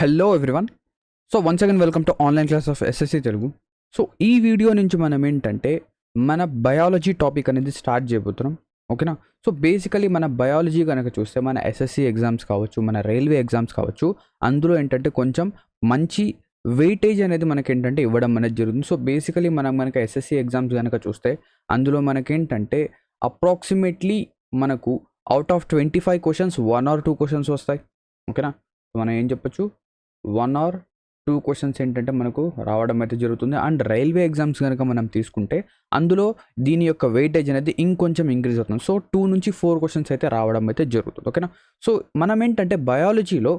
Hello everyone. So once again welcome to online class of SSC Telugu. So ఈ video నుంచి మనం ఏంటంటే మన బయాలజీ టాపిక్ అనేది స్టార్ట్ చేయబోతున్నాం. ఓకేనా? సో బేసికలీ మన బయాలజీ కనుక చూస్తే మన ఎస్ఎస్సి ఎగ్జామ్స్ కావచ్చు, మన రైల్వే ఎగ్జామ్స్ కావచ్చు, అందులో ఏంటంటే కొంచెం మంచి వెయిటేజ్ అనేది మనకి ఏంటంటే ఇవ్వడం అనేది జరుగుతుంది. సో బేసికలీ మనం కనుక ఎస్ఎస్సి ఎగ్జామ్స్ కనుక చూస్తే అందులో మనకేంటంటే అప్రాక్సిమేట్లీ మనకు out of 25 questions 1 or 2 questions వస్తాయి. ఓకేనా? మనం ఏం చెప్పొచ్చు, 1 or 2 క్వశ్చన్స్ ఏంటంటే మనకు రావడం అయితే జరుగుతుంది. అండ్ రైల్వే ఎగ్జామ్స్ కనుక మనం తీసుకుంటే అందులో దీని యొక్క వెయిటేజ్ అనేది ఇంకొంచెం ఇంక్రీజ్ అవుతుంది. సో 2 నుంచి 4 క్వశ్చన్స్ అయితే రావడం అయితే జరుగుతుంది. ఓకేనా? సో మనం ఏంటంటే బయాలజీలో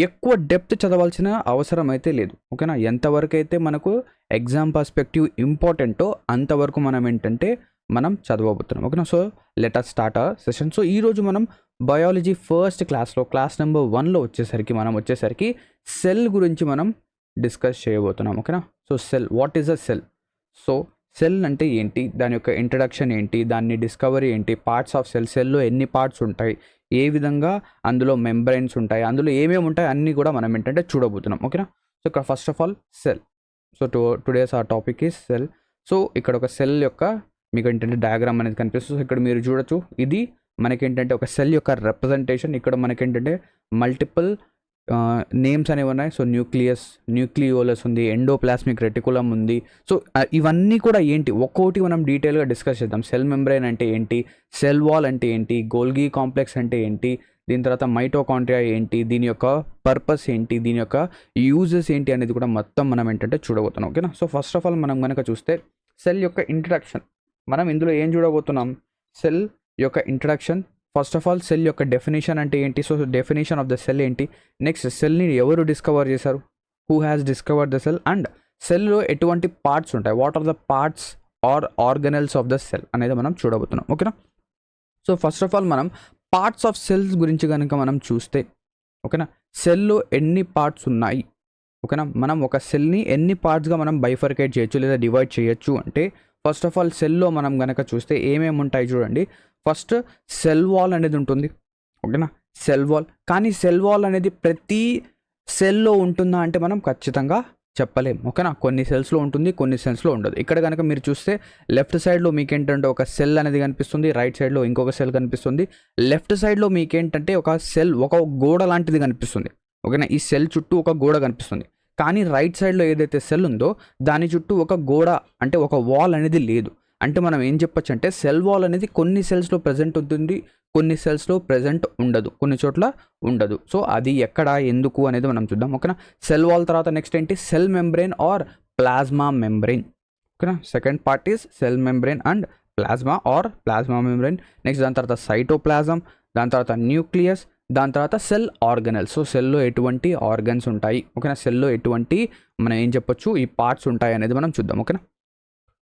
ఎక్కువ డెప్త్ చదవాల్సిన అవసరం అయితే లేదు. ఓకేనా? ఎంతవరకు అయితే మనకు ఎగ్జామ్ పర్స్పెక్టివ్ ఇంపార్టెంటో అంతవరకు మనం ఏంటంటే మనం చదవబోతున్నాం. ఓకేనా? So let us start our session. So ఈరోజు మనం బయాలజీ ఫస్ట్ క్లాస్లో క్లాస్ నెంబర్ 1లో వచ్చేసరికి సెల్ గురించి మనం డిస్కస్ చేయబోతున్నాం. ఓకేనా? So cell, what is a cell? So cell అంటే ఏంటి, దాని యొక్క ఇంట్రడక్షన్ ఏంటి, దాన్ని డిస్కవరీ ఏంటి, పార్ట్స్ ఆఫ్ సెల్లో ఎన్ని పార్ట్స్ ఉంటాయి, ఏ విధంగా అందులో మెంబ్రైన్స్ ఉంటాయి, అందులో ఏమేమి ఉంటాయి అన్నీ కూడా మనం ఏంటంటే చూడబోతున్నాం. ఓకేనా? సో ఇక్కడ first of all cell. So today's ఆ టాపిక్ ఈజ్ సెల్. సో ఇక్కడ ఒక సెల్ యొక్క మీకు ఏంటంటే డయాగ్రామ్ అనేది కనిపిస్తుంది. సో ఇక్కడ మీరు చూడొచ్చు, ఇది మనకేంటంటే ఒక సెల్ యొక్క రిప్రజెంటేషన్. ఇక్కడ మనకేంటంటే మల్టిపుల్ నేమ్స్ అనేవి ఉన్నాయి. సో న్యూక్లియోలస్ ఉంది, ఎండోప్లాస్మిక్ రెటికులం ఉంది. సో ఇవన్నీ కూడా ఏంటి ఒక్కొక్కటి మనం డీటెయిల్గా డిస్కస్ చేద్దాం. సెల్ మెంబ్రెయిన్ అంటే ఏంటి, సెల్ వాల్ అంటే ఏంటి, గోల్గి కాంప్లెక్స్ అంటే ఏంటి, దీని తర్వాత మైటోకాండ్రియా ఏంటి, దీని యొక్క పర్పస్ ఏంటి, దీని యొక్క యూజెస్ ఏంటి అనేది కూడా మొత్తం మనం ఏంటంటే చూడబోతున్నాం. ఓకేనా? సో ఫస్ట్ ఆఫ్ ఆల్ మనం కనుక చూస్తే సెల్ యొక్క ఇంట్రడక్షన్, మనం ఇందులో ఏం చూడబోతున్నాం, సెల్ యొక్క introduction. First of all cell యొక్క డెఫినేషన్ అంటే ఏంటి, so definition of the cell ఏంటి, నెక్స్ట్ సెల్ని ఎవరు డిస్కవర్ చేశారు, who has discovered the cell, and సెల్లో ఎటువంటి పార్ట్స్ ఉంటాయి, what are the parts or organelles of the cell అనేది మనం చూడబోతున్నాం. ఓకేనా? సో ఫస్ట్ ఆఫ్ ఆల్ మనం పార్ట్స్ ఆఫ్ సెల్స్ గురించి కనుక మనం చూస్తే, ఓకేనా, సెల్లో ఎన్ని పార్ట్స్ ఉన్నాయి, ఓకేనా, మనం ఒక సెల్ని ఎన్ని పార్ట్స్గా మనం బైఫర్కేట్ చేయొచ్చు లేదా డివైడ్ చేయొచ్చు అంటే, ఫస్ట్ ఆఫ్ ఆల్ సెల్లో మనం కనుక చూస్తే ఏమేమి ఉంటాయి చూడండి. ఫస్ట్ సెల్ వాల్ అనేది ఉంటుంది. ఓకేనా? Cell wall. కానీ సెల్ వాల్ అనేది ప్రతి సెల్లో ఉంటుందా అంటే మనం ఖచ్చితంగా చెప్పలేం. ఓకేనా? కొన్ని సెల్స్లో ఉంటుంది, కొన్ని సెల్స్లో ఉండదు. ఇక్కడ కనుక మీరు చూస్తే లెఫ్ట్ సైడ్లో మీకేంటంటే ఒక సెల్ అనేది కనిపిస్తుంది, రైట్ సైడ్లో ఇంకొక సెల్ కనిపిస్తుంది. లెఫ్ట్ సైడ్లో మీకేంటంటే ఒక సెల్, ఒక గోడ లాంటిది కనిపిస్తుంది. ఓకేనా? ఈ సెల్ చుట్టూ ఒక గోడ కనిపిస్తుంది. కానీ రైట్ సైడ్లో ఏదైతే సెల్ ఉందో దాని చుట్టూ ఒక గోడ అంటే ఒక వాల్ అనేది లేదు. అంటే మనం ఏం చెప్పొచ్చు అంటే సెల్ వాల్ అనేది కొన్ని సెల్స్లో ప్రజెంట్ ఉంటుంది, కొన్ని సెల్స్లో ప్రజెంట్ ఉండదు, కొన్ని చోట్ల ఉండదు. సో అది ఎక్కడ, ఎందుకు అనేది మనం చూద్దాం. ఓకేనా? సెల్ వాల్ తర్వాత నెక్స్ట్ ఏంటి, cell membrane or plasma membrane. ఓకేనా? Second part is cell membrane and plasma or plasma membrane. Next దాని తర్వాత సైటోప్లాజం, దాని తర్వాత న్యూక్లియస్, దాని తర్వాత సెల్ ఆర్గనల్స్. సో సెల్లో ఎటువంటి ఆర్గన్స్ ఉంటాయి, ఓకేనా, సెల్లో ఎటువంటి మనం ఏం చెప్పొచ్చు ఈ పార్ట్స్ ఉంటాయి అనేది మనం చూద్దాం. ఓకేనా?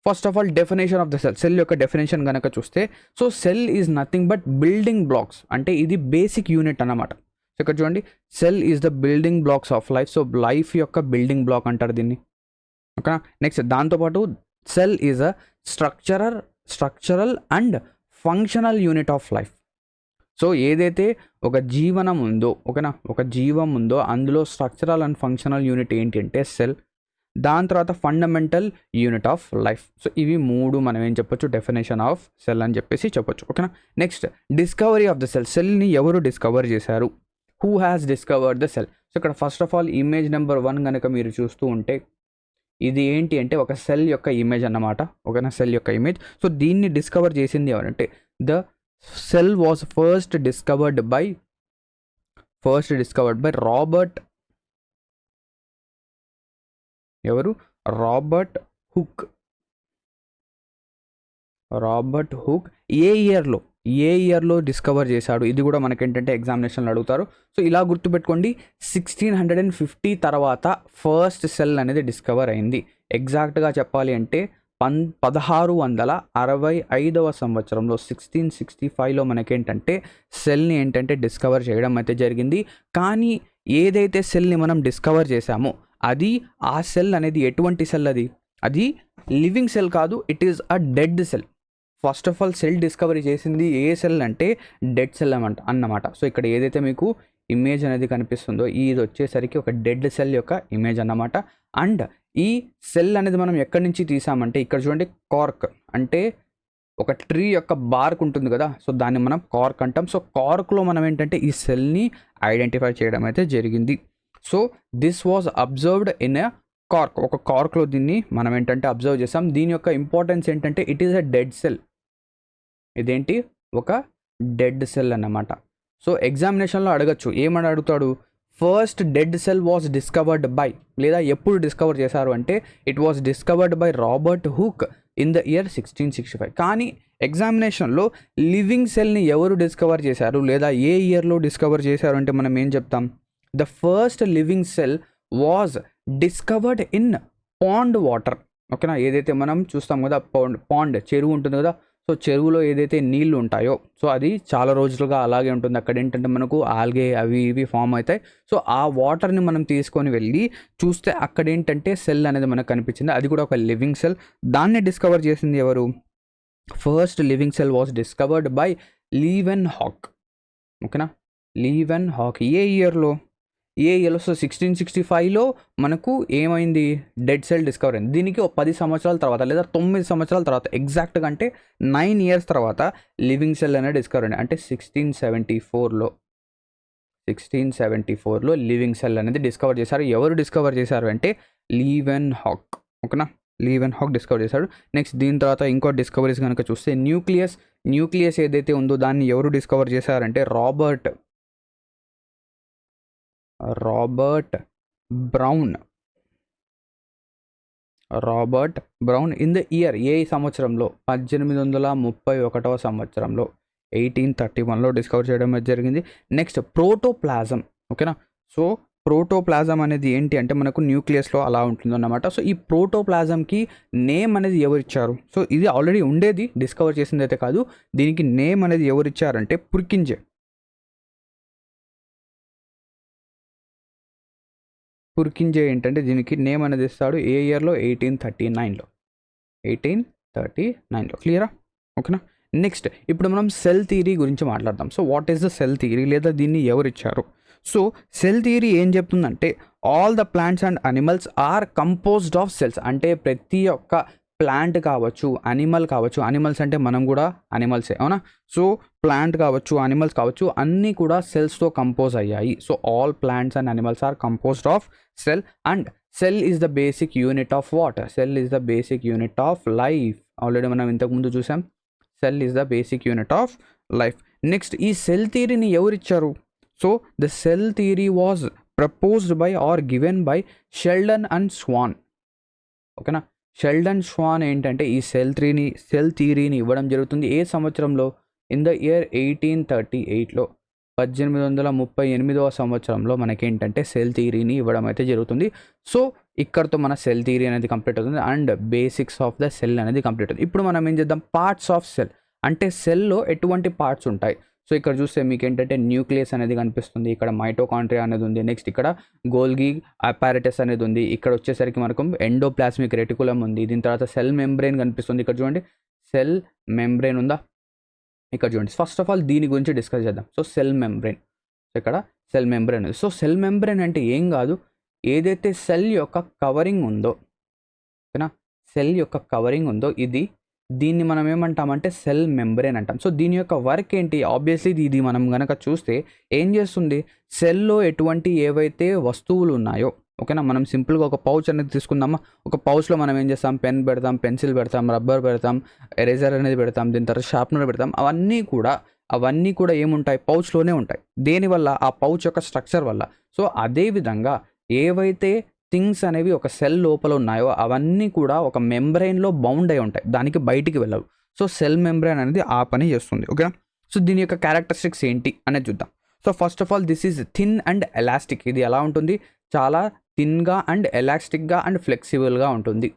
First of all definition of the cell. Cell యొక్క డెఫినేషన్ కనుక చూస్తే, so cell is nothing but building blocks, అంటే ఇది బేసిక్ యూనిట్ అన్నమాట. సో ఇక్కడ చూడండి, cell is the building blocks of life. So life యొక్క బిల్డింగ్ బ్లాక్ అంటారు దీన్ని. ఓకేనా? నెక్స్ట్ దాంతోపాటు cell is a structural and functional unit of life. So ఏదైతే ఒక జీవనం ఉందో, ఓకేనా, ఒక జీవం ఉందో అందులో స్ట్రక్చరల్ అండ్ ఫంక్షనల్ యూనిట్ ఏంటి అంటే సెల్. దాని తర్వాత fundamental unit of life. So ఇవి మూడు మనం ఏం చెప్పొచ్చు, డెఫినేషన్ ఆఫ్ సెల్ అని చెప్పేసి చెప్పొచ్చు. ఓకేనా? Next discovery of the cell. సెల్ని ఎవరు డిస్కవర్ చేశారు, who has discovered the cell. So ఇక్కడ first of all image number 1 కనుక మీరు చూస్తూ ఉంటే ఇది ఏంటి అంటే ఒక సెల్ యొక్క ఇమేజ్ అన్నమాట. ఓకేనా? సెల్ యొక్క ఇమేజ్. సో దీన్ని డిస్కవర్ చేసింది ఎవరంటే, the cell was first discovered by Robert, ఎవరు, రాబర్ట్ హుక్. ఏ ఇయర్లో డిస్కవర్ చేశాడు, ఇది కూడా మనకేంటంటే ఎగ్జామినేషన్లో అడుగుతారు. సో ఇలా గుర్తుపెట్టుకోండి, 1650 తర్వాత ఫస్ట్ సెల్ అనేది డిస్కవర్ అయింది. ఎగ్జాక్ట్గా చెప్పాలి అంటే 1665వ సంవత్సరంలో 1665లో మనకేంటంటే సెల్ని ఏంటంటే డిస్కవర్ చేయడం అయితే జరిగింది. కానీ ఏదైతే సెల్ని మనం డిస్కవర్ చేశామో అది, ఆ సెల్ అనేది ఎటువంటి సెల్, అది లివింగ్ సెల్ కాదు, it is a dead cell. First of all cell discovery చేసింది ఏ సెల్ అంటే డెడ్ సెల్ అన్నమాట. సో ఇక్కడ ఏదైతే మీకు ఇమేజ్ అనేది కనిపిస్తుందో ఇది వచ్చేసరికి ఒక డెడ్ సెల్ యొక్క ఇమేజ్ అన్నమాట. అండ్ ఈ సెల్ అనేది మనం ఎక్కడి నుంచి తీసామంటే ఇక్కడ చూడండి, కార్క్ అంటే ఒక ట్రీ యొక్క బార్క్ ఉంటుంది కదా, సో దాన్ని మనం కార్క్ అంటాం. సో కార్క్లో మనం ఏంటంటే ఈ సెల్ని ఐడెంటిఫై చేయడం అయితే జరిగింది. So this was observed in a cork, ఒక కార్క్లో దీన్ని మనం ఏంటంటే అబ్జర్వ్ చేసాం. దీని యొక్క ఇంపార్టెన్స్ ఏంటంటే it is a dead cell. ఇదేంటి, ఒక డెడ్ సెల్ అన్నమాట. సో ఎగ్జామినేషన్లో అడగచ్చు, ఏమని అడుగుతాడు, first dead cell was discovered by, లేదా ఎప్పుడు డిస్కవర్ చేశారు అంటే it was discovered by Robert hook in the year 1665. కానీ ఎగ్జామినేషన్లో లివింగ్ సెల్ని ఎవరు డిస్కవర్ చేశారు లేదా ఏ ఇయర్లో డిస్కవర్ చేశారు అంటే మనం ఏం చెప్తాం, the first living cell was discovered in pond water. ఓకేనా, ఏదైతే మనం చూస్తాం కదా పాండ్ చెరువు ఉంటుంది కదా, సో చెరువులో ఏదైతే నీళ్లు ఉంటాయో సో అది చాలా రోజులుగా అలాగే ఉంటుంది. అక్కడ ఏంటంటే మనకు ఆల్గే అవి ఇవి ఫామ్ అవుతాయి. సో ఆ వాటర్ని మనం తీసుకొని వెళ్ళి చూస్తే అక్కడ ఏంటంటే సెల్ అనేది మనకు కనిపించింది. అది కూడా ఒక లివింగ్ సెల్. దాన్ని డిస్కవర్ చేసింది ఎవరు, first living cell was discovered by Leeuwenhoek. ఓకేనా, లీవెన్ హాక్. ఏ ఇయర్లో సో 1665లో మనకు ఏమైంది, డెడ్ సెల్ డిస్కవర్ అయింది. దీనికి ఒక 10 సంవత్సరాల తర్వాత లేదా 9 సంవత్సరాల తర్వాత, ఎగ్జాక్ట్గా అంటే 9 ఇయర్స్ తర్వాత లివింగ్ సెల్ అనేది డిస్కవర్ అయింది. అంటే 1674లో లివింగ్ సెల్ అనేది డిస్కవర్ చేశారు. ఎవరు డిస్కవర్ చేశారు అంటే లీవెన్ హాక్. ఓకేనా, లీవెన్ హాక్ డిస్కవర్ చేశాడు. నెక్స్ట్ దీని తర్వాత ఇంకో డిస్కవరీస్ కనుక చూస్తే న్యూక్లియస్ ఏదైతే ఉందో దాన్ని ఎవరు డిస్కవర్ చేశారంటే Robert Brown in the year, ఏ సంవత్సరంలో, 1831 సంవత్సరంలో 1831లో డిస్కవర్ చేయడం జరిగింది. Next protoplasm. ఓకేనా, సో ప్రోటోప్లాజం అనేది ఏంటి అంటే మనకు న్యూక్లియస్లో అలా ఉంటుంది అన్నమాట. సో ఈ ప్రోటోప్లాజంకి నేమ్ అనేది ఎవరిచ్చారు, సో ఇది ఆల్రెడీ ఉండేది, డిస్కవర్ చేసింది అయితే కాదు. దీనికి నేమ్ అనేది ఎవరిచ్చారంటే పుర్కింజే ఏంటంటే దీనికి నేమ్ అనేది ఇస్తాడు. ఏ ఇయర్లో, 1839లో. క్లియరా? ఓకేనా. నెక్స్ట్ ఇప్పుడు మనం సెల్ థియరీ గురించి మాట్లాడదాం. So what is the cell theory లేదా దీన్ని ఎవరు ఇచ్చారు? సో సెల్ థియరీ ఏం చెప్తుందంటే all the plants and animals are composed of cells. అంటే ప్రతి ఒక్క ప్లాంట్ కావచ్చు, అనిమల్ కావచ్చు, అనిమల్స్ అంటే మనం కూడా అనిమల్సే, అవునా? సో ప్లాంట్ కావచ్చు, అనిమల్స్ కావచ్చు, అన్నీ కూడా సెల్స్తో కంపోజ్ అయ్యాయి. So all plants and animals are composed of cell. And cell is the basic unit of what? Cell is the basic unit of life. Already మనం ఇంతకుముందు చూసాం, cell is the basic unit of life. Next ఈ cell థియరీని ఎవరిచ్చారు? So the cell theory was proposed by or given by Schleiden and Schwann. ఓకేనా, Schleiden Schwann ఏంటంటే ఈ cell థియరీని ఇవ్వడం జరుగుతుంది. ఏ సంవత్సరంలో? ఇన్ ద ఇయర్ 1838లో, 1838వ సంవత్సరంలో మనకేంటంటే సెల్ థియరీని ఇవ్వడం అయితే జరుగుతుంది. సో ఇక్కడతో మన సెల్ థియరీ అనేది కంప్లీట్ అవుతుంది and basics of the cell అనేది కంప్లీట్ అవుతుంది. ఇప్పుడు మనం ఏం చేద్దాం, పార్ట్స్ ఆఫ్ సెల్ అంటే సెల్లో ఎటువంటి పార్ట్స్ ఉంటాయి. సో ఇక్కడ చూస్తే మీకు ఏంటంటే న్యూక్లియస్ అనేది కనిపిస్తుంది, ఇక్కడ మైటోకాండ్రియా అనేది ఉంది, నెక్స్ట్ ఇక్కడ గోల్గి అపారటస్ అనేది ఉంది, ఇక్కడ వచ్చేసరికి మనకు ఎండోప్లాస్మిక్ రెటికులం ఉంది, దీని తర్వాత సెల్ మెంబ్రెయిన్ కనిపిస్తుంది. ఇక్కడ చూడండి సెల్ మెంబ్రెయిన్ ఉందా, ఇక్కడ చూడండి. ఫస్ట్ ఆఫ్ ఆల్ దీని గురించి డిస్కస్ చేద్దాం. సో సెల్ మెంబ్రెయిన్, ఇక్కడ సెల్ మెంబ్రెయిన్ ఉంది. సో సెల్ మెంబ్రెయిన్ అంటే ఏం కాదు, ఏదైతే సెల్ యొక్క కవరింగ్ ఉందో, ఓకేనా, సెల్ యొక్క కవరింగ్ ఉందో దీన్ని మనం ఏమంటామంటే సెల్ మెంబ్రెయిన్ అంటాం. సో దీని యొక్క వర్క్ ఏంటి? ఆబ్వియస్లీ ఇది మనం కనుక చూస్తే ఏం చేస్తుంది, సెల్లో ఎటువంటి ఏవైతే వస్తువులు ఉన్నాయో, ఓకేనా, మనం సింపుల్గా ఒక పౌచ్ అనేది తీసుకుందామా, ఒక పౌచ్లో మనం ఏం చేస్తాం, పెన్ పెడతాం, పెన్సిల్ పెడతాం, రబ్బర్ పెడతాం, ఎరేజర్ అనేది పెడతాం, దీని తర్వాత షార్ప్నర్ పెడతాం, అవన్నీ కూడా ఏముంటాయి, పౌచ్లోనే ఉంటాయి. దేనివల్ల? ఆ పౌచ్ యొక్క స్ట్రక్చర్ వల్ల. సో అదేవిధంగా ఏవైతే థింగ్స్ అనేవి ఒక సెల్ లోపల ఉన్నాయో అవన్నీ కూడా ఒక మెంబ్రెయిన్లో బౌండ్ అయి ఉంటాయి, దానికి బయటికి వెళ్ళవు. సో సెల్ మెంబ్రెయిన్ అనేది ఆ పని చేస్తుంది. ఓకే, సో దీని యొక్క క్యారెక్టరిస్టిక్స్ ఏంటి అనేది చూద్దాం. So first of all this is thin and elastic. ఇది ఎలా ఉంటుంది, చాలా థిన్గా అండ్ ఎలాస్టిక్గా అండ్ ఫ్లెక్సిబుల్గా ఉంటుంది.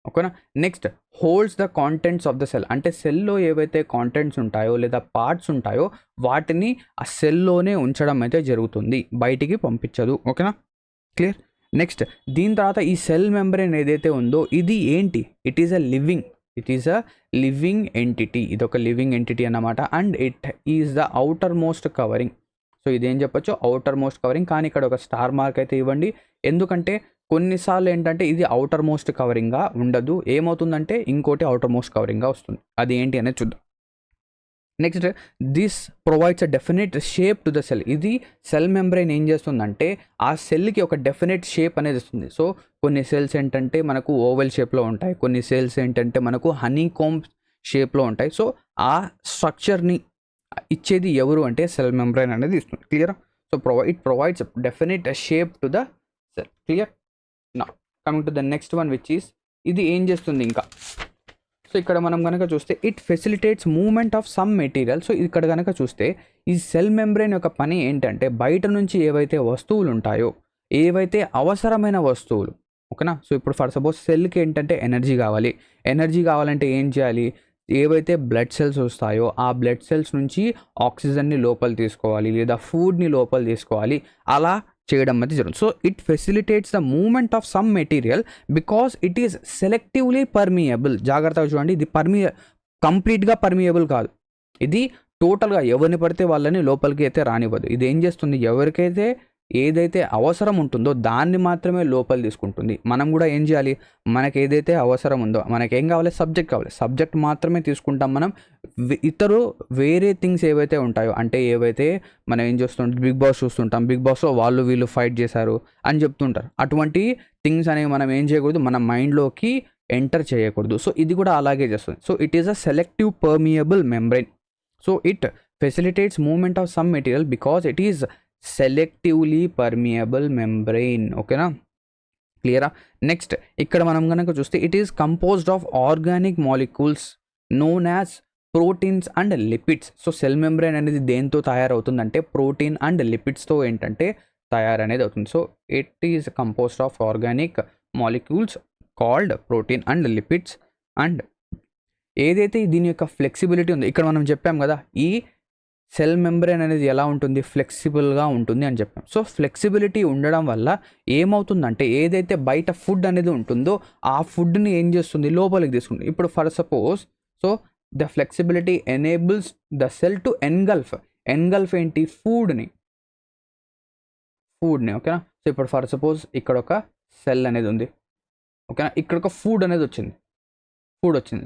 ఓకేనా. Next holds the contents of the cell. అంటే సెల్లో ఏవైతే కాంటెంట్స్ ఉంటాయో లేదా పార్ట్స్ ఉంటాయో వాటిని ఆ సెల్లోనే ఉంచడం అయితే జరుగుతుంది, బయటికి పంపించదు. ఓకేనా, క్లియర్. నెక్స్ట్ దీని తర్వాత ఈ సెల్ మెంబ్రెయిన్ ఏదైతే ఉందో ఇది ఏంటి, it is a living entity. ఇది ఒక లివింగ్ ఎంటిటీ అన్నమాట. And it is the outer most covering. So ఇదేం చెప్పొచ్చు, అవుటర్ మోస్ట్ కవరింగ్. కానీ ఇక్కడ ఒక స్టార్ మార్క్ అయితే ఇవ్వండి, ఎందుకంటే కొన్నిసార్లు ఏంటంటే ఇది అవుటర్ మోస్ట్ కవరింగ్గా ఉండదు, ఏమవుతుందంటే ఇంకోటి అవుటర్ మోస్ట్ కవరింగ్గా వస్తుంది. అది ఏంటి అనేది చూద్దాం. Next, this provides a definite shape to the cell. ఇది సెల్ మెంబ్రెయిన్ ఏం చేస్తుందంటే ఆ సెల్కి ఒక డెఫినెట్ షేప్ అనేది ఇస్తుంది. సో కొన్ని సెల్స్ ఏంటంటే మనకు ఓవెల్ షేప్లో ఉంటాయి, కొన్ని సెల్స్ ఏంటంటే మనకు హనీ కోంబ్ షేప్లో ఉంటాయి. సో ఆ స్ట్రక్చర్ని ఇచ్చేది ఎవరు అంటే సెల్ మెంబ్రెయిన్ అనేది ఇస్తుంది. Clear? So it provides definite shape to the cell. Clear? Now coming to the next one which is, ఇది ఏం చేస్తుంది ఇంకా. సో ఇక్కడ మనం కనుక చూస్తే it facilitates moment of some material. So ఇక్కడ కనుక చూస్తే ఈ సెల్ మెంబ్రెయిన్ యొక్క పని ఏంటంటే బయట నుంచి ఏవైతే వస్తువులు ఉంటాయో, ఏవైతే అవసరమైన వస్తువులు, ఓకేనా. సో ఇప్పుడు ఫర్ సపోజ్ సెల్కి ఏంటంటే ఎనర్జీ కావాలి, ఎనర్జీ కావాలంటే ఏం చేయాలి, ఏవైతే బ్లడ్ సెల్స్ వస్తాయో ఆ బ్లడ్ సెల్స్ నుంచి ఆక్సిజన్ని లోపల తీసుకోవాలి, లేదా ఫుడ్ని లోపల తీసుకోవాలి, అలా చేయడం అనేది జరుగుతుంది. So it facilitates the movement of some material because it is selectively permeable. జాగ్రత్తగా చూడండి, ఇది కంప్లీట్గా పర్మియబుల్ కాదు, ఇది టోటల్గా ఎవరిని పడితే వాళ్ళని లోపలికి అయితే రానివ్వదు. ఇది ఏం చేస్తుంది, ఎవరికైతే ఏదైతే అవసరం ఉంటుందో దాన్ని మాత్రమే లోపల తీసుకుంటుంది. మనం కూడా ఏం చేయాలి, మనకి ఏదైతే అవసరం ఉందో, మనకేం కావాలి, సబ్జెక్ట్ కావాలి, సబ్జెక్ట్ మాత్రమే తీసుకుంటాం మనం. వేరే థింగ్స్ ఏవైతే ఉంటాయో, అంటే ఏవైతే మనం ఏం చేస్తుంటాం, బిగ్ బాస్ చూస్తుంటాం, బిగ్ బాస్లో వాళ్ళు వీళ్ళు ఫైట్ చేశారు అని చెప్తుంటారు, అటువంటి థింగ్స్ అనేవి మనం ఏం చేయకూడదు, మన మైండ్లోకి ఎంటర్ చేయకూడదు. సో ఇది కూడా అలాగే చేస్తుంది. So it is a selective permeable membrane. So it facilitates moment of some material because it is selectively permeable membrane. ఓకేనా, క్లియరా? నెక్స్ట్ ఇక్కడ మనం కనుక చూస్తే it is composed of organic molecules known as proteins and lipids. So cell membrane అనేది దేంతో తయారవుతుందంటే protein and లిపిడ్స్తో ఏంటంటే తయారనేది అవుతుంది. So it is composed of organic molecules called protein and lipids. And ఏదైతే దీని యొక్క ఫ్లెక్సిబిలిటీ ఉందో, ఇక్కడ మనం చెప్పాం కదా ఈ సెల్ మెంబ్రెయిన్ అనేది ఎలా ఉంటుంది, ఫ్లెక్సిబుల్గా ఉంటుంది అని చెప్పాం. సో ఫ్లెక్సిబిలిటీ ఉండడం వల్ల ఏమవుతుందంటే ఏదైతే బయట ఫుడ్ అనేది ఉంటుందో ఆ ఫుడ్ని ఏం చేస్తుంది, లోపలికి తీసుకుంటుంది. ఇప్పుడు for suppose, so the flexibility enables the cell to engulf ఏంటి, ఫుడ్ని. ఓకేనా. సో ఇప్పుడు ఫర్ సపోజ్ ఇక్కడ ఒక సెల్ అనేది ఉంది, ఓకేనా, ఇక్కడ ఒక ఫుడ్ అనేది వచ్చింది.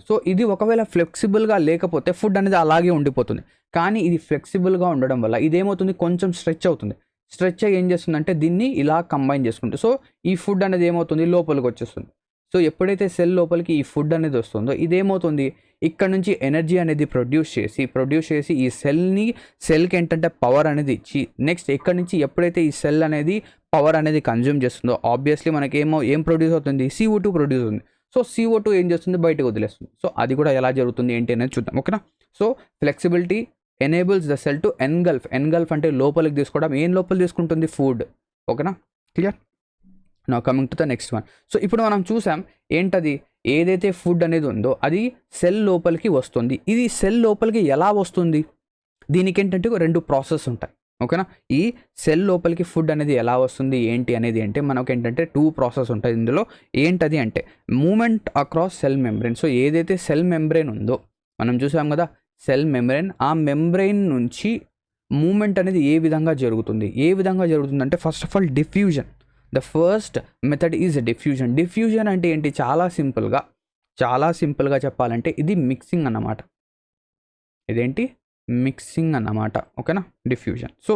సో ఇది ఒకవేళ ఫ్లెక్సిబుల్గా లేకపోతే ఫుడ్ అనేది అలాగే ఉండిపోతుంది. కానీ ఇది ఫ్లెక్సిబుల్గా ఉండడం వల్ల ఇదేమవుతుంది, కొంచెం స్ట్రెచ్ అవుతుంది. స్ట్రెచ్ అయ్యి ఏం చేస్తుందంటే దీన్ని ఇలా కంబైన్ చేసుకుంటుంది. సో ఈ ఫుడ్ అనేది ఏమవుతుంది, లోపలికి వచ్చేస్తుంది. సో ఎప్పుడైతే సెల్ లోపలికి ఈ ఫుడ్ అనేది వస్తుందో ఇదేమవుతుంది, ఇక్కడ నుంచి ఎనర్జీ అనేది ప్రొడ్యూస్ చేసి ఈ సెల్కి ఏంటంటే పవర్ అనేది ఇచ్చి, నెక్స్ట్ ఇక్కడ నుంచి ఎప్పుడైతే ఈ సెల్ అనేది పవర్ అనేది కన్జ్యూమ్ చేస్తుందో ఆబ్వియస్లీ మనకి ఏం ప్రొడ్యూస్ అవుతుంది, CO2 ప్రొడ్యూస్ అవుతుంది. సో CO2 ఏం చేస్తుంది, బయటకు వదిలేస్తుంది. సో అది కూడా ఎలా జరుగుతుంది ఏంటి అనేది చూద్దాం. ఓకేనా. So flexibility enables the cell to engulf అంటే లోపలికి తీసుకోవడం. ఏం లోపలికి తీసుకుంటుంది, ఫుడ్. ఓకేనా, clear? Now coming to the next one. So ఇప్పుడు మనం చూసాం ఏంటది, ఏదైతే ఫుడ్ అనేది ఉందో అది సెల్ లోపలికి వస్తుంది. ఇది సెల్ లోపలికి ఎలా వస్తుంది, దీనికి ఏంటంటే 2 ప్రాసెస్ ఉంటాయి. ఓకేనా. ఈ సెల్ లోపలికి ఫుడ్ అనేది ఎలా వస్తుంది ఏంటి అనేది అంటే మనకు ఏంటంటే 2 ప్రాసెస్ ఉంటాయి ఇందులో. ఏంటది అంటే movement across cell membrane. So ఏదైతే సెల్ మెంబ్రెయిన్ ఉందో మనం చూసాం కదా సెల్ మెంబ్రెయిన్, ఆ మెంబ్రెయిన్ నుంచి మూమెంట్ అనేది ఏ విధంగా జరుగుతుంది అంటే first of all diffusion. The first method is diffusion. Diffusion అంటే ఏంటి, చాలా సింపుల్గా చెప్పాలంటే ఇది మిక్సింగ్ అన్నమాట. ఇదేంటి, మిక్సింగ్ అన్నమాట. ఓకేనా, డిఫ్యూజన్. సో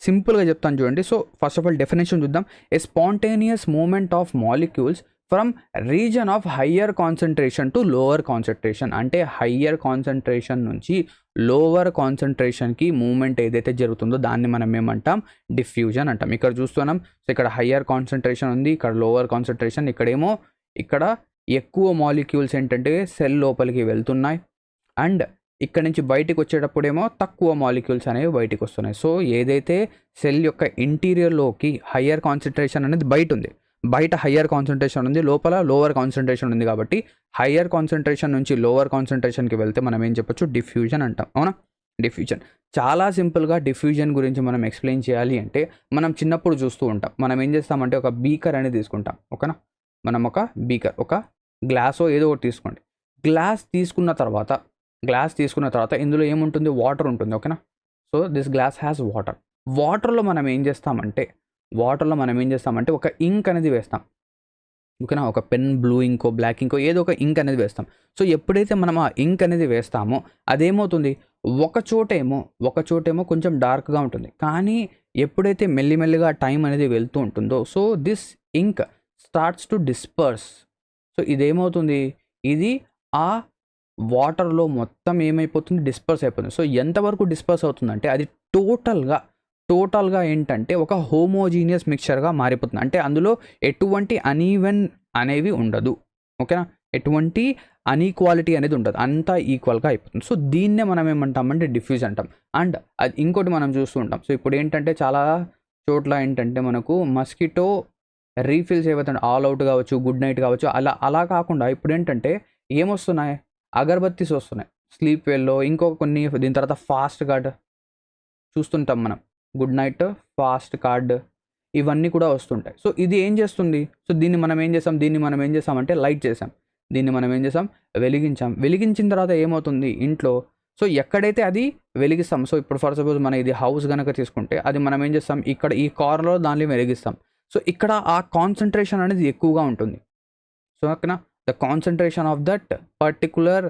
సింపుల్గా చెప్తాను చూడండి. So first of all definition చూద్దాం. A spontaneous moment of molecules from region of higher concentration to lower concentration. అంటే హయ్యర్ కాన్సన్ట్రేషన్ నుంచి లోవర్ కాన్సన్ట్రేషన్కి మూమెంట్ ఏదైతే జరుగుతుందో దాన్ని మనం ఏమంటాం, డిఫ్యూజన్ అంటాం. ఇక్కడ చూస్తున్నాం, సో ఇక్కడ హయ్యర్ కాన్సన్ట్రేషన్ ఉంది, ఇక్కడ లోవర్ కాన్సన్ట్రేషన్. ఇక్కడ ఎక్కువ మాలిక్యూల్స్ ఏంటంటే సెల్ లోపలికి వెళ్తున్నాయి, అండ్ ఇక్కడ నుంచి బయటికి వచ్చేటప్పుడేమో తక్కువ మాలిక్యూల్స్ అనేవి బయటికి వస్తున్నాయి. సో ఏదైతే సెల్ యొక్క ఇంటీరియర్లోకి హయ్యర్ కాన్సన్ట్రేషన్ అనేది బయట హయ్యర్ కాన్సన్ట్రేషన్ ఉంది, లోపల లోవర్ కాన్సన్ట్రేషన్ ఉంది. కాబట్టి హయ్యర్ కాన్సన్ట్రేషన్ నుంచి లోవర్ కాన్సన్ట్రేషన్కి వెళ్తే మనం ఏం చెప్పొచ్చు, డిఫ్యూజన్ అంటాం. అవునా, డిఫ్యూజన్. చాలా సింపుల్గా డిఫ్యూజన్ గురించి మనం ఎక్స్ప్లెయిన్ చేయాలి అంటే మనం చిన్నప్పుడు చూస్తూ ఉంటాం. మనం ఏం చేస్తామంటే ఒక బీకర్ అనేది తీసుకుంటాం. ఓకేనా, మనం ఒక బీకర్, ఒక గ్లాసో ఏదో ఒకటి తీసుకోండి. గ్లాస్ తీసుకున్న తర్వాత ఇందులో ఏముంటుంది, వాటర్ ఉంటుంది. ఓకేనా. So this glass has water. వాటర్లో మనం ఏం చేస్తామంటే ఒక ఇంక్ అనేది వేస్తాం. ఓకేనా, ఒక పెన్ బ్లూ ఇంకో బ్లాక్ ఇంకో ఏదో ఒక ఇంక్ అనేది వేస్తాం. సో ఎప్పుడైతే మనం ఆ ఇంక్ అనేది వేస్తామో అదేమవుతుంది, ఒక చోటేమో కొంచెం డార్క్గా ఉంటుంది, కానీ ఎప్పుడైతే మెల్లిమెల్లిగా టైం అనేది వెళ్తూ ఉంటుందో so this ink starts to disperse. So ఇదేమవుతుంది, ఇది ఆ వాటర్లో మొత్తం ఏమైపోతుంది, డిస్పర్స్ అయిపోతుంది. సో ఎంతవరకు డిస్పర్స్ అవుతుందంటే అది టోటల్గా ఏంటంటే ఒక హోమోజీనియస్ మిక్చర్గా మారిపోతుంది. అంటే అందులో ఎటువంటి అనీవెన్ అనేవి ఉండదు. ఓకేనా, ఎటువంటి అన్ఈక్వాలిటీ అనేది ఉండదు, అంతా ఈక్వల్గా అయిపోతుంది. సో దీన్నే మనం ఏమంటామంటే డిఫ్యూజ్ అంటాం. అండ్ అది ఇంకోటి మనం చూస్తూ ఉంటాం. సో ఇప్పుడు ఏంటంటే చాలా చోట్ల ఏంటంటే మనకు మస్కిటో రీఫిల్స్ ఏవైతే ఆల్ అవుట్ కావచ్చు, గుడ్ నైట్ కావచ్చు, అలా కాకుండా ఇప్పుడు ఏంటంటే ఏమొస్తున్నాయి, అగరబత్తీస్ వస్తున్నాయి. స్లీప్ వెల్లో ఇంకో కొన్ని, దీని తర్వాత ఫాస్ట్ కార్డ్ చూస్తుంటాం మనం, గుడ్ నైట్, ఫాస్ట్ కార్డ్, ఇవన్నీ కూడా వస్తుంటాయి. సో ఇది ఏం చేస్తుంది, సో దీన్ని మనం ఏం చేసామంటే లైట్ చేసాం, దీన్ని మనం ఏం చేసాం, వెలిగించిన తర్వాత ఏమవుతుంది ఇంట్లో, సో ఎక్కడైతే అది వెలిగిస్తాం, సో ఇప్పుడు ఫర్ సపోజ్ మన ఇది హౌస్ కనుక తీసుకుంటే అది మనం ఏం చేస్తాం, ఇక్కడ ఈ కార్నర్లో దాన్ని వెలిగిస్తాం. సో ఇక్కడ ఆ కాన్సన్ట్రేషన్ అనేది ఎక్కువగా ఉంటుంది. సో ఓకేనా, the concentration of that particular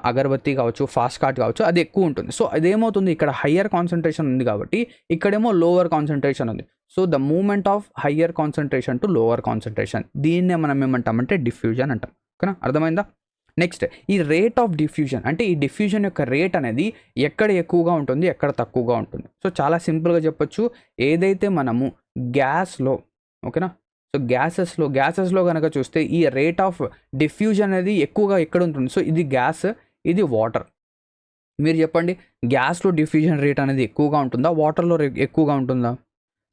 agarbatti కావచ్చు, ఫాస్ట్ కార్డ్ కావచ్చు, అది ఎక్కువ ఉంటుంది. సో అదేమవుతుంది, ఇక్కడ హయ్యర్ కాన్సన్ట్రేషన్ ఉంది కాబట్టి ఇక్కడేమో లోవర్ కాన్సన్ట్రేషన్ ఉంది. So the movement of higher concentration to lower concentration, దీన్నే మనం ఏమంటామంటే డిఫ్యూజన్ అంటాం. ఓకేనా, అర్థమైందా? నెక్స్ట్ ఈ రేట్ ఆఫ్ డిఫ్యూజన్, అంటే ఈ డిఫ్యూజన్ యొక్క రేట్ అనేది ఎక్కడ ఎక్కువగా ఉంటుంది, ఎక్కడ తక్కువగా ఉంటుంది. సో చాలా సింపుల్గా చెప్పొచ్చు, ఏదైతే మనము గ్యాస్లో, ఓకేనా, సో గ్యాసెస్లో కనుక చూస్తే ఈ రేట్ ఆఫ్ డిఫ్యూజన్ అనేది ఎక్కువగా ఎక్కడ ఉంటుంది, సో ఇది గ్యాస్, ఇది వాటర్. మీరు చెప్పండి, గ్యాస్లో డిఫ్యూజన్ రేట్ అనేది ఎక్కువగా ఉంటుందా, వాటర్లో ఎక్కువగా ఉంటుందా?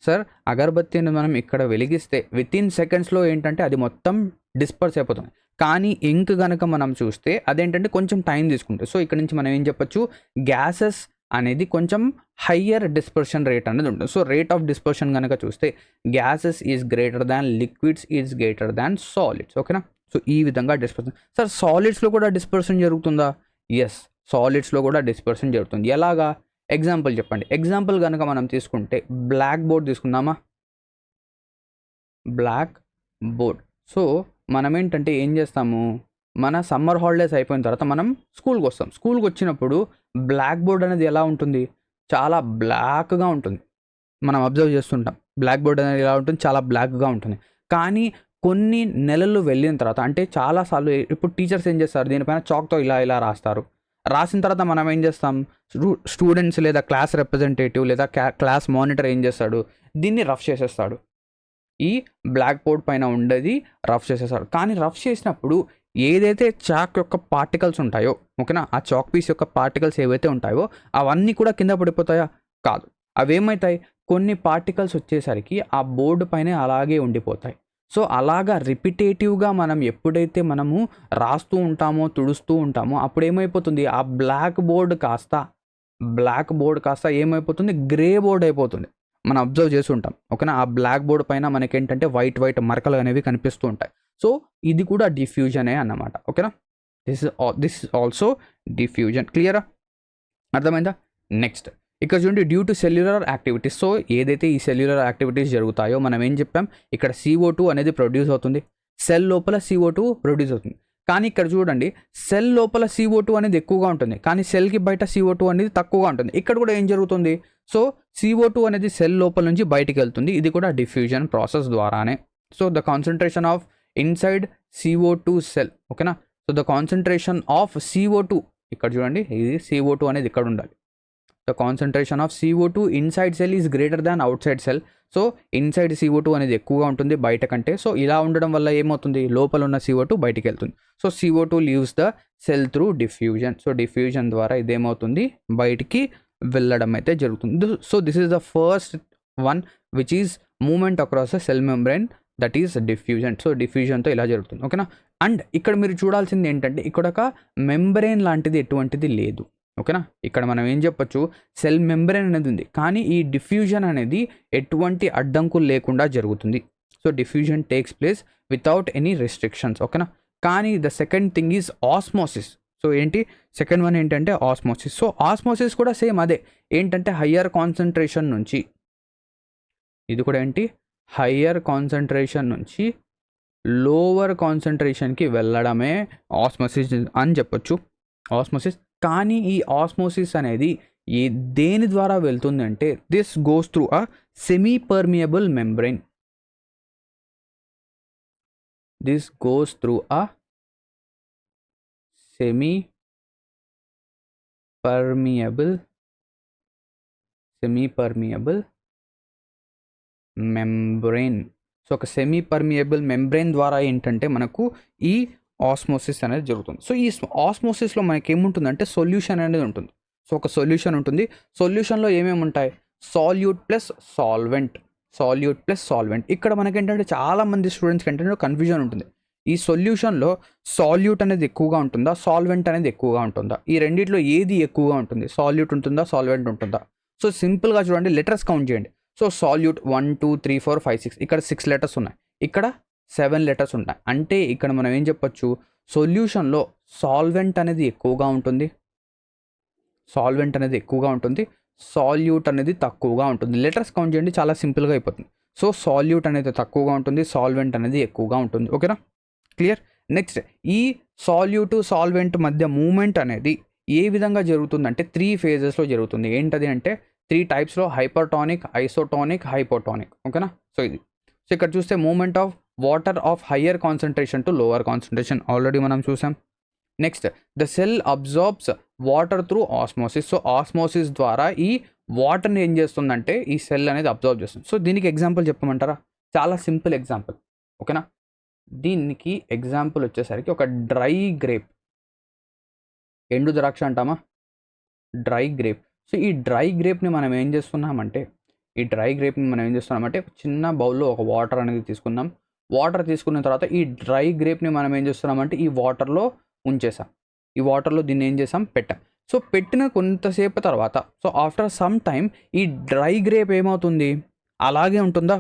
సార్ అగరబత్తిని మనం ఇక్కడ వెలిగిస్తే వితిన్ సెకండ్స్లో ఏంటంటే అది మొత్తం డిస్పర్స్ అయిపోతుంది. కానీ ఇంక్ కనుక మనం చూస్తే అదేంటంటే కొంచెం టైం తీసుకుంటుంది. సో ఇక్కడ నుంచి మనం ఏం చెప్పొచ్చు, గ్యాసెస్ అనేది కొంచెం హయ్యర్ డిస్పర్షన్ రేట్ అనేది ఉంటుంది. సో రేట్ ఆఫ్ డిస్పర్షన్ కనుక చూస్తే gases is greater than liquids is greater than solids. ఓకేనా, సో ఈ విధంగా డిస్పర్షన్. సార్ సాలిడ్స్లో కూడా డిస్పర్షన్ జరుగుతుందా? ఎస్, సాలిడ్స్లో కూడా డిస్పర్షన్ జరుగుతుంది. ఎలాగా, ఎగ్జాంపుల్ చెప్పండి. ఎగ్జాంపుల్ కనుక మనం తీసుకుంటే బ్లాక్ బోర్డ్ తీసుకుందామా, బ్లాక్ బోర్డ్. సో మనం ఏంటంటే ఏం చేస్తాము, మన సమ్మర్ హాలిడేస్ అయిపోయిన తర్వాత మనం స్కూల్కి వస్తాం. స్కూల్కి వచ్చినప్పుడు బ్లాక్ బోర్డ్ అనేది ఎలా ఉంటుంది, చాలా బ్లాక్గా ఉంటుంది. మనం అబ్జర్వ్ చేస్తుంటాం, బ్లాక్ బోర్డ్ అనేది ఎలా ఉంటుంది, చాలా బ్లాక్గా ఉంటుంది. కానీ కొన్ని నెలలు వెళ్ళిన తర్వాత, అంటే చాలాసార్లు ఇప్పుడు టీచర్స్ ఏం చేస్తారు, దీనిపైన చాక్తో ఇలా రాస్తారు. రాసిన తర్వాత మనం ఏం చేస్తాం, స్టూడెంట్స్ లేదా క్లాస్ రిప్రజెంటేటివ్ లేదా క్లాస్ మానిటర్ ఏం చేస్తాడు, దీన్ని రఫ్ చేసేస్తాడు. ఈ బ్లాక్ బోర్డ్ పైన ఉండేది రఫ్ చేసేస్తాడు. కానీ రఫ్ చేసినప్పుడు ఏదైతే చాక్ యొక్క పార్టికల్స్ ఉంటాయో, ఓకేనా, ఆ చాక్ పీస్ యొక్క పార్టికల్స్ ఏవైతే ఉంటాయో అవన్నీ కూడా కింద పడిపోతాయా? కాదు. అవేమవుతాయి, కొన్ని పార్టికల్స్ వచ్చేసరికి ఆ బోర్డు పైన అలాగే ఉండిపోతాయి. సో అలాగా రిపిటేటివ్గా మనం ఎప్పుడైతే మనము రాస్తూ ఉంటామో, తుడుస్తూ ఉంటామో, అప్పుడు ఏమైపోతుంది, ఆ బ్లాక్ బోర్డ్ కాస్త ఏమైపోతుంది, గ్రే బోర్డ్ అయిపోతుంది. మనం అబ్జర్వ్ చేసి ఉంటాం. ఓకేనా, ఆ బ్లాక్ బోర్డ్ పైన మనకేంటంటే వైట్ మరకలు అనేవి కనిపిస్తూ ఉంటాయి. సో ఇది కూడా డిఫ్యూజనే అన్నమాట. ఓకేనా, దిస్ ఇస్ ఆల్సో డిఫ్యూజన్. క్లియరా, అర్థమైందా? నెక్స్ట్ ఇక్కడ చూడండి, due to cellular activities. So ఏదైతే ఈ సెల్యులర్ యాక్టివిటీస్ జరుగుతాయో మనం ఏం చెప్పాం, ఇక్కడ CO2 అనేది ప్రొడ్యూస్ అవుతుంది, సెల్ లోపల CO2 ప్రొడ్యూస్ అవుతుంది. కానీ ఇక్కడ చూడండి, సెల్ లోపల CO2 అనేది ఎక్కువగా ఉంటుంది, కానీ సెల్కి బయట CO2 అనేది తక్కువగా ఉంటుంది. ఇక్కడ కూడా ఏం జరుగుతుంది, సో CO2 అనేది సెల్ లోపల నుంచి బయటికి వెళ్తుంది. ఇది కూడా డిఫ్యూజన్ ప్రాసెస్ ద్వారానే. So the concentration of inside CO2 cell, ఓకేనా. So the concentration of CO2, ఇక్కడ చూడండి, ఇది CO2 అనేది ఇక్కడ ఉండాలి. The concentration of CO2 inside cell is greater than outside cell. So inside CO2 అనేది ఎక్కువగా ఉంటుంది బయట కంటే. సో ఇలా ఉండడం వల్ల ఏమవుతుంది, లోపల ఉన్న CO2 బయటికి వెళ్తుంది. So CO2 leaves the cell through diffusion. So diffusion ద్వారా ఇదేమవుతుంది, బయటికి వెళ్ళడం అయితే జరుగుతుంది. So this is the first one which is moment across the cell membrane, that is diffusion. So డిఫ్యూజన్తో ఇలా జరుగుతుంది. ఓకేనా. అండ్ ఇక్కడ మీరు చూడాల్సింది ఏంటంటే, ఇక్కడ ఒక మెంబ్రెయిన్ లాంటిది ఎటువంటిది లేదు. ఓకేనా, ఇక్కడ మనం ఏం చెప్పొచ్చు, సెల్ మెంబ్రెయిన్ అనేది ఉంది, కానీ ఈ డిఫ్యూజన్ అనేది ఎటువంటి అడ్డంకులు లేకుండా జరుగుతుంది. So diffusion takes place without any restrictions. ఓకేనా. కానీ the second thing is osmosis. So ఏంటి, సెకండ్ వన్ ఏంటంటే ఆస్మోసిస్. సో ఆస్మోసిస్ కూడా సేమ్ అదే, ఏంటంటే హయ్యర్ కాన్సన్ట్రేషన్ నుంచి ఇది కూడా ఏంటి, హయ్యర్ కాన్సన్ట్రేషన్ నుంచి లోవర్ కాన్సన్ట్రేషన్కి వెళ్ళడమే ఆస్మోసిస్ అని చెప్పొచ్చు. ఆస్మోసిస్. కానీ ఈ ఆస్మోసిస్ అనేది దేని ద్వారా వెళ్తుంది అంటే this goes through a semi permeable membrane. This goes through a semi permeable membrane. So ఒక సెమీ పర్మియబుల్ మెంబ్రెయిన్ ద్వారా ఏంటంటే మనకు ఈ ఆస్మోసిస్ అనేది జరుగుతుంది. సో ఈ ఆస్మోసిస్లో మనకి ఏముంటుందంటే సొల్యూషన్ అనేది ఉంటుంది. సో ఒక సొల్యూషన్ ఉంటుంది. సొల్యూషన్లో ఏమేమి ఉంటాయి, సాల్యూట్ ప్లస్ సాల్వెంట్. ఇక్కడ మనకి ఏంటంటే చాలామంది స్టూడెంట్స్కి ఏంటంటే కన్ఫ్యూజన్ ఉంటుంది. ఈ సొల్యూషన్లో సాల్యూట్ అనేది ఎక్కువగా ఉంటుందా, సాల్వెంట్ అనేది ఎక్కువగా ఉంటుందా, ఈ రెండిట్లో ఏది ఎక్కువగా ఉంటుంది, సాల్యూట్ ఉంటుందా సాల్వెంట్ ఉంటుందా? సో సింపుల్గా చూడండి, లెటర్స్ కౌంట్ చేయండి. సో సాల్యూట్ 1 2 3 4 5 6, ఇక్కడ 6 లెటర్స్ ఉన్నాయి, ఇక్కడ 7 లెటర్స్ ఉన్నాయి. అంటే ఇక్కడ మనం ఏం చెప్పొచ్చు, సొల్యూషన్లో సాల్వెంట్ అనేది ఎక్కువగా ఉంటుంది, సాల్యూట్ అనేది తక్కువగా ఉంటుంది. లెటర్స్ కౌంట్ చేయండి, చాలా సింపుల్గా అయిపోతుంది. సో సాల్యూట్ అనేది తక్కువగా ఉంటుంది, సాల్వెంట్ అనేది ఎక్కువగా ఉంటుంది. ఓకేనా, క్లియర్. నెక్స్ట్, ఈ సాల్వెంట్ మధ్య మూమెంట్ అనేది ఏ విధంగా జరుగుతుందంటే 3 ఫేజెస్లో జరుగుతుంది. ఏంటది అంటే 3 టైప్స్లో, హైపర్టానిక్, ఐసోటానిక్, హైపోటానిక్. ఓకేనా. సో ఇది. సో ఇక్కడ చూస్తే movement of water of higher concentration to lower concentration already మనం చూసాం. Next, the cell absorbs water through osmosis. So osmosis ద్వారా ఈ వాటర్ని ఏం చేస్తుందంటే ఈ సెల్ అనేది అబ్జార్బ్ చేస్తుంది. సో దీనికి ఎగ్జాంపుల్ చెప్పమంటారా? చాలా సింపుల్ ఎగ్జాంపుల్. ఓకేనా, దీనికి ఎగ్జాంపుల్ వచ్చేసరికి ఒక డ్రై గ్రేప్, ఎండు ద్రాక్ష అంటామా, డ్రై గ్రేప్. సో ఈ డ్రై గ్రేప్ని మనం ఏం చేస్తున్నామంటే చిన్న బౌల్లో ఒక వాటర్ అనేది తీసుకున్నాం. వాటర్ తీసుకున్న తర్వాత ఈ డ్రై గ్రేప్ని మనం ఏం చేస్తున్నామంటే ఈ వాటర్లో ఉంచేసాం. ఈ వాటర్లో దీన్ని ఏం చేసాం, పెట్టాం. సో పెట్టిన కొంతసేపు తర్వాత, సో ఆఫ్టర్ సమ్ టైమ్ ఈ డ్రై గ్రేప్ ఏమవుతుంది, అలాగే ఉంటుందా?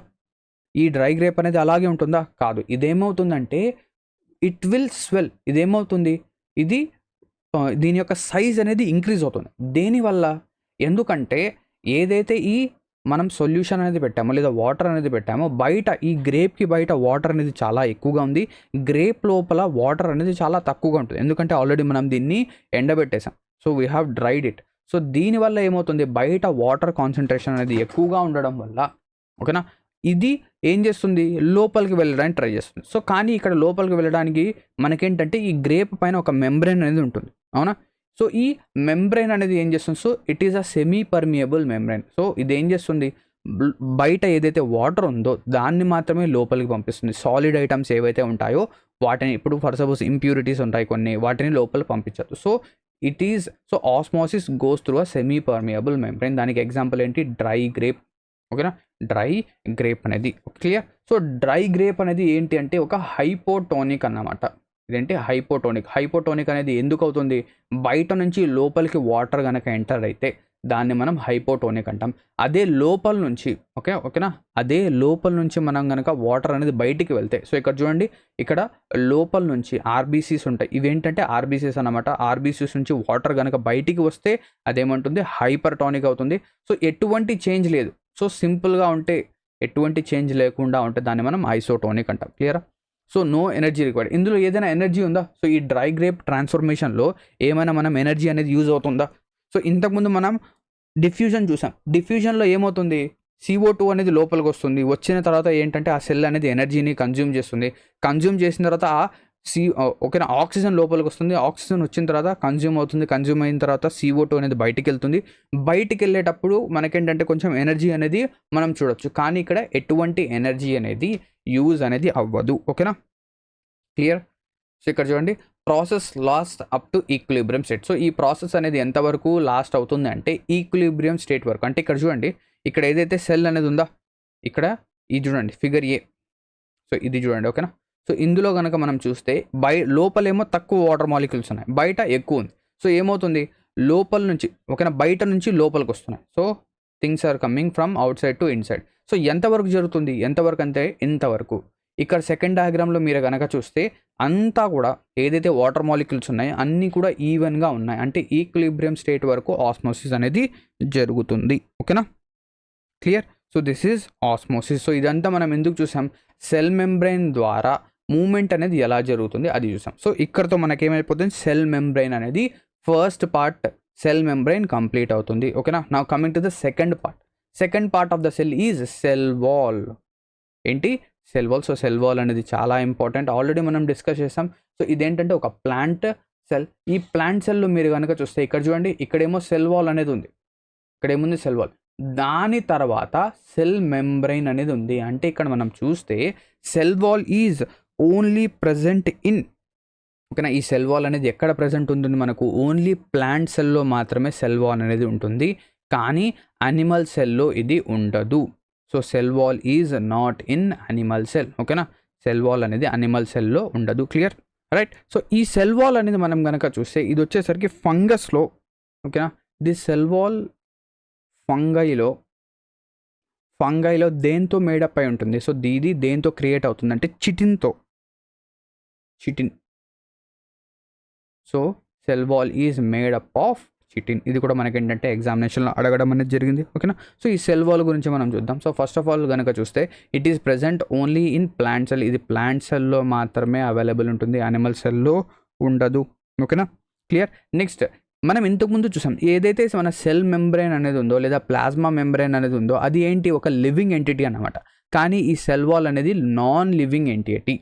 ఈ డ్రై గ్రేప్ అనేది అలాగే ఉంటుందా? కాదు. ఇదేమవుతుందంటే ఇట్ విల్ స్వెల్. ఇదేమవుతుంది, ఇది దీని యొక్క సైజ్ అనేది ఇంక్రీజ్ అవుతుంది. దేనివల్ల? ఎందుకంటే ఏదైతే ఈ మనం సొల్యూషన్ అనేది పెట్టామో లేదా వాటర్ అనేది పెట్టామో, బయట ఈ గ్రేప్కి బయట వాటర్ అనేది చాలా ఎక్కువగా ఉంది, గ్రేప్ లోపల వాటర్ అనేది చాలా తక్కువగా ఉంటుంది. ఎందుకంటే ఆల్రెడీ మనం దీన్ని ఎండబెట్టేసాం. So we have dried it. So దీనివల్ల ఏమవుతుంది, బయట వాటర్ కాన్సన్ట్రేషన్ అనేది ఎక్కువగా ఉండడం వల్ల, ఓకేనా, ఇది ఏం చేస్తుంది, లోపలికి వెళ్ళడానికి ట్రై చేస్తుంది. సో కానీ ఇక్కడ లోపలికి వెళ్ళడానికి మనకేంటంటే ఈ గ్రేప్ పైన ఒక మెంబ్రెయిన్ అనేది ఉంటుంది, అవునా. సో ఈ మెంబ్రెయిన్ అనేది ఏం చేస్తుంది, so it is a semi permeable membrane. So ఇది ఏం చేస్తుంది, బయట ఏదైతే వాటర్ ఉందో దాన్ని మాత్రమే లోపలికి పంపిస్తుంది. సాలిడ్ ఐటమ్స్ ఏవైతే ఉంటాయో వాటిని, ఇప్పుడు ఫర్ సపోజ్ ఇంప్యూరిటీస్ ఉంటాయి కొన్ని, వాటిని లోపలికి పంపించదు. So it is, so osmosis goes through a semi permeable membrane. దానికి ఎగ్జాంపుల్ ఏంటి, డ్రై గ్రేప్. ఓకేనా, డ్రై గ్రేప్ అనేది క్లియర్. సో డ్రై గ్రేప్ అనేది ఏంటి అంటే ఒక హైపోటోనిక్ అన్నమాట. ఇదేంటి, హైపోటోనిక్ అనేది ఎందుకు అవుతుంది, బయట నుంచి లోపలికి వాటర్ కనుక ఎంటర్ అయితే దాన్ని మనం హైపోటోనిక్ అంటాం. అదే లోపల నుంచి, ఓకేనా, అదే లోపల నుంచి మనం కనుక వాటర్ అనేది బయటికి వెళ్తే, సో ఇక్కడ చూడండి, ఇక్కడ లోపల నుంచి ఆర్బీసీస్ ఉంటాయి. ఇవేంటంటే ఆర్బీసీస్ అన్నమాట. ఆర్బీసీస్ నుంచి వాటర్ కనుక బయటికి వస్తే అదేమంటుంది, హైపర్టోనిక్ అవుతుంది. సో ఎటువంటి చేంజ్ లేదు. సో సింపుల్గా ఉంటే, ఎటువంటి చేంజ్ లేకుండా ఉంటే దాన్ని మనం ఐసోటోనిక్ అంటాం. క్లియరా? So no energy required. ఇందులో ఏదైనా ఎనర్జీ ఉందా? సో ఈ డ్రై గ్రేప్ ట్రాన్స్ఫర్మేషన్లో ఏమైనా మనం ఎనర్జీ అనేది యూజ్ అవుతుందా? సో ఇంతకుముందు మనం డిఫ్యూజన్ చూసాం. డిఫ్యూజన్లో ఏమవుతుంది, CO2 అనేది లోపలికి వస్తుంది. వచ్చిన తర్వాత ఏంటంటే ఆ సెల్ అనేది ఎనర్జీని కన్జ్యూమ్ చేస్తుంది. కన్జ్యూమ్ చేసిన తర్వాత ఓకేనా, ఆక్సిజన్ లోపలికి వస్తుంది. ఆక్సిజన్ వచ్చిన తర్వాత కన్జ్యూమ్ అవుతుంది. కన్జ్యూమ్ అయిన తర్వాత CO2 అనేది బయటికి వెళ్తుంది. బయటికి వెళ్ళేటప్పుడు మనకేంటంటే కొంచెం ఎనర్జీ అనేది మనం చూడొచ్చు. కానీ ఇక్కడ ఎటువంటి ఎనర్జీ అనేది యూజ్ అనేది అవ్వదు. ఓకేనా, క్లియర్. సో ఇక్కడ చూడండి, process last up to equilibrium state. So ఈ ప్రాసెస్ అనేది ఎంతవరకు లాస్ట్ అవుతుంది అంటే ఈక్విలిబ్రియం స్టేట్ వరకు. అంటే ఇక్కడ చూడండి, ఇక్కడ ఏదైతే సెల్ అనేది ఉందా, ఇక్కడ ఇది చూడండి, ఫిగర్ ఏ. సో ఇది చూడండి, ఓకేనా. సో ఇందులో కనుక మనం చూస్తే లోపలేమో తక్కువ వాటర్ మాలిక్యూల్స్ ఉన్నాయి, బయట ఎక్కువ ఉంది. సో ఏమవుతుంది, లోపల నుంచి, ఓకేనా, బయట నుంచి లోపలికి వస్తున్నాయి. So things are coming from outside to inside. So ఎంతవరకు జరుగుతుంది, ఎంతవరకు అంటే ఇంతవరకు. ఇక్కడ సెకండ్ డయాగ్రామ్లో మీరు కనుక చూస్తే అంతా కూడా ఏదైతే వాటర్ మాలిక్యూల్స్ ఉన్నాయో అన్నీ కూడా ఈవెన్గా ఉన్నాయి. అంటే ఈక్విలిబ్రియం స్టేట్ వరకు ఆస్మోసిస్ అనేది జరుగుతుంది. ఓకేనా, clear. So this is osmosis. So ఇదంతా మనం ఎందుకు చూసాం, సెల్ మెంబ్రెయిన్ ద్వారా మూమెంట్ అనేది ఎలా జరుగుతుంది అది చూసాం. సో ఇక్కడతో మనకేమైపోతుంది, సెల్ మెంబ్రెయిన్ అనేది first part cell membrane complete అవుతుంది. ఓకేనా. Now coming to the second part of the cell is cell wall. ఏంటి, cell wall. So cell wall అనేది చాలా ఇంపార్టెంట్, ఆల్రెడీ మనం డిస్కస్ చేసాం. సో ఇదేంటంటే ఒక ప్లాంట్ సెల్. ఈ ప్లాంట్ సెల్లో మీరు కనుక చూస్తే ఇక్కడ చూడండి, ఇక్కడేమో సెల్ వాల్ అనేది ఉంది, ఇక్కడేముంది సెల్ వాల్, దాని తర్వాత సెల్ మెంబ్రెయిన్ అనేది ఉంది. అంటే ఇక్కడ మనం చూస్తే cell wall is only present in, ఓకేనా. ఈ సెల్ వాల్ అనేది ఎక్కడ ప్రజెంట్ ఉంటుంది మనకు, ఓన్లీ ప్లాంట్ సెల్లో మాత్రమే సెల్ వాల్ అనేది ఉంటుంది, కానీ అనిమల్ సెల్లో ఇది ఉండదు. So cell wall is not in animal cell. ఓకేనా. సెల్ వాల్ అనేది అనిమల్ సెల్లో ఉండదు. Clear, right. సో ఈ సెల్ వాల్ అనేది మనం కనుక చూస్తే ఇది వచ్చేసరికి ఫంగస్లో, ఓకేనా. ది సెల్ వాల్ ఫంగైలో దేంతో మేడప్ అయి ఉంటుంది. సో ఇది దేంతో క్రియేట్ అవుతుంది అంటే chitin. So cell wall is made up of chitin. ఇది కూడా మనకి ఏంటంటే ఎగ్జామినేషన్లో అడగడం అనేది జరిగింది. ఓకేనా. సో ఈ సెల్ వాల్ గురించి మనం చూద్దాం. సో ఫస్ట్ ఆఫ్ ఆల్ కనుక చూస్తే it is present only in plant cell. ఇది ప్లాంట్ సెల్లో మాత్రమే అవైలబుల్ ఉంటుంది, అనిమల్ సెల్లో ఉండదు. ఓకేనా, క్లియర్. నెక్స్ట్ మనం ఇంతకుముందు చూసాం, ఏదైతే మన సెల్ మెంబ్రెయిన్ అనేది ఉందో లేదా ప్లాస్మా మెంబ్రెయిన్ అనేది ఉందో అది ఏంటి, ఒక లివింగ్ ఎంటిటీ అన్నమాట. కానీ ఈ సెల్ వాల్ అనేది non living entity.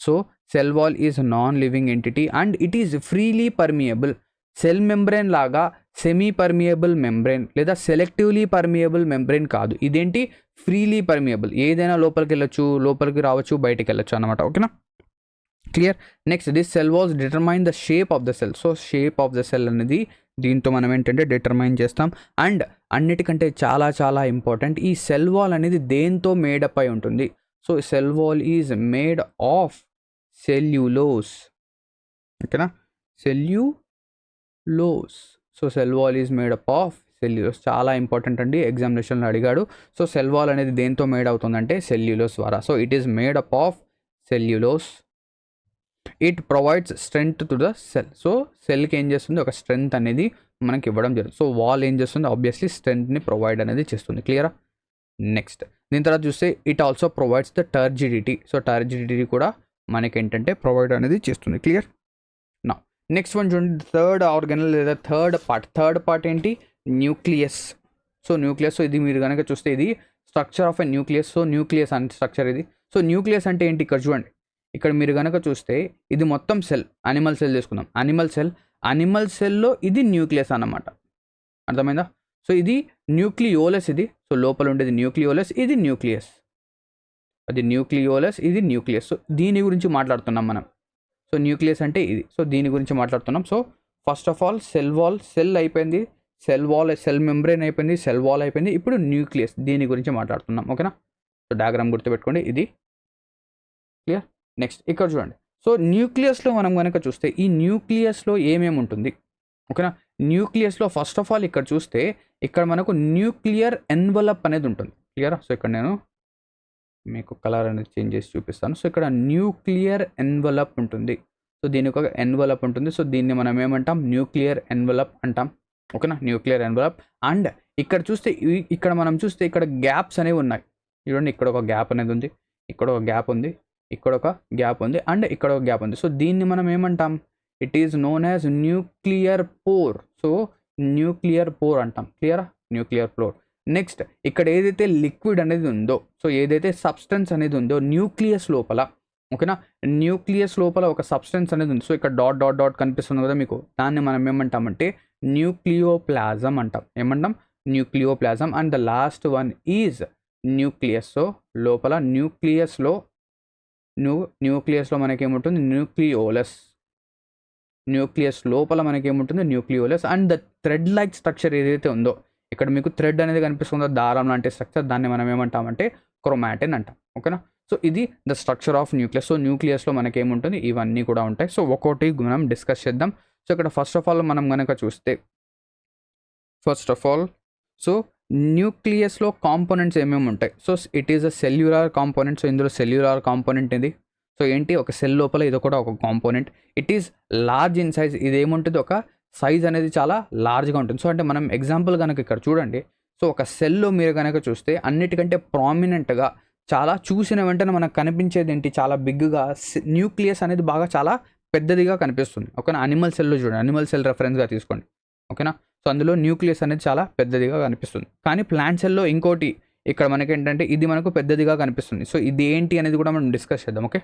So cell wall is non living entity and it is freely permeable. Cell membrane లాగా సెమీ పర్మియబుల్ మెంబ్రెయిన్ లేదా సెలెక్టివ్లీ పర్మియబుల్ మెంబ్రెయిన్ కాదు. ఇదేంటి, ఫ్రీలీ పర్మియబుల్. ఏదైనా లోపలికి వెళ్ళొచ్చు, లోపలికి రావచ్చు, బయటికి వెళ్ళొచ్చు అనమాట. ఓకేనా, clear. Next this cell walls determine the shape of the cell. So shape of the cell అనేది దీంతో మనం ఏంటంటే డిటర్మైన్ చేస్తాం. అండ్ అన్నిటికంటే చాలా చాలా ఇంపార్టెంట్, ఈ సెల్ వాల్ అనేది దేంతో మేడప్ అయి ఉంటుంది. So cell wall is made of cellulose. ఓకేనా, cellulose. So cell wall is made up of cellulose. చాలా ఇంపార్టెంట్ అండి, ఎగ్జామినేషన్లో అడిగాడు. సో సెల్ వాల్ అనేది దేంతో మేడ్ అవుతుందంటే సెల్యులోస్ ద్వారా. So it is made up of cellulose. It provides strength to the cell. So సెల్కి ఏం చేస్తుంది, ఒక స్ట్రెంగ్త్ అనేది మనకి ఇవ్వడం జరుగుతుంది. సో వాల్ ఏం చేస్తుంది, ఆబ్వియస్లీ స్ట్రెంగ్త్ని ప్రొవైడ్ అనేది చేస్తుంది. క్లియరా. నెక్స్ట్ దీని తర్వాత చూస్తే it also provides the turgidity. So turgidity కూడా మనకి ఏంటంటే ప్రొవైడ్ అనేది చేస్తుంది. క్లియర్. నా నెక్స్ట్ వన్ చూడండి, థర్డ్ ఆర్గనల్ లేదా థర్డ్ పార్ట్ ఏంటి, న్యూక్లియస్. So nucleus. సో ఇది మీరు కనుక చూస్తే ఇది structure of a nucleus. So nucleus అంటే స్ట్రక్చర్ ఇది. సో న్యూక్లియస్ అంటే ఏంటి, ఇక్కడ చూడండి, ఇక్కడ మీరు కనుక చూస్తే ఇది మొత్తం సెల్, అనిమల్ సెల్ తీసుకుందాం, అనిమల్ సెల్లో ఇది న్యూక్లియస్ అన్నమాట. అర్థమైందా. సో ఇది న్యూక్లియోలస్. ఇది సో లోపల ఉండేది న్యూక్లియోలస్, ఇది న్యూక్లియస్. అది న్యూక్లియోలస్, ఇది న్యూక్లియస్. సో దీని గురించి మాట్లాడుతున్నాం మనం. సో న్యూక్లియస్ అంటే ఇది. సో దీని గురించి మాట్లాడుతున్నాం. So first of all cell అయిపోయింది, సెల్ మెంబ్రెయిన్ అయిపోయింది, సెల్ వాల్ అయిపోయింది, ఇప్పుడు న్యూక్లియస్, దీని గురించి మాట్లాడుతున్నాం. ఓకేనా. సో డయాగ్రామ్ గుర్తుపెట్టుకోండి, ఇది క్లియర్. నెక్స్ట్ ఇక్కడ చూడండి. సో న్యూక్లియస్లో మనం కనుక చూస్తే ఈ న్యూక్లియస్లో ఏమేమి ఉంటుంది. ఓకేనా. న్యూక్లియస్లో ఫస్ట్ ఆఫ్ ఆల్ ఇక్కడ చూస్తే ఇక్కడ మనకు న్యూక్లియర్ ఎన్వలప్ అనేది ఉంటుంది. క్లియరా. సో ఇక్కడ నేను మీకు కలర్ అనేది చేంజ్ చేసి చూపిస్తాను. సో ఇక్కడ న్యూక్లియర్ ఎన్వలప్ ఉంటుంది. సో దీనికి ఒక ఎన్వలప్ ఉంటుంది. సో దీన్ని మనం ఏమంటాం, న్యూక్లియర్ ఎన్వలప్ అంటాం. ఓకేనా, న్యూక్లియర్ ఎన్వలప్. అండ్ ఇక్కడ చూస్తే ఇక్కడ మనం చూస్తే ఇక్కడ గ్యాప్స్ అనేవి ఉన్నాయి. చూడండి, ఇక్కడ ఒక గ్యాప్ అనేది ఉంది, ఇక్కడ ఒక గ్యాప్ ఉంది, ఇక్కడ ఒక గ్యాప్ ఉంది, అండ్ ఇక్కడ ఒక గ్యాప్ ఉంది. సో దీన్ని మనం ఏమంటాం, it is known as nuclear pore. So nuclear pore అంటాం. క్లియరా, న్యూక్లియర్ పోర్. నెక్స్ట్ ఇక్కడ ఏదైతే లిక్విడ్ అనేది ఉందో, సో ఏదైతే సబ్స్టెన్స్ అనేది ఉందో న్యూక్లియస్ లోపల, ఓకేనా, న్యూక్లియస్ లోపల ఒక సబ్స్టెన్స్ అనేది ఉంది. సో ఇక్కడ డాట్ డాట్ డాట్ కనిపిస్తుంది కదా మీకు, దాన్ని మనం ఏమంటామంటే న్యూక్లియోప్లాజం అంటాం. ఏమంటాం, nucleoplasm. And the last one is nucleus. So లోపల న్యూక్లియస్లో మనకేముంటుంది, న్యూక్లియస్ లోపల మనకేముంటుంది, nucleolus. And the thread like structure ఏదైతే ఉందో, ఇక్కడ మీకు థ్రెడ్ అనేది కనిపిస్తుందో, దారం లాంటి స్ట్రక్చర్, దాన్ని మనం ఏమంటామంటే క్రోమాటిన్ అంటాం. ఓకేనా. సో ఇది the structure of nucleus. So న్యూక్లియస్లో మనకేముంటుంది, ఇవన్నీ కూడా ఉంటాయి. సో ఒక్కోటి మనం డిస్కస్ చేద్దాం. సో ఇక్కడ ఫస్ట్ ఆఫ్ ఆల్ మనం కనుక చూస్తే, సో న్యూక్లియస్లో కాంపోనెంట్స్ ఏమేమి ఉంటాయి. So it is a cellular component. So ఇందులో సెల్యులార్ కాంపోనెంట్ ఇది. సో ఏంటి, ఒక సెల్ లోపల ఇది కూడా ఒక component. It is large in size. ఇది ఏముంటుంది, ఒక సైజ్ అనేది చాలా లార్జ్గా ఉంటుంది. సో అంటే మనం ఎగ్జాంపుల్ కనుక ఇక్కడ చూడండి, సో ఒక సెల్లో మీరు కనుక చూస్తే అన్నిటికంటే ప్రామినెంట్గా చాలా చూసిన వెంటనే మనకు కనిపించేది ఏంటి, చాలా బిగ్గా న్యూక్లియస్ అనేది బాగా చాలా పెద్దదిగా కనిపిస్తుంది. ఓకేనా, అనిమల్ సెల్లో చూడండి, అనిమల్ సెల్ రెఫరెన్స్గా తీసుకోండి. ఓకేనా, సో అందులో న్యూక్లియస్ అనేది చాలా పెద్దదిగా కనిపిస్తుంది. కానీ ప్లాంట్ సెల్లో ఇంకోటి ఇక్కడ మనకి ఏంటంటే ఇది మనకు పెద్దదిగా కనిపిస్తుంది. సో ఇది ఏంటి అనేది కూడా మనం డిస్కస్ చేద్దాం. ఓకే,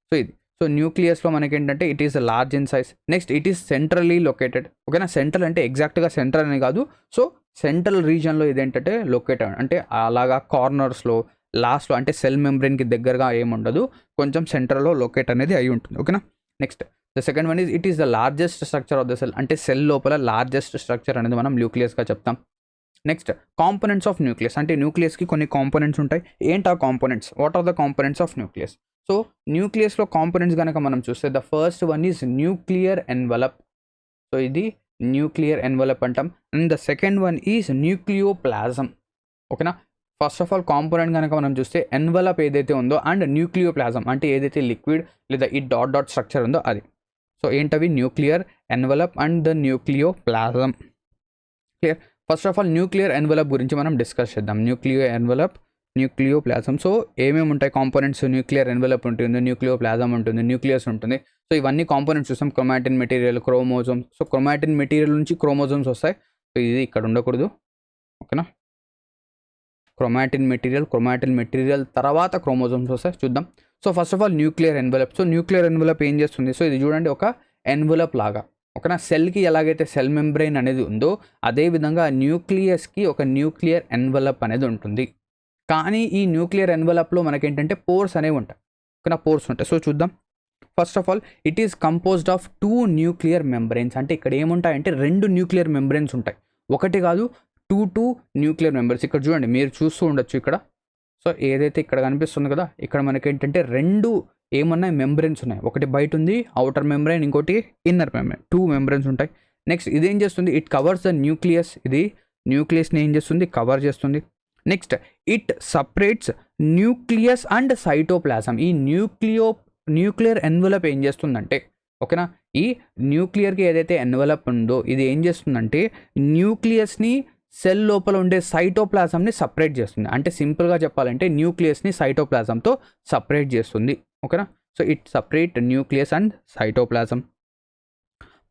సో ఇది సో న్యూక్లియస్లో మనకి ఏంటంటే it is large in size. Next it is centrally located. ఓకేనా, సెంట్రల్ అంటే ఎగ్జాక్ట్గా సెంట్రల్ అని కాదు, సో సెంట్రల్ రీజియన్లో ఇదేంటంటే లొకేటెడ్ అంటే అలాగా కార్నర్స్లో లాస్ట్లో అంటే సెల్ మెంబ్రెయిన్కి దగ్గరగా ఏముండదు, కొంచెం సెంటర్లో లొకేట్ అనేది అయి ఉంటుంది. ఓకేనా, next the second one is it is the largest structure of the cell. అంటే సెల్ లోపల లార్జెస్ట్ స్ట్రక్చర్ అనేది మనం న్యూక్లియస్గా చెప్తాం. Next components of nucleus. అంటే న్యూక్లియస్కి కొన్ని కాంపోనెంట్స్ ఉంటాయి. ఏంటి ఆ components, what are the components of nucleus? So న్యూక్లియస్లో కాంపోనెంట్స్ కనుక మనం చూస్తే the first one is nuclear envelope. So ఇది న్యూక్లియర్ ఎన్వలప్ అంటాం. And the second one is nucleoplasm. ఓకేనా, ఫస్ట్ ఆఫ్ ఆల్ కాంపోనెంట్ కనుక మనం చూస్తే ఎన్వలప్ ఏదైతే ఉందో అండ్ న్యూక్లియోప్లాజం అంటే ఏదైతే లిక్విడ్ లేదా ఈ డాట్ డాట్ స్ట్రక్చర్ ఉందో అది. సో ఏంటవి, nuclear envelope and the nucleoplasm. Clear. First of all nuclear envelope గురించి మనం డిస్కస్ చేద్దాం. Nucleo envelope, nucleoplasm. సో ఏమేమి ఉంటాయి కాంపోనెంట్స్, న్యూక్లియర్ ఎన్వలప్ ఉంటుంది, న్యూక్లియోప్లాజం ఉంటుంది, న్యూక్లియస్ ఉంటుంది. సో ఇవన్నీ కాంపోనెంట్స్ చూసాం. Chromatin material, chromosomes. So chromatin material నుంచి క్రోమోజోమ్స్ వస్తాయి. సో ఇది ఇక్కడ ఉండకూడదు. ఓకేనా, క్రోమాటిన్ మెటీరియల్ తర్వాత క్రోమోజోమ్స్ వస్తాయి, చూద్దాం. So first of all nuclear envelope. So nuclear envelope ఏం చేస్తుంది, సో ఇది చూడండి ఒక ఎన్వలప్ లాగా. ఓకేనా, సెల్కి ఎలాగైతే సెల్ మెంబ్రెయిన్ అనేది ఉందో అదేవిధంగా న్యూక్లియస్కి ఒక న్యూక్లియర్ ఎన్వలప్ అనేది ఉంటుంది. కానీ ఈ న్యూక్లియర్ ఎన్వలప్లో మనకేంటంటే పోర్స్ అనేవి ఉంటాయి. ఓకేనా, పోర్స్ ఉంటాయి. సో చూద్దాం. First of all it is composed of 2 nuclear membranes. అంటే ఇక్కడ ఏముంటాయంటే 2 న్యూక్లియర్ మెంబ్రెయిన్స్ ఉంటాయి, ఒకటి కాదు 2 న్యూక్లియర్ మెంబర్స్. ఇక్కడ చూడండి, మీరు చూస్తూ ఉండొచ్చు ఇక్కడ. సో ఏదైతే ఇక్కడ కనిపిస్తుంది కదా, ఇక్కడ మనకేంటంటే 2 ఏమన్నాయి మెంబ్రెయిన్స్ ఉన్నాయి. ఒకటి బయట ఉంది అవుటర్ మెంబ్రెయిన్, ఇంకోటి ఇన్నర్ మెంబ్రెయిన్. 2 మెంబ్రెయిన్స్ ఉంటాయి. నెక్స్ట్ ఇదేం చేస్తుంది, ఇట్ కవర్స్ ద న్యూక్లియస్. ఇది న్యూక్లియస్ని ఏం చేస్తుంది, కవర్ చేస్తుంది. Next it separates nucleus and cytoplasm. ఈ న్యూక్లియర్ ఎన్వలప్ ఏం చేస్తుందంటే, ఓకేనా, ఈ న్యూక్లియర్కి ఏదైతే ఎన్వలప్ ఉందో ఇది ఏం చేస్తుందంటే న్యూక్లియస్ని సెల్ లోపల ఉండే సైటోప్లాజంని సపరేట్ చేస్తుంది. అంటే సింపుల్గా చెప్పాలంటే న్యూక్లియస్ని సైటోప్లాజంతో సపరేట్ చేస్తుంది. ఓకేనా, so it separate nucleus and cytoplasm.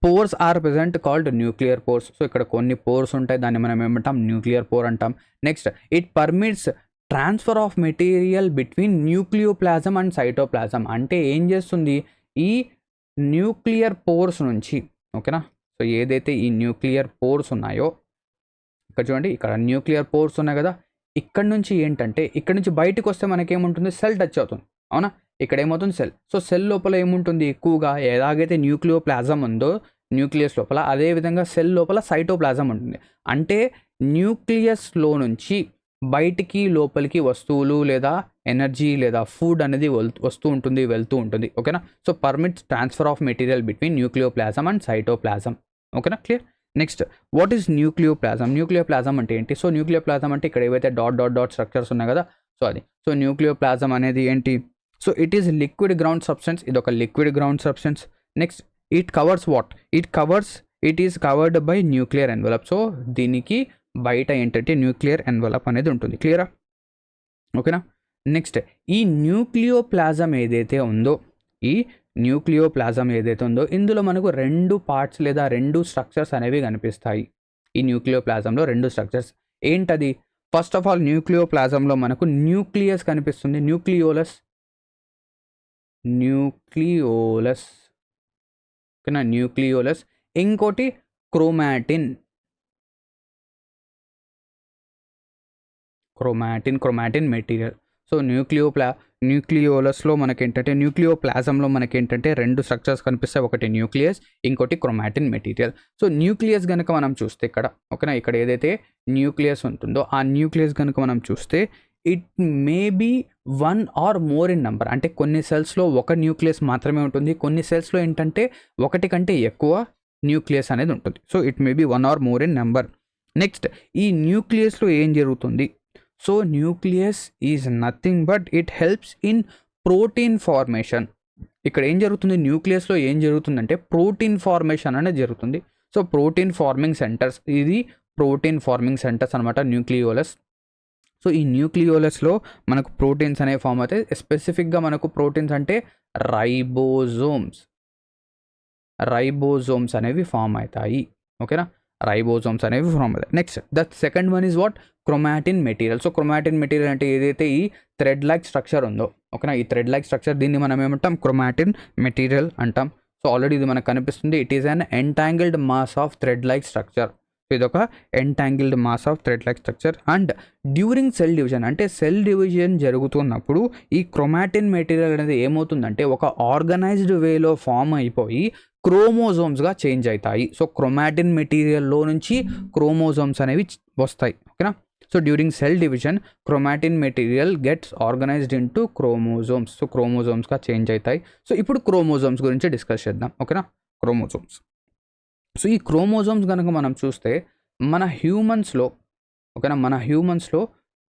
Pores are present called nuclear pores. So ఇక్కడ కొన్ని పోర్స్ ఉంటాయి, దాన్ని మనం ఏమంటాం, న్యూక్లియర్ పోర్ అంటాం. Next it permits transfer of material between nucleoplasm and cytoplasm. అంటే ఏం చేస్తుంది, ఈ న్యూక్లియర్ పోర్స్ నుంచి, ఓకేనా, సో ఏదైతే ఈ న్యూక్లియర్ పోర్స్ ఉన్నాయో ఇక్కడ చూడండి, ఇక్కడ న్యూక్లియర్ పోర్స్ ఉన్నాయి కదా, ఇక్కడ నుంచి ఏంటంటే ఇక్కడ నుంచి బయటకు వస్తే మనకేముంటుంది, సెల్ టచ్ అవుతుంది. అవునా, ఇక్కడ ఏమవుతుంది, సెల్. సో సెల్ లోపల ఏముంటుంది, ఎక్కువగా ఎలాగైతే న్యూక్లియోప్లాజం ఉందో న్యూక్లియస్ లోపల, అదేవిధంగా సెల్ లోపల సైటోప్లాజం ఉంటుంది. అంటే న్యూక్లియస్లో నుంచి బయటికి లోపలికి వస్తువులు లేదా ఎనర్జీ లేదా ఫుడ్ అనేది వస్తూ ఉంటుంది, వెళ్తూ ఉంటుంది. ఓకేనా, so permits transfer of material between nucleoplasm and cytoplasm. ఓకేనా, clear. Next what is nucleoplasm? Nucleoplasm అంటే ఏంటి? సో న్యూక్లియోప్లాజం అంటే ఇక్కడ ఏవైతే డాట్ డాట్ డాట్ స్ట్రక్చర్స్ ఉన్నాయి కదా, సో అది. సో న్యూక్లియోప్లాజం అనేది ఏంటి? So it is liquid ground substance. ఇది ఒక liquid ground substance. Next it covers what? It is covered by nuclear envelope. So దీనికి బయట ఏంటంటే న్యూక్లియర్ ఎన్వలప్ అనేది ఉంటుంది. క్లియరా? ఓకేనా. నెక్స్ట్ ఈ న్యూక్లియోప్లాజం ఏదైతే ఉందో ఇందులో మనకు 2 పార్ట్స్ లేదా 2 స్ట్రక్చర్స్ అనేవి కనిపిస్తాయి. ఈ న్యూక్లియోప్లాజంలో 2 స్ట్రక్చర్స్. ఏంటది? ఫస్ట్ ఆఫ్ ఆల్ న్యూక్లియోప్లాజంలో మనకు న్యూక్లియస్ కనిపిస్తుంది, న్యూక్లియోలస్. ఓకేనా, న్యూక్లియోలస్. ఇంకోటి క్రోమాటిన్ మెటీరియల్. సో న్యూక్లియోలస్లో మనకేంటంటే న్యూక్లియోప్లాజంలో మనకేంటంటే 2 స్ట్రక్చర్స్ కనిపిస్తాయి, ఒకటి న్యూక్లియస్, ఇంకోటి క్రోమాటిన్ మెటీరియల్. సో న్యూక్లియస్ కనుక మనం చూస్తే ఇక్కడ, ఓకేనా, ఇక్కడ ఏదైతే న్యూక్లియస్ ఉంటుందో ఆ న్యూక్లియస్ కనుక మనం చూస్తే it may be 1 or more in number. అంటే కొన్ని సెల్స్లో ఒక న్యూక్లియస్ మాత్రమే ఉంటుంది, కొన్ని సెల్స్లో ఏంటంటే ఒకటి కంటే ఎక్కువ న్యూక్లియస్ అనేది ఉంటుంది. So it may be 1 or more in number. Next ఈ న్యూక్లియస్లో ఏం జరుగుతుంది? So nucleus is nothing but it helps in protein formation. ఇక్కడ ఏం జరుగుతుంది, న్యూక్లియస్లో ఏం జరుగుతుందంటే ప్రోటీన్ ఫార్మేషన్ అనేది జరుగుతుంది. సో ప్రోటీన్ ఫార్మింగ్ సెంటర్స్, ఇది ప్రోటీన్ ఫార్మింగ్ సెంటర్స్ అనమాట న్యూక్లియోలస్. సో ఈ న్యూక్లియోలస్లో మనకు ప్రోటీన్స్ అనేవి ఫామ్ అవుతాయి. స్పెసిఫిక్గా మనకు ప్రోటీన్స్ అంటే రైబోజోమ్స్ అనేవి ఫామ్ అవుతాయి. ఓకేనా, రైబోజోమ్స్ అనేవి ఫామ్ అవుతాయి. Next the second one is what, chromatin material. So chromatin material అంటే ఏదైతే ఈ థ్రెడ్ లైక్ స్ట్రక్చర్ ఉందో, ఓకేనా, ఈ థ్రెడ్ లైక్ స్ట్రక్చర్, దీన్ని మనం ఏమంటాం, క్రోమాటిన్ మెటీరియల్ అంటాం. సో ఆల్రెడీ ఇది మనకు కనిపిస్తుంది, it is an entangled mass of thread like structure. So ఇది ఒక entangled mass of thread like structure. And during cell division, అంటే సెల్ డివిజన్ జరుగుతున్నప్పుడు ఈ క్రోమాటిన్ మెటీరియల్ అనేది ఏమవుతుందంటే ఒక ఆర్గనైజ్డ్ వేలో ఫామ్ అయిపోయి క్రోమోజోమ్స్గా చేంజ్ అవుతాయి. సో క్రోమాటిన్ మెటీరియల్లో నుంచి క్రోమోజోమ్స్ అనేవి వస్తాయి. ఓకేనా, so during cell division chromatin material gets organized into chromosomes. So క్రోమోజోమ్స్గా చేంజ్ అవుతాయి. సో ఇప్పుడు క్రోమోజోమ్స్ గురించి డిస్కస్ చేద్దాం. ఓకేనా, క్రోమోజోమ్స్. సో ఈ క్రోమోజోమ్స్ కనుక మనం చూస్తే మన హ్యూమన్స్లో, ఓకేనా, మన హ్యూమన్స్లో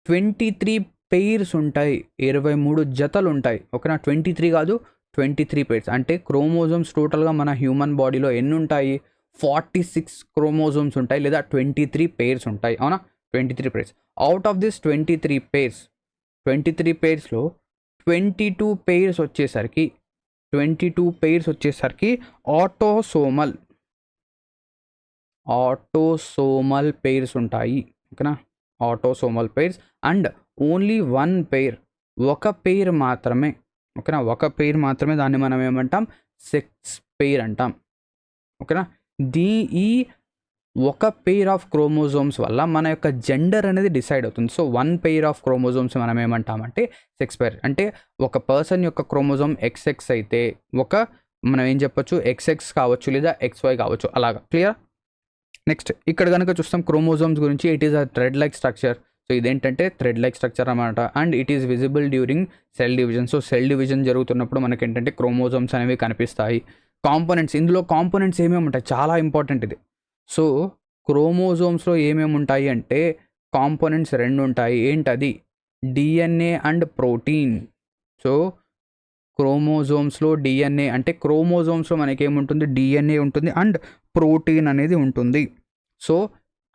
23 పెయిర్స్ ఉంటాయి, 23 జతలు ఉంటాయి. ఓకేనా, 23 కాదు, 23 పెయిర్స్. అంటే క్రోమోజోమ్స్ టోటల్గా మన హ్యూమన్ బాడీలో ఎన్ని ఉంటాయి, 46 క్రోమోజోమ్స్ ఉంటాయి, లేదా 23 పెయిర్స్ ఉంటాయి. అవునా, 23 pairs. Out of this 23 పెయిర్స్లో 22 pairs వచ్చేసరికి ఆటోసోమల్ పెయిర్స్ ఉంటాయి. ఓకేనా, autosomal pairs. And only one pair, ఒక పెయిర్ మాత్రమే, ఓకేనా, ఒక పెయిర్ మాత్రమే, దాన్ని మనం ఏమంటాం, సెక్స్ పెయిర్ అంటాం. ఓకేనా, ఈ ఒక పెయిర్ ఆఫ్ క్రోమోజోమ్స్ వల్ల మన యొక్క జెండర్ అనేది డిసైడ్ అవుతుంది. So one pair of chromosomes మనం ఏమంటామంటే సెక్స్ పెయిర్. అంటే ఒక పర్సన్ యొక్క క్రోమోజోమ్ XX అయితే మనం ఏం చెప్పొచ్చు, XX కావచ్చు లేదా XY కావచ్చు, అలాగా. క్లియర్? నెక్స్ట్ ఇక్కడ కనుక చూస్తాం క్రోమోజోమ్స్ గురించి, it is a thread like structure. So ఇదేంటంటే థ్రెడ్ లైక్ స్ట్రక్చర్ అన్నమాట. And it is visible during cell division. So cell division జరుగుతున్నప్పుడు మనకి ఏంటంటే క్రోమోజోమ్స్ అనేవి కనిపిస్తాయి. కాంపోనెంట్స్, ఇందులో కాంపోనెంట్స్ ఏమేమి ఉంటాయి, చాలా ఇంపార్టెంట్ ఇది. సో క్రోమోజోమ్స్లో ఏమేమి ఉంటాయి అంటే కాంపోనెంట్స్ 2 ఉంటాయి. ఏంటది, DNA అండ్ ప్రోటీన్. సో క్రోమోజోమ్స్లో DNA అంటే క్రోమోజోమ్స్లో మనకేముంటుంది, DNA ఉంటుంది అండ్ ప్రోటీన్ అనేది ఉంటుంది. సో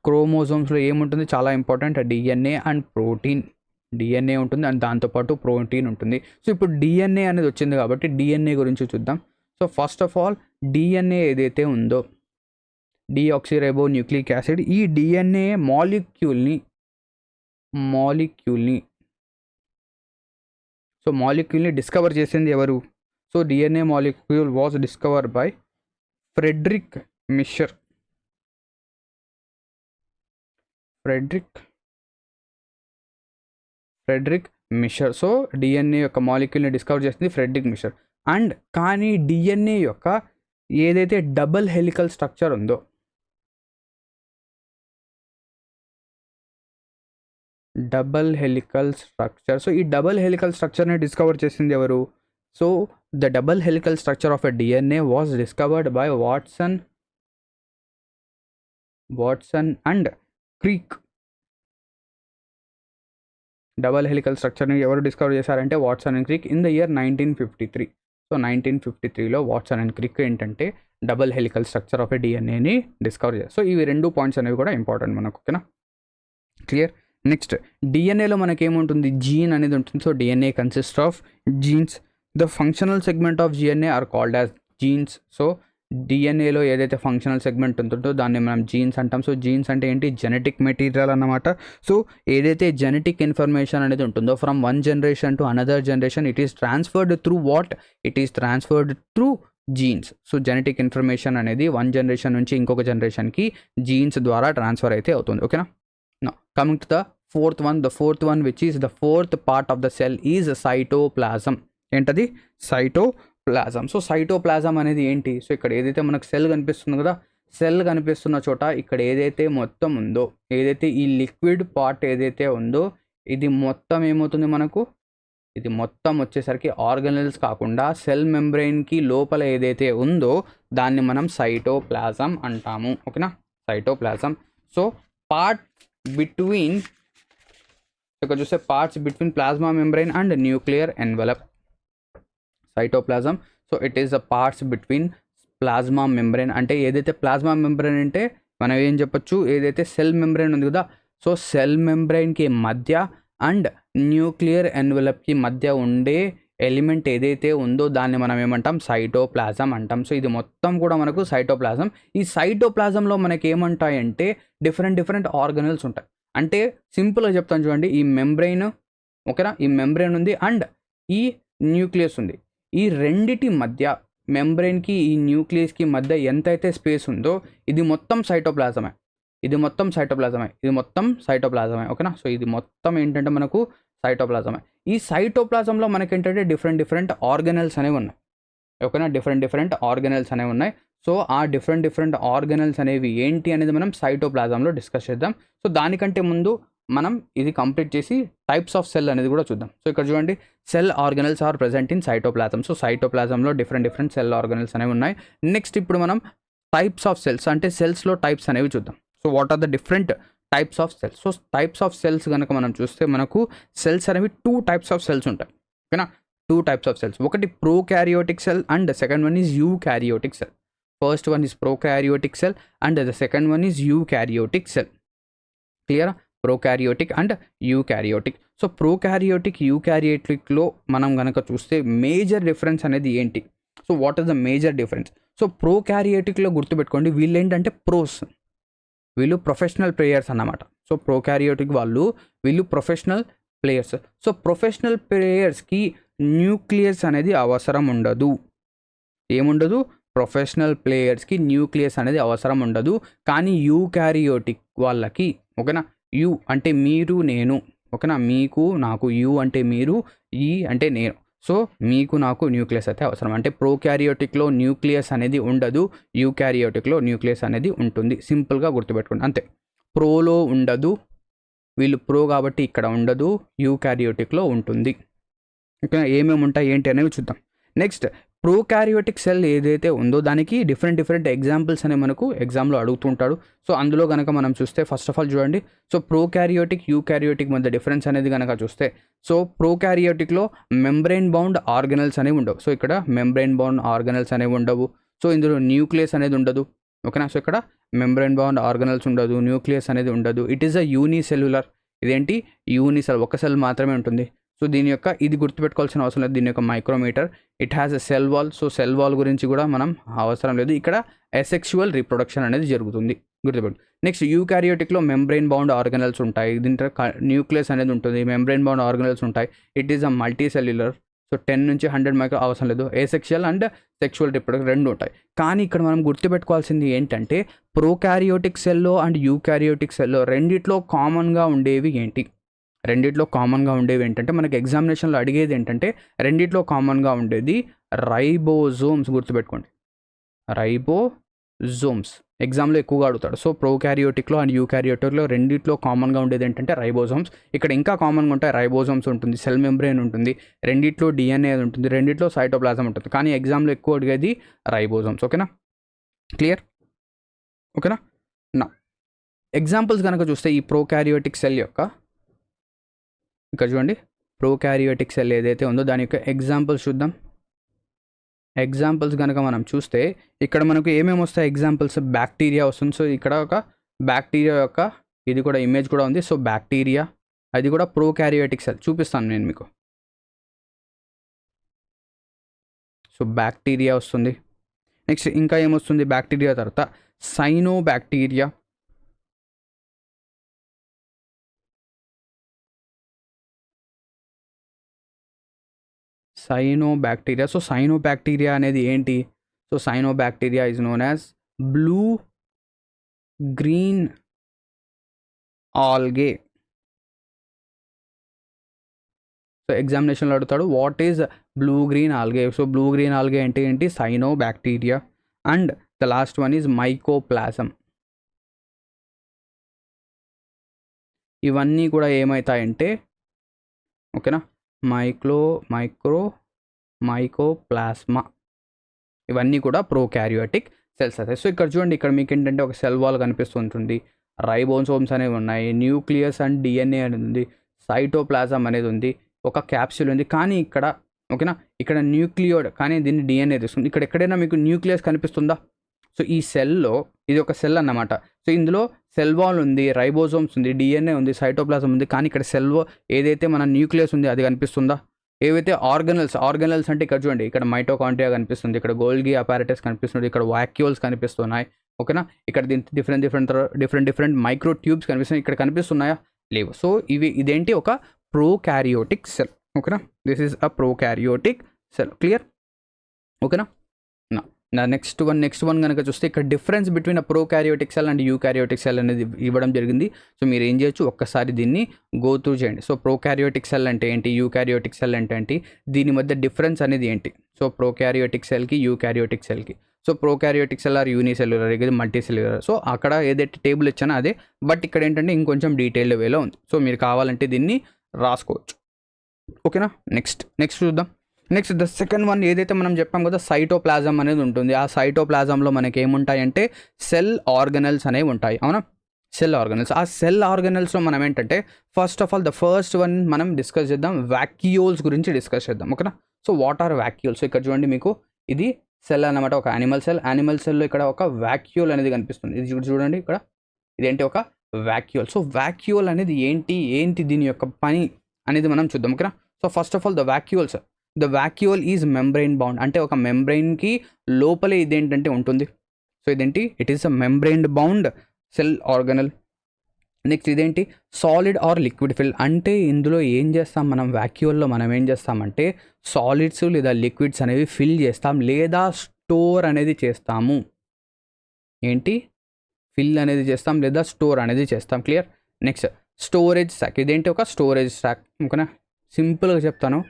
క్రోమోజోమ్స్లో ఏముంటుంది, చాలా important, DNA and protein. DNA ఉంటుంది అండ్ దాంతోపాటు ప్రోటీన్ ఉంటుంది. సో ఇప్పుడు DNA అనేది వచ్చింది కాబట్టి DNA గురించి చూద్దాం. So first of all DNA ఏదైతే ఉందో, డిఆక్సిరైబో న్యూక్లిక్ యాసిడ్, ఈ DNA మాలిక్యూల్ని డిస్కవర్ చేసింది ఎవరు? So DNA molecule was discovered by Friedrich Miescher. So DNA యొక్క మాలిక్యూల్ని డిస్కవర్ చేసింది ఫ్రెడ్రిక్ మిషర్. అండ్ కానీ DNA యొక్క ఏదైతే డబుల్ హెలికల్ స్ట్రక్చర్ ఉందో, సో ఈ డబుల్ హెలికల్ స్ట్రక్చర్ని డిస్కవర్ చేసింది ఎవరు? So the double helical structure of a DNA was discovered by Watson and Crick. Double helical స్ట్రక్చర్ని ఎవరు డిస్కవర్ చేశారంటే Watson and Crick in the year 1953. So 1953లో Watson and Crick ఏంటంటే double helical structure of a DNAని discover చేశారు. So ఇవి 2 points అనేవి కూడా ఇంపార్టెంట్ మనకు. ఓకేనా, క్లియర్? నెక్స్ట్ DNAలో మనకేముంటుంది, జీన్ అనేది ఉంటుంది. So DNA consist of genes. The functional segment of DNA are called as genes. So DNAలో ఏదైతే ఫంక్షనల్ సెగ్మెంట్ ఉంటుందో దాన్ని మనం జీన్స్ అంటాం. సో జీన్స్ అంటే ఏంటి, జెనెటిక్ మెటీరియల్ అన్నమాట. సో ఏదైతే జెనెటిక్ ఇన్ఫర్మేషన్ అనేది ఉంటుందో from one generation to another generation, it is transferred through jeans. So genetic information అనేది వన్ జనరేషన్ నుంచి ఇంకొక జనరేషన్కి జీన్స్ ద్వారా ట్రాన్స్ఫర్ అయితే అవుతుంది. ఓకేనా, now coming to the fourth one which is the fourth part of the cell is cytoplasm. ఏంటది, cytoplasm. So cytoplasm అనేది ఏంటి, సో ఇక్కడ ఏదైతే మనకు సెల్ కనిపిస్తుంది కదా, సెల్ కనిపిస్తున్న చోట ఇక్కడ ఏదైతే మొత్తం ఉందో, ఏదైతే ఈ లిక్విడ్ పార్ట్ ఏదైతే ఉందో, ఇది మొత్తం ఏమవుతుంది మనకు, ఇది మొత్తం వచ్చేసరికి ఆర్గనెల్స్ కాకుండా సెల్ మెంబ్రెయిన్కి లోపల ఏదైతే ఉందో దాన్ని మనం సైటోప్లాజం అంటాము. ఓకేనా, సైటోప్లాజం. సో పార్ట్ బిట్వీన్, ఇక్కడ చూస్తే parts between plasma membrane and nuclear envelope, cytoplasm. So it is the parts between plasma membrane. అంటే ఏదైతే ప్లాస్మా మెంబ్రెయిన్ అంటే మనం ఏం చెప్పొచ్చు, ఏదైతే సెల్ మెంబ్రెయిన్ ఉంది కదా, సో సెల్ మెంబ్రెయిన్కి మధ్య అండ్ న్యూక్లియర్ ఎన్వలప్కి మధ్య ఉండే ఎలిమెంట్ ఏదైతే ఉందో దాన్ని మనం ఏమంటాం, సైటోప్లాజం అంటాం. సో ఇది మొత్తం కూడా మనకు సైటోప్లాజం. ఈ సైటోప్లాజంలో మనకి ఏమంటాయంటే డిఫరెంట్ ఆర్గనల్స్ ఉంటాయి. అంటే సింపుల్గా చెప్తాను చూడండి, ఈ మెంబ్రెయిన్, ఓకేనా, ఈ మెంబ్రెయిన్ ఉంది అండ్ ఈ న్యూక్లియస్ ఉంది. ఈ రెండిటి మధ్య, మెంబ్రెయిన్కి ఈ న్యూక్లియస్కి మధ్య ఎంతైతే స్పేస్ ఉందో ఇది మొత్తం సైటోప్లాజమే, ఇది మొత్తం సైటోప్లాజమే, ఇది మొత్తం సైటోప్లాజమే, ఓకేనా. సో ఇది మొత్తం ఏంటంటే మనకు సైటోప్లాజమే. ఈ సైటోప్లాజంలో మనకి ఏంటంటే డిఫరెంట్ ఆర్గనల్స్ అనేవి ఉన్నాయి, ఓకేనా, డిఫరెంట్ ఆర్గనల్స్ అనేవి ఉన్నాయి. సో ఆ డిఫరెంట్ ఆర్గనల్స్ అనేవి ఏంటి అనేది మనం సైటోప్లాజంలో డిస్కస్ చేద్దాం. సో దానికంటే ముందు మనం ఇది కంప్లీట్ చేసి టైప్స్ ఆఫ్ సెల్ అనేది కూడా చూద్దాం. సో ఇక్కడ చూడండి, cell organelles are present in cytoplasm. So సైటోప్లాజంలో డిఫరెంట్ సెల్ ఆర్గనల్స్ అనేవి ఉన్నాయి. నెక్స్ట్ ఇప్పుడు మనం టైప్స్ ఆఫ్ సెల్స్, అంటే సెల్స్లో టైప్స్ అనేవి చూద్దాం. So what are the different types of cells? So types of cells కనుక మనం చూస్తే మనకు సెల్స్ అనేవి 2 టైప్స్ ఆఫ్ సెల్స్ ఉంటాయి, ఓకేనా. 2 టైప్స్ ఆఫ్ సెల్స్, ఒకటి prokaryotic cell and second one is eukaryotic cell. First one is prokaryotic cell and the second one is eukaryotic cell. Clear? Prokaryotic and eukaryotic. So prokaryotic, యూకారియోటిక్లో మనం కనుక చూస్తే major difference అనేది ఏంటి? So what is the major difference? So ప్రోకారియోటిక్లో గుర్తుపెట్టుకోండి, వీళ్ళు ఏంటంటే ప్రోస్, వీళ్ళు ప్రొఫెషనల్ ప్లేయర్స్ అన్నమాట. సో ప్రోకారియోటిక్ వీళ్ళు ప్రొఫెషనల్ ప్లేయర్స్. సో ప్రొఫెషనల్ ప్లేయర్స్కి న్యూక్లియస్ అనేది అవసరం ఉండదు. ఏముండదు? ప్రొఫెషనల్ ప్లేయర్స్కి న్యూక్లియస్ అనేది అవసరం ఉండదు. కానీ యూకారియోటిక్ వాళ్ళకి, ఓకేనా, యు అంటే మీరు నేను, ఓకేనా, మీకు నాకు, యు అంటే మీరు, ఈ అంటే నేను. సో మీకు నాకు న్యూక్లియస్ అయితే అవసరం. అంటే ప్రోకారియోటిక్లో న్యూక్లియస్ అనేది ఉండదు, యూకారియోటిక్లో న్యూక్లియస్ అనేది ఉంటుంది. సింపుల్గా గుర్తుపెట్టుకోండి అంతే. ప్రోలో ఉండదు, వీళ్ళు ప్రో కాబట్టి ఇక్కడ ఉండదు, యూకారియోటిక్లో ఉంటుంది. ఓకే, ఏమేమి ఉంటాయి ఏంటి అనేవి చూద్దాం. నెక్స్ట్, ప్రోకారియోటిక్ సెల్ ఏదైతే ఉందో దానికి డిఫరెంట్ ఎగ్జాంపుల్స్ అనేవి మనకు ఎగ్జామ్లో అడుగుతుంటాడు. సో అందులో కనుక మనం చూస్తే ఫస్ట్ ఆఫ్ ఆల్ చూడండి, సో ప్రోకారియోటిక్, యూకారియోటిక్ మధ్య డిఫరెన్స్ అనేది కనుక చూస్తే, సో ప్రోకారియోటిక్లో మెంబ్రెయిన్ బౌండ్ ఆర్గనల్స్ అనేవి ఉండవు. సో ఇక్కడ మెంబ్రెయిన్ బౌండ్ ఆర్గనల్స్ అనేవి ఉండవు. సో ఇందులో న్యూక్లియస్ అనేది ఉండదు, ఓకేనా. సో ఇక్కడ మెంబ్రెయిన్ బౌండ్ ఆర్గనల్స్ ఉండదు, న్యూక్లియస్ అనేది ఉండదు. It is a unicellular. ఇదేంటి? యూనిసెల్, ఒక సెల్ మాత్రమే ఉంటుంది. సో దీని యొక్క ఇది గుర్తుపెట్టుకోవాల్సిన అవసరం లేదు, దీని యొక్క micrometer. It has a cell wall. So cell wall గురించి కూడా మనం అవసరం లేదు. ఇక్కడ అసెక్షువల్ రీప్రొడక్షన్ అనేది జరుగుతుంది, గుర్తుపెట్టు. నెక్స్ట్, యూకారియోటిక్లో మెంబ్రెయిన్ బౌండ్ ఆర్గనల్స్ ఉంటాయి, దీంట్లో న్యూక్లియస్ అనేది ఉంటుంది, మెంబ్రెయిన్ బౌండ్ ఆర్గనల్స్ ఉంటాయి. It is a multi cellular. So 10 నుంచి 100 మైక్రో అవసరం లేదు. ఏసెక్షువల్ అండ్ సెక్షువల్ రీప్రొడక్షన్ రెండు ఉంటాయి. కానీ ఇక్కడ మనం గుర్తుపెట్టుకోవాల్సింది ఏంటంటే, ప్రోకారియోటిక్ సెల్లో అండ్ యూకారియోటిక్ సెల్లో రెండిట్లో కామన్గా ఉండేవి ఏంటి? రెండిట్లో కామన్గా ఉండేవి ఏంటంటే, మనకి ఎగ్జామినేషన్లో అడిగేది ఏంటంటే, రెండిట్లో కామన్గా ఉండేది రైబోజోమ్స్. గుర్తుపెట్టుకోండి, రైబోజోమ్స్ ఎగ్జామ్లో ఎక్కువగా అడుగుతాడు. సో ప్రోకారియోటిక్లో అండ్ యూకారియోటిక్లో రెండిట్లో కామన్గా ఉండేది ఏంటంటే రైబోజోమ్స్. ఇక్కడ ఇంకా కామన్గా ఉంటాయి, రైబోజోమ్స్ ఉంటుంది, సెల్ మెంబ్రెయిన్ ఉంటుంది, రెండిట్లో డిఎన్ఏ ఉంటుంది, రెండిట్లో సైటోప్లాజం ఉంటుంది. కానీ ఎగ్జామ్లో ఎక్కువ అడిగేది రైబోజోమ్స్, ఓకేనా. క్లియర్? ఓకేనా. నా ఎగ్జాంపుల్స్ కనుక చూస్తే ఈ ప్రోకారియోటిక్ సెల్ యొక్క, ఇక్కడ చూడండి, ప్రోకారియోటిక్ సెల్ ఏదైతే ఉందో దాని యొక్క ఎగ్జాంపుల్స్ చూద్దాం. ఎగ్జాంపుల్స్ కనుక మనం చూస్తే ఇక్కడ మనకు ఏమేమి వస్తాయి ఎగ్జాంపుల్స్? బ్యాక్టీరియా వస్తుంది. సో ఇక్కడ ఒక బ్యాక్టీరియా యొక్క ఇది కూడా ఇమేజ్ కూడా ఉంది. సో బ్యాక్టీరియా, అది కూడా ప్రోకారియోటిక్ సెల్, చూపిస్తాను నేను మీకు. సో బ్యాక్టీరియా వస్తుంది. నెక్స్ట్ ఇంకా ఏమొస్తుంది బ్యాక్టీరియా తర్వాత? Cyanobacteria, cyanobacteria. సో సైనోబ్యాక్టీరియా అనేది ఏంటి? So cyanobacteria is known as blue green algae. So ఎగ్జామినేషన్లో అడుగుతాడు, what is blue green algae? So blue green algae అంటే ఏంటి? Cyanobacteria. And the last one is mycoplasm. ఇవన్నీ కూడా ఏమవుతాయంటే, ఓకేనా, మైకోప్లాస్మా, ఇవన్నీ కూడా ప్రోకారియోటిక్ సెల్స్ అవుతాయి. సో ఇక్కడ చూడండి, ఇక్కడ మీకు ఏంటంటే ఒక సెల్ వాల్ కనిపిస్తుంటుంది, రైబోసోమ్స్ అనేవి ఉన్నాయి, న్యూక్లియస్ అండ్ డిఎన్ఏ అనేది ఉంది, సైటోప్లాజం అనేది ఉంది, ఒక క్యాప్సూల్ ఉంది. కానీ ఇక్కడ, ఓకేనా, ఇక్కడ న్యూక్లియోడ్, కానీ దీన్ని డిఎన్ఏ తీసుకుంది. ఇక్కడ ఎక్కడైనా మీకు న్యూక్లియస్ కనిపిస్తుందా? సో ఈ సెల్లో ఇది ఒక సెల్ అన్నమాట. సో ఇందులో సెల్ వాల్ ఉంది, రైబోజోమ్స్ ఉంది, డిఎన్ఏ ఉంది, సైటోప్లాజం ఉంది. కానీ ఇక్కడ ఏదైతే మన న్యూక్లియస్ ఉంది అది కనిపిస్తుందా? ఏవైతే ఆర్గనల్స్ అంటే ఇక్కడ చూడండి, ఇక్కడ మైటోకాండ్రియా కనిపిస్తుంది, ఇక్కడ గోల్గి అపారటస్ కనిపిస్తుంది, ఇక్కడ వాక్యూల్స్ కనిపిస్తున్నాయి. ఓకేనా, ఇక్కడ డిఫరెంట్ మైక్రో ట్యూబ్స్ కనిపిస్తున్నాయి. ఇక్కడ కనిపిస్తున్నాయా? లేవు. సో ఇదేంటి? ఒక ప్రోకారియోటిక్ సెల్. ఓకేనా, this is a prokaryotic cell. Clear? ఓకేనా. నెక్స్ట్ వన్ కనుక చూస్తే ఇక్కడ difference between a prokaryotic cell and eukaryotic cell అనేది ఇవ్వడం జరిగింది. సో మీరు ఏం చేయొచ్చు, ఒక్కసారి దీన్ని గో త్రూ చేయండి. సో ప్రోకారియోటిక్ సెల్ అంటే ఏంటి, యూకారియోటిక్ సెల్ అంటే ఏంటి, దీని మధ్య డిఫరెన్స్ అనేది ఏంటి? సో ప్రోకారియోటిక్ సెల్కి యూకారియోటిక్ సెల్కి. So prokaryotic cell or unicellular, ఇది మల్టీ సెల్యులర్. సో అక్కడ ఏదైతే టేబుల్ ఇచ్చానో అదే, బట్ ఇక్కడ ఏంటంటే ఇంకొంచెం డీటెయిల్డ్ వేలో ఉంది. సో మీరు కావాలంటే దీన్ని రాసుకోవచ్చు. ఓకేనా. నెక్స్ట్ చూద్దాం. నెక్స్ట్ ద సెకండ్ వన్ ఏదైతే మనం చెప్పాం కదా, సైటోప్లాజం అనేది ఉంటుంది. ఆ సైటోప్లాజంలో మనకి ఏముంటాయంటే సెల్ ఆర్గనల్స్ అనేవి ఉంటాయి. అవునా, సెల్ ఆర్గనల్స్. ఆ సెల్ ఆర్గనల్స్లో మనం ఏంటంటే first of all the first one మనం డిస్కస్ చేద్దాం, వాక్యూల్స్ గురించి డిస్కస్ చేద్దాం. ఓకేనా. So what are vacuoles? ఇక్కడ చూడండి, మీకు ఇది సెల్ అన్నమాట, ఒక యానిమల్ సెల్లో ఇక్కడ ఒక వాక్యూల్ అనేది కనిపిస్తుంది. ఇది చూడండి, ఇక్కడ ఇదేంటి? ఒక వాక్యూల్. సో వాక్యూల్ అనేది ఏంటి దీని యొక్క పని అనేది మనం చూద్దాం. ఓకేనా. So first of all the vacuole is membrane bound. అంటే ఒక మెంబ్రెయిన్కి లోపలే ఇదేంటంటే ఉంటుంది. సో ఇదేంటి? It is a membrane bound cell organelle. Next ఇదేంటి? Solid or liquid fill. అంటే ఇందులో ఏం చేస్తాం మనం, వాక్యూల్లో మనం ఏం చేస్తామంటే సాలిడ్స్ లేదా లిక్విడ్స్ అనేవి ఫిల్ చేస్తాం లేదా స్టోర్ అనేది చేస్తాము. ఏంటి? ఫిల్ అనేది చేస్తాం లేదా స్టోర్ అనేది చేస్తాం. క్లియర్? Next storage stock. ఇదేంటి? ఒక స్టోరేజ్ స్టాక్. ఓకేనా, సింపుల్గా చెప్తాను.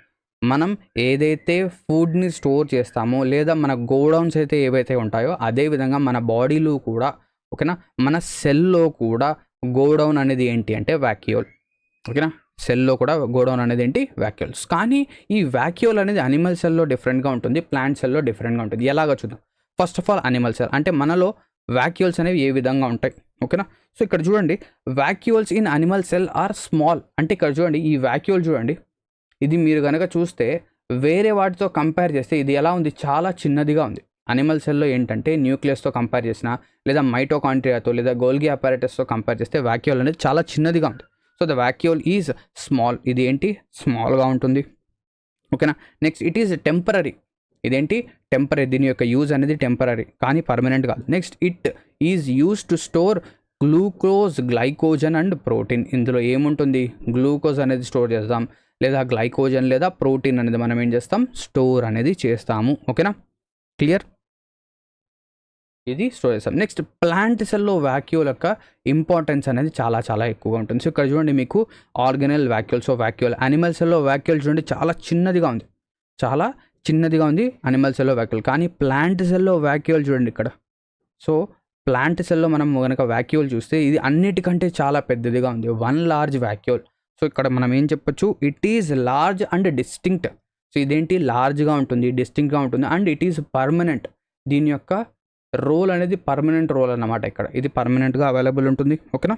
మనం ఏదైతే ఫుడ్ని స్టోర్ చేస్తామో లేదా మన గోడౌన్స్ అయితే ఏవైతే ఉంటాయో అదేవిధంగా మన బాడీలో కూడా, ఓకేనా, మన సెల్లో కూడా గోడౌన్ అనేది ఏంటి అంటే వాక్యూల్. ఓకేనా, సెల్లో కూడా గోడౌన్ అనేది ఏంటి? వాక్యూల్స్. కానీ ఈ వాక్యూల్ అనేది అనిమల్ సెల్లో డిఫరెంట్గా ఉంటుంది, ప్లాంట్ సెల్లో డిఫరెంట్గా ఉంటుంది. ఎలాగో చూద్దాం. First of all animal cell అంటే మనలో వాక్యూల్స్ అనేవి ఏ విధంగా ఉంటాయి. ఓకేనా. సో ఇక్కడ చూడండి, vacuoles in animal cell are small. అంటే ఇక్కడ చూడండి, ఈ వాక్యూల్ చూడండి, ఇది మీరు కనుక చూస్తే వేరే వాటితో కంపేర్ చేస్తే ఇది ఎలా ఉంది? చాలా చిన్నదిగా ఉంది. అనిమల్ సెల్లో ఏంటంటే న్యూక్లియస్తో కంపేర్ చేసినా లేదా మైటోకాండ్రియాతో లేదా గోల్గి అపారటస్తో కంపేర్ చేస్తే వాక్యూల్ అనేది చాలా చిన్నదిగా ఉంది. So the vacuole is small. ఇది ఏంటి? స్మాల్గా ఉంటుంది. ఓకేనా. Next it is temporary. ఇదేంటి? టెంపరరీ. దీని యొక్క యూజ్ అనేది టెంపరరీ కానీ పర్మనెంట్ కాదు. Next it is use to store glucose, glycogen and protein. ఇందులో ఏముంటుంది? గ్లూకోజ్ అనేది స్టోర్ చేస్తాం లేదా గ్లైకోజన్ లేదా ప్రోటీన్ అనేది మనం ఏం చేస్తాం? స్టోర్ అనేది చేస్తాము. ఓకేనా, క్లియర్? ఇది స్టోర్ చేస్తాం. నెక్స్ట్ ప్లాంట్ సెల్లో వాక్యూల్ యొక్క ఇంపార్టెన్స్ అనేది చాలా ఎక్కువగా ఉంటుంది. సో ఇక్కడ చూడండి, మీకు organelle vacuole. So vacuole animal సెల్లో వాక్యూల్ చూడండి చాలా చిన్నదిగా ఉంది అనిమల్ సెల్లో వాక్యూల్. కానీ ప్లాంట్ సెల్లో వాక్యూల్ చూడండి ఇక్కడ. సో ప్లాంట్ సెల్లో మనం కనుక వాక్యూల్ చూస్తే ఇది అన్నిటికంటే చాలా పెద్దదిగా ఉంది, వన్ లార్జ్ వాక్యూల్. సో ఇక్కడ మనం ఏం చెప్పొచ్చు? It is large and distinct. So ఇదేంటి? లార్జ్గా ఉంటుంది, డిస్టింక్ట్గా ఉంటుంది అండ్ ఇట్ ఈజ్ పర్మనెంట్. దీని యొక్క రోల్ అనేది పర్మనెంట్ రోల్ అన్నమాట. ఇక్కడ ఇది పర్మనెంట్గా అవైలబుల్ ఉంటుంది. ఓకేనా.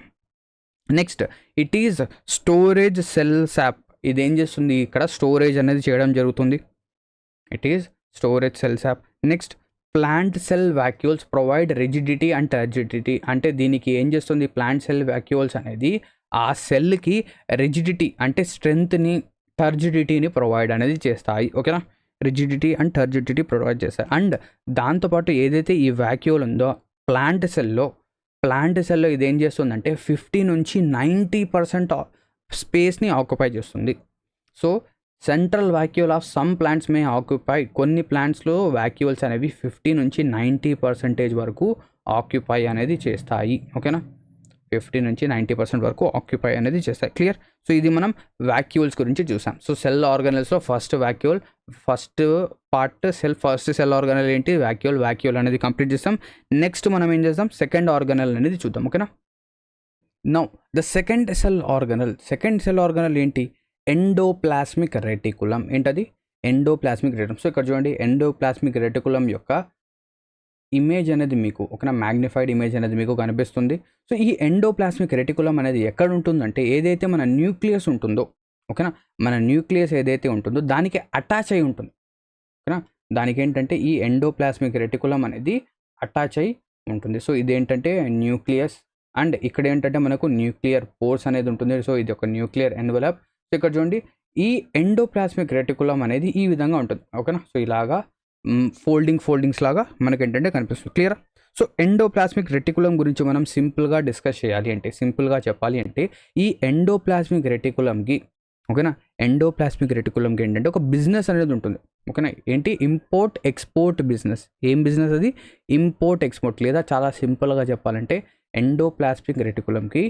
Next it is storage cell sap. ఇది ఏం చేస్తుంది? ఇక్కడ స్టోరేజ్ అనేది చేయడం జరుగుతుంది. It is storage cell sap. Next plant cell vacuoles provide rigidity and turgidity. అంటే దీనికి ఏం చేస్తుంది? ప్లాంట్ సెల్ వాక్యూల్స్ అనేది ఆ సెల్కి రిజిడిటీ అంటే స్ట్రెంగ్త్ని, టర్జిడిటీని ప్రొవైడ్ అనేది చేస్తాయి. ఓకేనా, రిజిడిటీ అండ్ టర్జిడిటీ ప్రొవైడ్ చేస్తాయి. అండ్ దాంతోపాటు ఏదైతే ఈ వాక్యూల్ ఉందో ప్లాంట్ సెల్లో ఇది ఏం చేస్తుందంటే 50 నుంచి 90% స్పేస్ని ఆక్యుపై చేస్తుంది. So central vacuole of some plants May occupy. కొన్ని ప్లాంట్స్లో వాక్యూల్స్ అనేవి 50 నుంచి 90% వరకు ఆక్యుపై అనేది చేస్తాయి. ఓకేనా, 50 నుంచి 90% వరకు ఆక్యుపై అనేది చేస్తాయి. క్లియర్? సో ఇది మనం వాక్యూల్స్ గురించి చూసాం. సో సెల్ ఆర్గనల్స్లో ఫస్ట్ సెల్ ఆర్గనల్ ఏంటి? వాక్యూల్ అనేది కంప్లీట్ చేస్తాం. నెక్స్ట్ మనం ఏం చేస్తాం? సెకండ్ ఆర్గనల్ అనేది చూద్దాం. ఓకేనా. Now the second cell organelle ఏంటి? Endoplasmic reticulum. ఏంటది? Endoplasmic reticulum. సో ఇక్కడ చూడండి, ఎండోప్లాస్మిక్ రెటికులం యొక్క ఇమేజ్ అనేది మీకు ఒక మ్యాగ్నిఫైడ్ ఇమేజ్ అనేది మీకు కనిపిస్తుంది. సో ఈ ఎండోప్లాస్మిక్ రెటికులం అనేది ఎక్కడ ఉంటుందంటే ఏదైతే మన న్యూక్లియస్ ఉంటుందో, ఓకేనా, మన న్యూక్లియస్ ఏదైతే ఉంటుందో దానికి అటాచ్ అయి ఉంటుంది. ఓకేనా, దానికి ఏంటంటే ఈ ఎండోప్లాస్మిక్ రెటికులం అనేది అటాచ్ అయి ఉంటుంది. సో ఇదేంటంటే న్యూక్లియస్, అండ్ ఇక్కడ ఏంటంటే మనకు న్యూక్లియర్ పోర్స్ అనేది ఉంటుంది. సో ఇది ఒక న్యూక్లియర్ ఎన్వలప్. సో ఇక్కడ చూడండి ఈ ఎండోప్లాస్మిక్ రెటికులం అనేది ఈ విధంగా ఉంటుంది. ఓకేనా, సో ఇలాగా ఫోల్డింగ్స్ లాగా మనకి ఏంటంటే కనిపిస్తుంది. క్లియర్. సో ఎండోప్లాస్మిక్ రెటికులం గురించి మనం సింపుల్గా డిస్కస్ చేయాలి అంటే, సింపుల్గా చెప్పాలి అంటే, ఈ ఎండోప్లాస్మిక్ రెటికులంకి, ఓకేనా, ఎండోప్లాస్మిక్ రెటికులంకి ఏంటంటే ఒక బిజినెస్ అనేది ఉంటుంది. ఓకేనా, ఏంటి? Import export business. ఏం బిజినెస్ అది? Import export. లేదా చాలా సింపుల్గా చెప్పాలంటే ఎండోప్లాస్మిక్ రెటికులంకి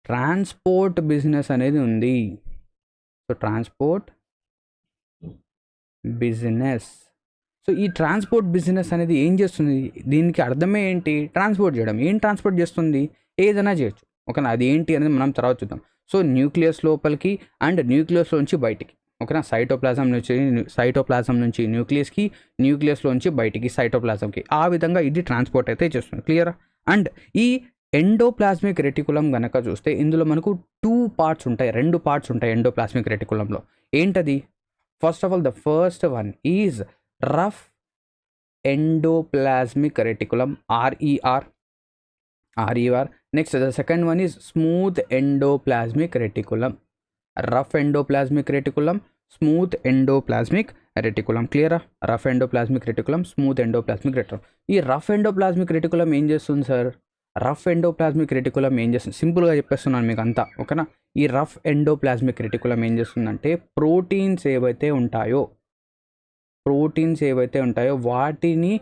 ట్రాన్స్పోర్ట్ బిజినెస్ అనేది ఉంది. So transport business. సో ఈ ట్రాన్స్పోర్ట్ బిజినెస్ అనేది ఏం చేస్తుంది? దీనికి అర్థమే ఏంటి? ట్రాన్స్పోర్ట్ చేయడం. ఏం ట్రాన్స్పోర్ట్ చేస్తుంది? ఏదైనా చేయొచ్చు. ఓకేనా, అది ఏంటి అనేది మనం తర్వాత చూద్దాం. సో న్యూక్లియస్ లోపలికి అండ్ న్యూక్లియస్లో నుంచి బయటికి. ఓకేనా, సైటోప్లాజం నుంచి న్యూక్లియస్కి, న్యూక్లియస్లోంచి బయటికి సైటోప్లాజంకి. ఆ విధంగా ఇది ట్రాన్స్పోర్ట్ అయితే చేస్తుంది. క్లియర్. అండ్ ఈ ఎండోప్లాస్మిక్ రెటికులం కనుక చూస్తే ఇందులో మనకు 2 పార్ట్స్ ఉంటాయి, 2 పార్ట్స్ ఉంటాయి ఎండోప్లాస్మిక్ రెటికులంలో. ఏంటది? First of all the first one is rough endoplasmic reticulum, RER. Next the second one is smooth endoplasmic reticulum. Rough endoplasmic reticulum, smooth endoplasmic reticulum. క్లియరా? Rough endoplasmic reticulum, smooth endoplasmic reticulum. ఈ rough endoplasmic reticulum ఏం చేస్తుంది sir? Rough endoplasmic reticulum ఏం చేస్తుంది? సింపుల్గా చెప్పేస్తున్నాను మీకు అంతా. ఓకేనా, ఈ రఫ్ ఎండోప్లాస్మిక్ రెటికులం ఏం చేస్తుందంటే ప్రోటీన్స్ ఏవైతే ఉంటాయో వాటిని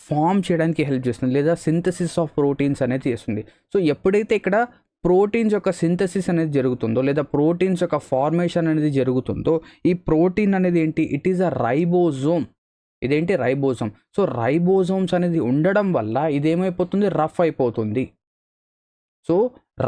ఫామ్ చేయడానికి హెల్ప్ చేస్తుంది, లేదా సింథసిస్ ఆఫ్ ప్రోటీన్స్ అనేది చేస్తుంది. సో ఎప్పుడైతే ఇక్కడ ప్రోటీన్స్ యొక్క సింథసిస్ అనేది జరుగుతుందో, లేదా ప్రోటీన్స్ యొక్క ఫార్మేషన్ అనేది జరుగుతుందో, ఈ ప్రోటీన్ అనేది ఏంటి? It is a ribosome. ఇదేంటి? రైబోజోమ్. సో రైబోజోమ్స్ అనేది ఉండడం వల్ల ఇదేమైపోతుంది? రఫ్ అయిపోతుంది. సో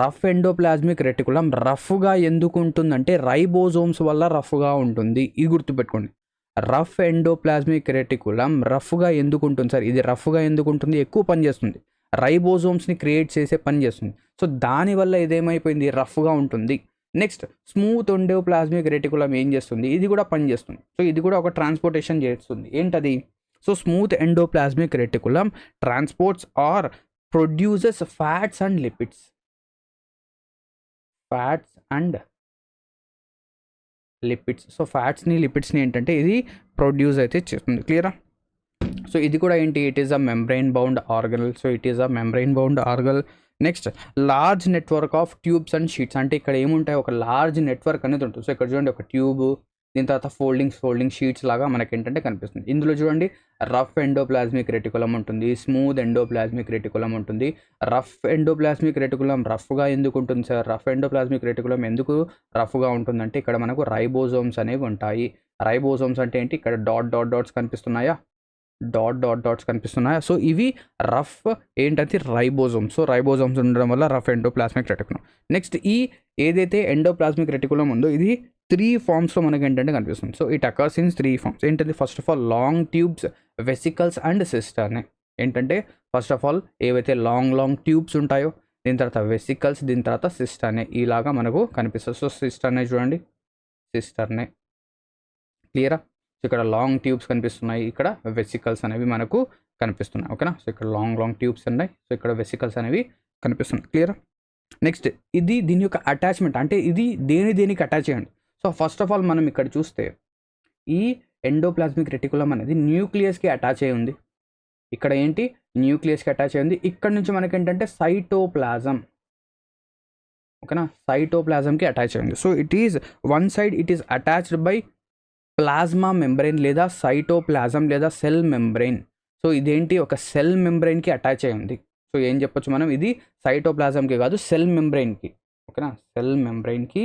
రఫ్ ఎండోప్లాస్మిక్ రెటికులం రఫ్గా ఎందుకు ఉంటుందంటే రైబోజోమ్స్ వల్ల రఫ్గా ఉంటుంది. ఇది గుర్తుపెట్టుకోండి. రఫ్ ఎండోప్లాస్మిక్ రెటికులం రఫ్గా ఎందుకు ఉంటుంది సార్? ఇది రఫ్గా ఎందుకు ఉంటుంది? ఎక్కువ పని చేస్తుంది, రైబోజోమ్స్ని క్రియేట్ చేసే పని చేస్తుంది. సో దానివల్ల ఇదేమైపోయింది? రఫ్గా ఉంటుంది. నెక్స్ట్ స్మూత్ ఎండోప్లాస్మిక్ రెటికులం ఏం చేస్తుంది? ఇది కూడా పని చేస్తుంది. సో ఇది కూడా ఒక ట్రాన్స్పోర్టేషన్ చేస్తుంది. ఏంటది? So smooth endoplasmic reticulum transports or produces fats and lipids. So ఫ్యాట్స్ని లిపిడ్స్ని ఏంటంటే ఇది ప్రొడ్యూస్ అయితే చేస్తుంది. క్లియరా? సో ఇది కూడా ఏంటి? It is a membrane bound Argyle. Next large network of tubes and sheets. అంటే ఇక్కడ ఏముంటాయి? ఒక లార్జ్ నెట్వర్క్ అనేది ఉంటుంది. సో ఇక్కడ చూడండి ఒక ట్యూబ్, దీని తర్వాత ఫోల్డింగ్ షీట్స్ లాగా మనకి ఏంటంటే కనిపిస్తుంది. ఇందులో చూడండి రఫ్ ఎండోప్లాస్మిక్ రెటికులం ఉంటుంది, స్మూత్ ఎండోప్లాస్మిక్ రెటికులం ఉంటుంది. రఫ్ ఎండోప్లాస్మిక్ రెటికులం రఫ్గా ఎందుకు ఉంటుంది సార్? రఫ్ ఎండోప్లాస్మిక్ రెటికులం ఎందుకు రఫ్గా ఉంటుందంటే ఇక్కడ మనకు రైబోజోమ్స్ అనేవి ఉంటాయి. రైబోజోమ్స్ అంటే ఏంటి? ఇక్కడ డాట్స్ కనిపిస్తున్నాయా? డాట్స్ కనిపిస్తున్నాయా? సో ఇవి రఫ్ ఏంటంటే రైబోజోమ్స్. సో రైబోజోమ్స్ ఉండడం వల్ల రఫ్ ఎండోప్లాస్మిక్ రెటికులం. నెక్స్ట్ ఈ ఏదైతే ఎండోప్లాస్మిక్ రెటికులం ఉందో ఇది 3 ఫార్మ్స్లో మనకి ఏంటంటే కనిపిస్తుంది. So it occurs in 3 forms. ఏంటది? First of all long tubes, vesicles and cisternae. ఏంటంటే ఫస్ట్ ఆఫ్ ఆల్ ఏవైతే లాంగ్ ట్యూబ్స్ ఉంటాయో, దీని తర్వాత వెసికల్స్, దీని తర్వాత సిస్టర్నే ఇలాగా మనకు కనిపిస్తుంది. సో సిస్టర్నే చూడండి, సిస్టర్నే. క్లియరా? సో ఇక్కడ లాంగ్ ట్యూబ్స్ కనిపిస్తున్నాయి, ఇక్కడ వెసికల్స్ అనేవి మనకు కనిపిస్తున్నాయి. ఓకేనా? సో ఇక్కడ లాంగ్ ట్యూబ్స్ ఉన్నాయి, సో ఇక్కడ వెసికల్స్ అనేవి కనిపిస్తున్నాయి. క్లియరా? నెక్స్ట్ ఇది దీని యొక్క అటాచ్మెంట్, అంటే ఇది దేనికి అటాచ్ చేయండి. సో ఫస్ట్ ఆఫ్ ఆల్ మనం ఇక్కడ చూస్తే ఈ ఎండోప్లాస్మిక్ రెటికులం అనేది న్యూక్లియస్కి అటాచ్ అయి ఉంది. ఇక్కడ ఏంటి? న్యూక్లియస్కి అటాచ్ అయి ఉంది. ఇక్కడ నుంచి మనకి ఏంటంటే సైటోప్లాజం. ఓకేనా? సైటోప్లాజంకి అటాచ్ అయింది. So it is one side it is attached by plasma membrane, లేదా సైటోప్లాజం, లేదా సెల్ మెంబ్రెయిన్. సో ఇదేంటి? ఒక సెల్ మెంబ్రెయిన్కి అటాచ్ అయి ఉంది. సో ఏం చెప్పొచ్చు మనం? ఇది సైటోప్లాజంకి కాదు, సెల్ మెంబ్రెయిన్కి. ఓకేనా? సెల్ మెంబ్రెయిన్కి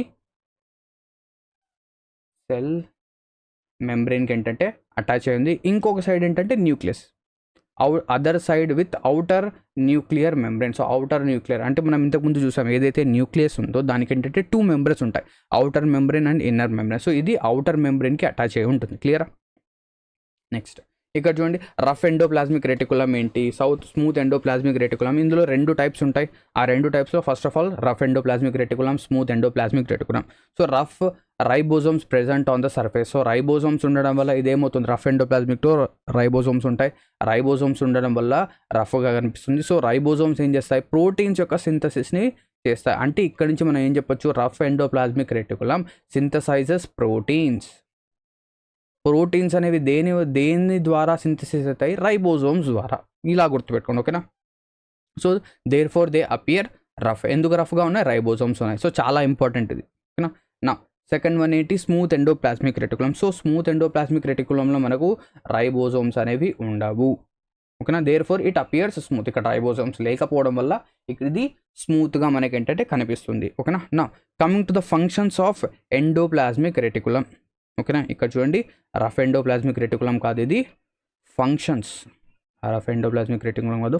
ఏంటంటే అటాచ్ అయి ఉంది. ఇంకొక సైడ్ ఏంటంటే nucleus, other side with outer nuclear membrane. So outer nuclear అంటే మనం ఇంతకుముందు చూసాం, ఏదైతే న్యూక్లియస్ ఉందో దానికి ఏంటంటే 2 మెంబ్రెయిన్స్ ఉంటాయి, outer membrane and inner membrane. So ఇది అవుటర్ మెంబ్రెయిన్కి అటాచ్ అయి ఉంటుంది. క్లియరా? నెక్స్ట్ ఇక్కడ చూడండి రఫ్ ఎండోప్లాస్మిక్ రెటికులం ఏంటి, స్మూత్ ఎండోప్లాస్మిక్ రెటికులం. ఇందులో 2 టైప్స్ ఉంటాయి. ఆ 2 టైప్స్లో first of all rough endoplasmic reticulum, smooth endoplasmic reticulum. So rough ribosomes present on the surface. So ribosomes ఉండడం వల్ల ఇదేమవుతుంది, రఫ్ ఎండోప్లాస్మిక్లో రైబోజోమ్స్ ఉంటాయి. రైబోజోమ్స్ ఉండడం వల్ల రఫ్గా కనిపిస్తుంది. సో రైబోజోమ్స్ ఏం చేస్తాయి, ప్రోటీన్స్ యొక్క సింథసిస్ని చేస్తాయి. అంటే ఇక్కడ నుంచి మనం ఏం చెప్పొచ్చు, rough endoplasmic reticulum synthesizes proteins. Proteins అనేవి దేని ద్వారా సింథసిస్ అవుతాయి, రైబోజోమ్స్ ద్వారా. ఇలా గుర్తుపెట్టుకోండి, ఓకేనా. So therefore they appear rough. ఎందుకు రఫ్గా ఉన్నాయి, రైబోజోమ్స్ ఉన్నాయి. సో చాలా ఇంపార్టెంట్ ఇది, ఓకేనా. నా సెకండ్ వన్ ఏంటి, smooth endoplasmic reticulum. So smooth endoplasmic రెటికులంలో మనకు రైబోజోమ్స్ అనేవి ఉండవు, ఓకేనా. Therefore it appears smooth. ఇక్కడ రైబోజోమ్స్ లేకపోవడం వల్ల ఇక్కడ ఇది స్మూత్గా మనకి ఏంటంటే కనిపిస్తుంది, ఓకేనా. నా coming to the functions of endoplasmic reticulum, ఓకేనా. ఇక్కడ చూడండి, రఫ్ ఎండోప్లాస్మిక్ రెటికులం కాదు, ఇది ఫంక్షన్స్. రఫ్ ఎండోప్లాస్మిక్ రెటికులం కాదు,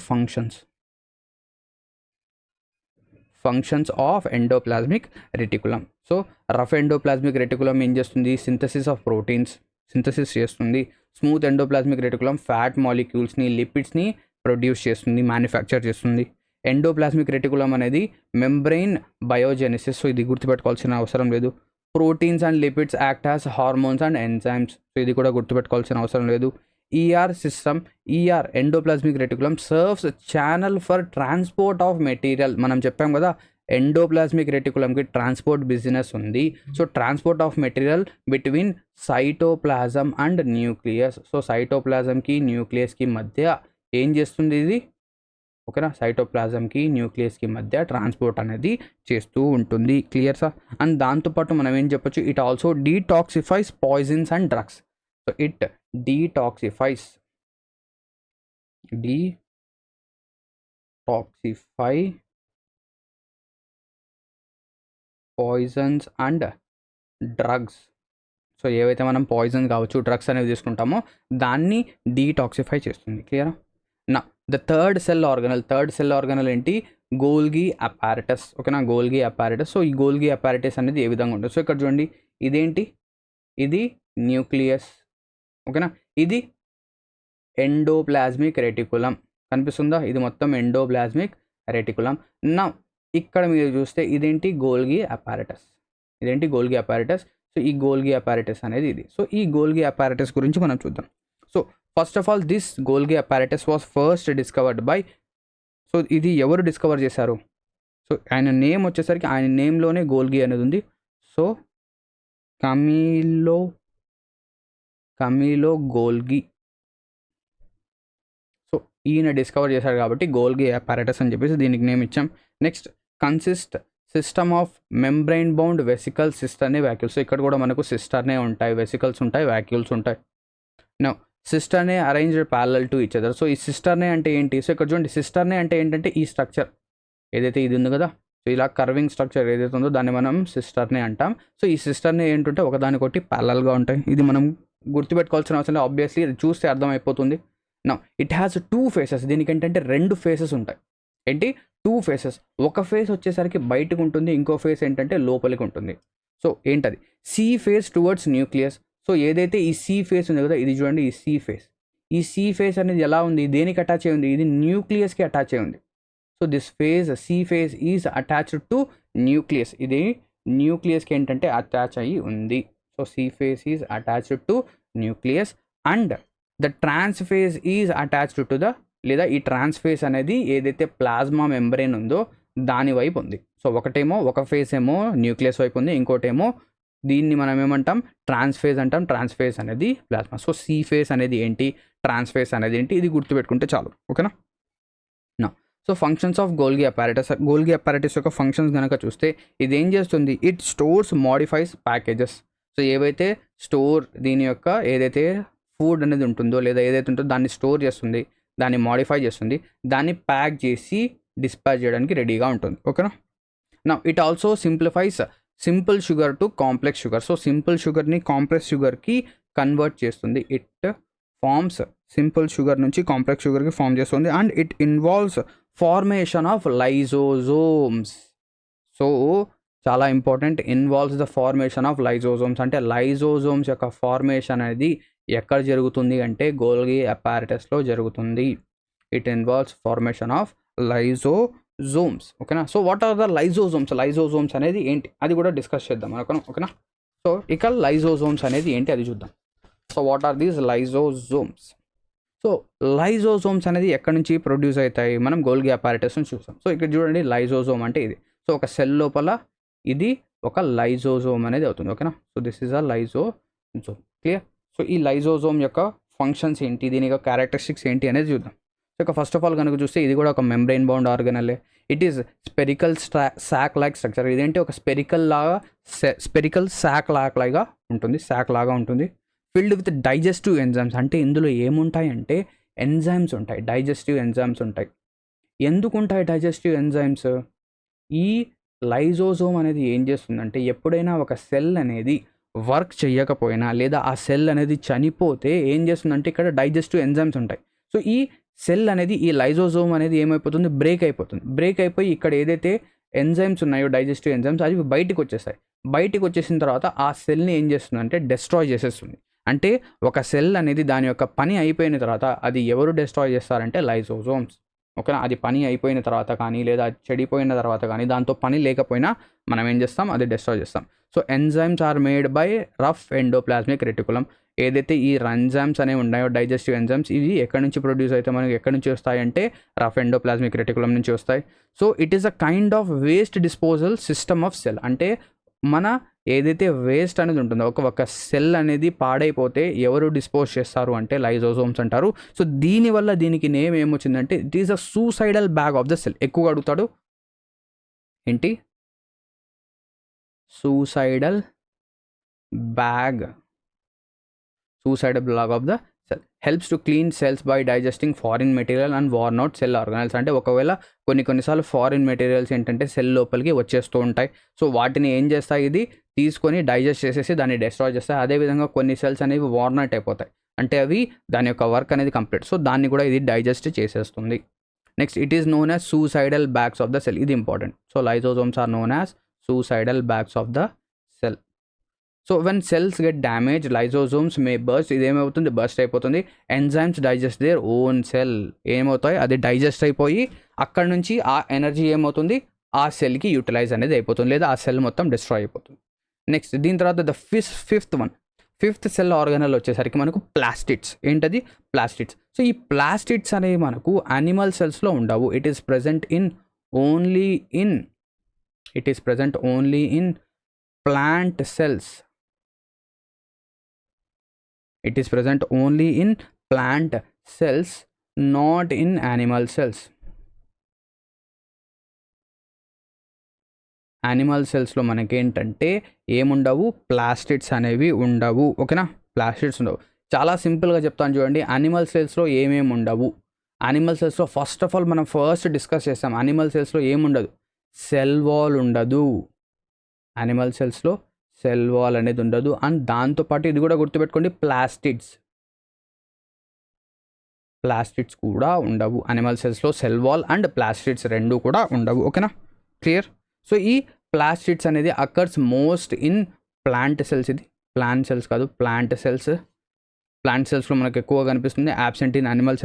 functions of endoplasmic reticulum. So rough endoplasmic reticulum ఏం చేస్తుంది, సింథసిస్ ఆఫ్ ప్రోటీన్స్ సింథసిస్ చేస్తుంది. స్మూత్ ఎండోప్లాస్మిక్ రెటికులం ఫ్యాట్ మాలిక్యూల్స్ని, లిపిడ్స్ని ప్రొడ్యూస్ చేస్తుంది, మ్యానుఫ్యాక్చర్ చేస్తుంది. ఎండోప్లాస్మిక్ రెటికులం అనేది మెంబ్రెయిన్ బయోజెనిసిస్. సో ఇది గుర్తుపెట్టుకోవాల్సిన అవసరం లేదు. Proteins and lipids act as hormones and enzymes. So ఇది కూడా గుర్తుపెట్టుకోవాల్సిన అవసరం లేదు. ER system, ER endoplasmic reticulum serves channel for transport of material. మనం చెప్పాం కదా, ఎండోప్లాస్మిక్ రెటికులంకి ట్రాన్స్పోర్ట్ బిజినెస్ ఉంది. So transport of material between cytoplasm and nucleus. So సైటోప్లాజంకి న్యూక్లియస్కి మధ్య ఏం చేస్తుంది ఇది, ఓకేనా. సైటోప్లాజంకి న్యూక్లియస్కి మధ్య ట్రాన్స్పోర్ట్ అనేది చేస్తూ ఉంటుంది, క్లియర్ సార్. అండ్ దాంతోపాటు మనం ఏం చెప్పొచ్చు, it also detoxifies poisons and drugs. So it detoxify poisons and drugs. So ఏవైతే మనం పాయిజన్ కావచ్చు, డ్రగ్స్ అనేవి తీసుకుంటామో దాన్ని డీటాక్సిఫై చేస్తుంది, క్లియరా. నా ద థర్డ్ సెల్ ఆర్గనల్ ఏంటి, గోల్గి అపారటస్, ఓకేనా. Golgi apparatus. సో ఈ గోల్గి అపారటస్ అనేది ఏ విధంగా ఉంటుంది, సో ఇక్కడ చూడండి, ఇదేంటి, ఇది న్యూక్లియస్, ఓకేనా. ఇది ఎండోప్లాస్మిక్ రెటికులం కనిపిస్తుందా, ఇది మొత్తం ఎండోప్లాస్మిక్ రెటికులం. నా ఇక్కడ మీరు చూస్తే ఇదేంటి, గోల్గి అపారటస్. సో ఈ గోల్గి అపారటస్ అనేది ఇది. సో ఈ గోల్గి అపారటస్ గురించి మనం చూద్దాం. So first of all this Golgi apparatus was first discovered by, so ఇది ఎవరు డిస్కవర్ చేశారు, సో ఆయన నేమ్ వచ్చేసరికి, ఆయన నేమ్లోనే గోల్గి అనేది ఉంది. So Camillo Golgi. సో ఈయన డిస్కవర్ చేశాడు కాబట్టి గోల్గి అపారటస్ అని చెప్పేసి దీనికి నేమ్ ఇచ్చాం. Next system of membrane bound vesicle cisternae vacuoles. So ఇక్కడ కూడా మనకు సిస్టర్నే ఉంటాయి, వెసికల్స్ ఉంటాయి, వ్యాక్యూల్స్ ఉంటాయి. No cisternae arranged parallel to each other. So ఈ సిస్టర్నే అంటే ఏంటి, సో ఇక్కడ చూడండి, సిస్టర్నే అంటే ఏంటంటే ఈ స్ట్రక్చర్ ఏదైతే ఇది ఉంది కదా, సో ఇలా కర్వింగ్ స్ట్రక్చర్ ఏదైతే ఉందో దాన్ని మనం సిస్టర్నే అంటాం. సో ఈ సిస్టర్నే ఏంటంటే ఒకదానికొకటి ప్యారలల్గా ఉంటాయి. ఇది మనం గుర్తుపెట్టుకోవాల్సిన అవసరం లేదు, ఆబ్వియస్లీ ఇది చూస్తే అర్థమైపోతుంది. నా ఇట్ హ్యాస్ 2 ఫేసెస్. దీనికి ఏంటంటే 2 ఫేసెస్ ఉంటాయి. ఏంటి, 2 ఫేసెస్. ఒక ఫేస్ వచ్చేసరికి బయటకు ఉంటుంది, ఇంకో ఫేస్ ఏంటంటే లోపలికి ఉంటుంది. సో ఏంటది, cis face towards nucleus. So ఏదైతే ఈ సి ఫేస్ ఉంది కదా, ఇది చూడండి, ఈ సి ఫేస్ అనేది ఎలా ఉంది, దేనికి అటాచ్ అయి ఉంది, ఇది న్యూక్లియస్కి అటాచ్ అయి ఉంది. So this face, cis face is attached to nucleus. ఇది న్యూక్లియస్కి ఏంటంటే అటాచ్ అయ్యి ఉంది. So cis face is attached to nucleus and the trans face is attached to the, లేదా ఈ ట్రాన్స్ ఫేజ్ అనేది ఏదైతే ప్లాస్మా మెంబ్రెయిన్ ఉందో దాని వైపు ఉంది. సో ఒక ఫేజ్ ఏమో న్యూక్లియస్ వైపు ఉంది, ఇంకోటేమో దీన్ని మనం ఏమంటాం, ట్రాన్స్ ఫేజ్ అంటాం. ట్రాన్స్ ఫేజ్ అనేది ప్లాస్మా. సో సి ఫేజ్ అనేది ఏంటి, ట్రాన్స్ ఫేజ్ అనేది ఏంటి, ఇది గుర్తుపెట్టుకుంటే చాలు, ఓకేనా. నా so functions of Golgi apparatus యొక్క ఫంక్షన్స్ కనుక చూస్తే ఇది ఏం చేస్తుంది, it stores modifies packages. So ఏవైతే దీని యొక్క ఏదైతే ఫుడ్ అనేది ఉంటుందో లేదా ఏదైతే ఉంటుందో దాన్ని స్టోర్ చేస్తుంది, దాన్ని మాడిఫై చేస్తుంది, దాన్ని ప్యాక్ చేసి డిస్పాచ్ చేయడానికి రెడీగా ఉంటుంది, ఓకేనా. నా it also simplifies simple sugar to complex sugar. So simple షుగర్ని కాంప్లెక్స్ షుగర్కి కన్వర్ట్ చేస్తుంది. ఇట్ ఫార్మ్స్ సింపుల్ షుగర్ నుంచి కాంప్లెక్స్ షుగర్కి ఫామ్ చేస్తుంది. And it involves formation of lysosomes. So చాలా important, involves the formation of lysosomes. అంటే lysosomes యొక్క formation అనేది ఎక్కడ జరుగుతుంది అంటే గోల్గి అపారటస్లో జరుగుతుంది. It involves formation of lysosomes, ఓకేనా. So what are the lysosomes అనేది ఏంటి, అది కూడా డిస్కస్ చేద్దాం, ఓకేనా. సో ఇక లైజోజోమ్స్ అనేది ఏంటి అది చూద్దాం. So what are these lysosomes? So lysosomes అనేది ఎక్కడి నుంచి ప్రొడ్యూస్ అవుతాయి? మనం గోల్గి అపారటస్ నుంచి చూస్తాం. సో ఇక్కడ చూడండి, లైజోజోమ్ అంటే ఇది. సో ఒక సెల్ లోపల ఇది ఒక లైజోజోమ్ అనేది అవుతుంది. ఓకేనా? So this is a lysosome. Clear? So ఈ లైజోజోమ్ యొక్క ఫంక్షన్స్ ఏంటి, దీని యొక్క క్యారెక్టరిస్టిక్స్ ఏంటి అనేది చూద్దాం. సో ఇక ఫస్ట్ ఆఫ్ ఆల్ కనుక చూస్తే ఇది కూడా ఒక మెంబ్రెయిన్ బౌండ్ ఆర్గనలే. It is spherical sac like structure. ఇదేంటి, ఒక స్పెరికల్ సాక్ లాగా ఉంటుంది. Filled with digestive enzymes. అంటే ఇందులో ఏముంటాయంటే ఎంజైమ్స్ ఉంటాయి, డైజెస్టివ్ ఎంజైమ్స్ ఉంటాయి. ఎందుకు ఉంటాయి డైజెస్టివ్ ఎంజైమ్స్? ఈ లైజోజోమ్ అనేది ఏం చేస్తుందంటే ఎప్పుడైనా ఒక సెల్ అనేది వర్క్ చేయకపోయినా లేదా ఆ సెల్ అనేది చనిపోతే ఏం చేస్తుందంటే ఇక్కడ డైజెస్టివ్ ఎంజైమ్స్ ఉంటాయి. సో ఈ సెల్ అనేది, ఈ లైజోజోమ్ అనేది ఏమైపోతుంది, బ్రేక్ అయిపోయి ఇక్కడ ఏదైతే ఎంజైమ్స్ ఉన్నాయో డైజెస్టివ్ ఎంజైమ్స్ అవి బయటికి వచ్చేసిన తర్వాత ఆ సెల్ని ఏం చేస్తుందంటే డెస్ట్రాయ్ చేసేస్తుంది. అంటే ఒక సెల్ అనేది దాని యొక్క పని అయిపోయిన తర్వాత అది ఎవరు డెస్ట్రాయ్ చేస్తారంటే లైజోజోమ్స్. ఓకేనా? అది పని అయిపోయిన తర్వాత కానీ లేదా చెడిపోయిన తర్వాత కానీ దాంతో పని లేకపోయినా మనం ఏం చేస్తాం, అది డెస్ట్రాయ్ చేస్తాం. So enzymes are made by rough endoplasmic reticulum. ఏదైతే ఈ ఎంజైమ్స్ అనేవి ఉన్నాయో డైజెస్టివ్ ఎంజైమ్స్, ఇవి ఎక్కడి నుంచి ప్రొడ్యూస్ అయితే మనకి ఎక్కడి నుంచి వస్తాయి అంటే రఫ్ ఎండోప్లాస్మిక్ రెటికులం నుంచి వస్తాయి. So it is a kind of waste disposal system of cell. అంటే మన ఏదైతే వేస్ట్ అనేది ఉంటుందో ఒక సెల్ అనేది పాడైపోతే ఎవరు డిస్పోజ్ చేస్తారు అంటే లైజోజోమ్స్ అంటారు. సో దీనివల్ల దీనికి నేమ్ ఏమొచ్చిందంటే it is a suicidal bag of the cell. ఎక్కువగా అడుగుతాడు ఏంటి, suicidal bag of the cell. Helps to clean cells by digesting foreign material and worn out cell organelles. అంటే ఒకవేళ కొన్నిసార్లు ఫారిన్ మెటీరియల్స్ ఏంటంటే సెల్ లోపలికి వచ్చేస్తూ ఉంటాయి. సో వాటిని ఏం చేస్తాయి, ఇది తీసుకొని డైజెస్ట్ చేసేసి దాన్ని డెస్ట్రాయ్ చేస్తాయి. అదేవిధంగా కొన్ని సెల్స్ అనేవి వార్న్ అవుట్ అయిపోతాయి, అంటే అవి దాని యొక్క వర్క్ అనేది కంప్లీట్. సో దాన్ని కూడా ఇది డైజెస్ట్ చేసేస్తుంది. Next, it is known as suicidal bags of the cell. ఇది important. So lysosomes are known as suicidal bags of the cell. So when cells get damage lysosomes may burst. ఇది ఏమవుతుంది, burst అయిపోతుంది. Enzymes digest their own cell. ఏమవుతాయి, అది digest అయిపోయి అక్కడ నుంచి ఆ ఎనర్జీ ఏమవుతుంది, ఆ సెల్కి యూటిలైజ్ అనేది అయిపోతుంది, లేదా ఆ సెల్ మొత్తం డిస్ట్రాయ్ అయిపోతుంది. నెక్స్ట్, దీని తర్వాత ద ఫిఫ్త్ సెల్ ఆర్గనల్ వచ్చేసరికి మనకు ప్లాస్టిడ్స్. ఏంటది, ప్లాస్టిడ్స్. సో ఈ ప్లాస్టిడ్స్ అనేవి మనకు యానిమల్ సెల్స్లో ఉండవు. It is present only in plant cells. It is present only in plant cells, not in animal cells. Animal సెల్స్లో మనకేంటంటే ఏముండవు, ప్లాస్టిడ్స్ అనేవి ఉండవు. ఓకేనా? ప్లాస్టిడ్స్ ఉండవు. చాలా సింపుల్గా చెప్తాను చూడండి. యానిమల్ సెల్స్లో ఏమేమి ఉండవు. యానిమల్ సెల్స్లో ఫస్ట్ ఆఫ్ ఆల్ మనం డిస్కస్ చేస్తాం. యానిమల్ సెల్స్లో ఏముండదు, సెల్ వాల్ ఉండదు. యానిమల్ సెల్స్లో సెల్ వాల్ అనేది ఉండదు. అండ్ దాంతోపాటు ఇది కూడా గుర్తుపెట్టుకోండి, ప్లాస్టిడ్స్ కూడా ఉండవు. యానిమల్ సెల్స్లో సెల్ వాల్ అండ్ ప్లాస్టిడ్స్ రెండు కూడా ఉండవు. ఓకేనా? క్లియర్? సో ఈ ప్లాస్టిడ్స్ అనేది occurs most in plant cells. ఇది ప్లాంట్ సెల్స్ కాదు, ప్లాంట్ సెల్స్లో మనకు ఎక్కువగా కనిపిస్తుంది. యాబ్సెంట్ ఇన్ యానిమల్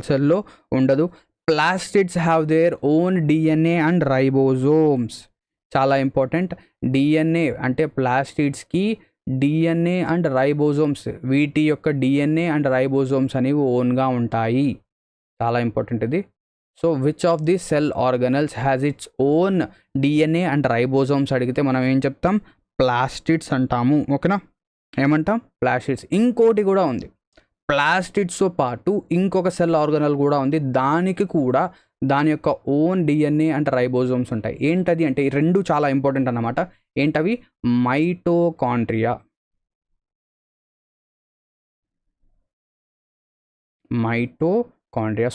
సెల్లో ఉండదు. Plastids have their own DNA and ribosomes. చాలా ఇంపార్టెంట్. డిఎన్ఏ అంటే ప్లాస్టిడ్స్కి డిఎన్ఏ అండ్ రైబోజోమ్స్, వీటి యొక్క డిఎన్ఏ అండ్ రైబోజోమ్స్ అనేవి ఓన్గా ఉంటాయి. చాలా ఇంపార్టెంట్ ఇది. So which of the cell organelles has its own DNA and ribosomes అడిగితే మనం ఏం చెప్తాం, ప్లాస్టిడ్స్ అంటాము. ఓకేనా? ఏమంటాం, ప్లాస్టిడ్స్. ఇంకోటి కూడా ఉంది, ప్లాస్టిడ్స్తో పాటు ఇంకొక సెల్ ఆర్గనల్ కూడా ఉంది. దానికి కూడా దాని యొక్క ఓన్ డిఎన్ఏ అండ్ రైబోజోమ్స్ ఉంటాయి. ఏంటది అంటే ఈ రెండు చాలా ఇంపార్టెంట్ అన్నమాట. ఏంటవి, మైటోకాండ్రియా.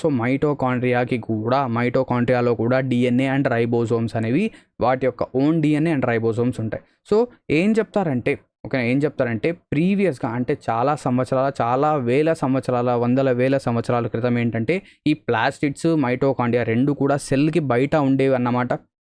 సో మైటోకాండ్రియాలో కూడా డిఎన్ఏ అండ్ రైబోజోమ్స్ అనేవి వాటి యొక్క ఓన్ డిఎన్ఏ అండ్ రైబోజోమ్స్ ఉంటాయి. సో ఏం చెప్తారంటే ప్రీవియస్గా అంటే చాలా వందల వేల సంవత్సరాల క్రితం ఏంటంటే ఈ ప్లాస్టిడ్స్ మైటోకాండ్రియా రెండు కూడా సెల్కి బయట ఉండేవి అన్నమాట.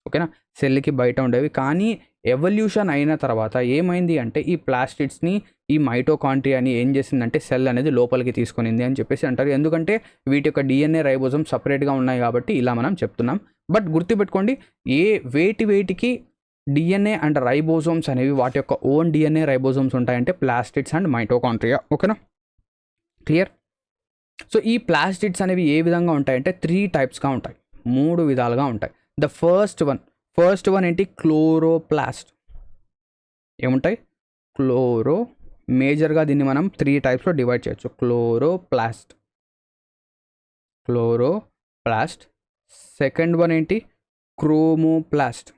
ఓకేనా? సెల్కి బయట ఉండేవి. కానీ ఎవల్యూషన్ అయిన తర్వాత ఏమైంది అంటే ఈ ప్లాస్టిడ్స్ని, ఈ మైటోకాండ్రియాని ఏం చేసిందంటే సెల్ అనేది లోపలికి తీసుకునింది అని చెప్పేసి అంటారు. ఎందుకంటే వీటి యొక్క డిఎన్ఏ రైబోజోమ్ సపరేట్గా ఉన్నాయి కాబట్టి ఇలా మనం చెప్తున్నాం. బట్ గుర్తుపెట్టుకోండి, వేటికి డిఎన్ఏ అండ్ రైబోజోమ్స్ అనేవి వాటి యొక్క ఓన్ డిఎన్ఏ రైబోజోమ్స్ ఉంటాయంటే ప్లాస్టిడ్స్ అండ్ మైటోకాండ్రియా. ఓకేనా, క్లియర్. సో ఈ ప్లాస్టిడ్స్ అనేవి ఏ విధంగా ఉంటాయంటే 3 టైప్స్గా ఉంటాయి, 3 విధాలుగా ఉంటాయి. ద ఫస్ట్ వన్ ఏంటి, క్లోరోప్లాస్ట్. ఏముంటాయి, మేజర్గా దీన్ని మనం 3 టైప్స్లో డివైడ్ చేయొచ్చు. క్లోరోప్లాస్ట్. సెకండ్ వన్ ఏంటి, chromoplast.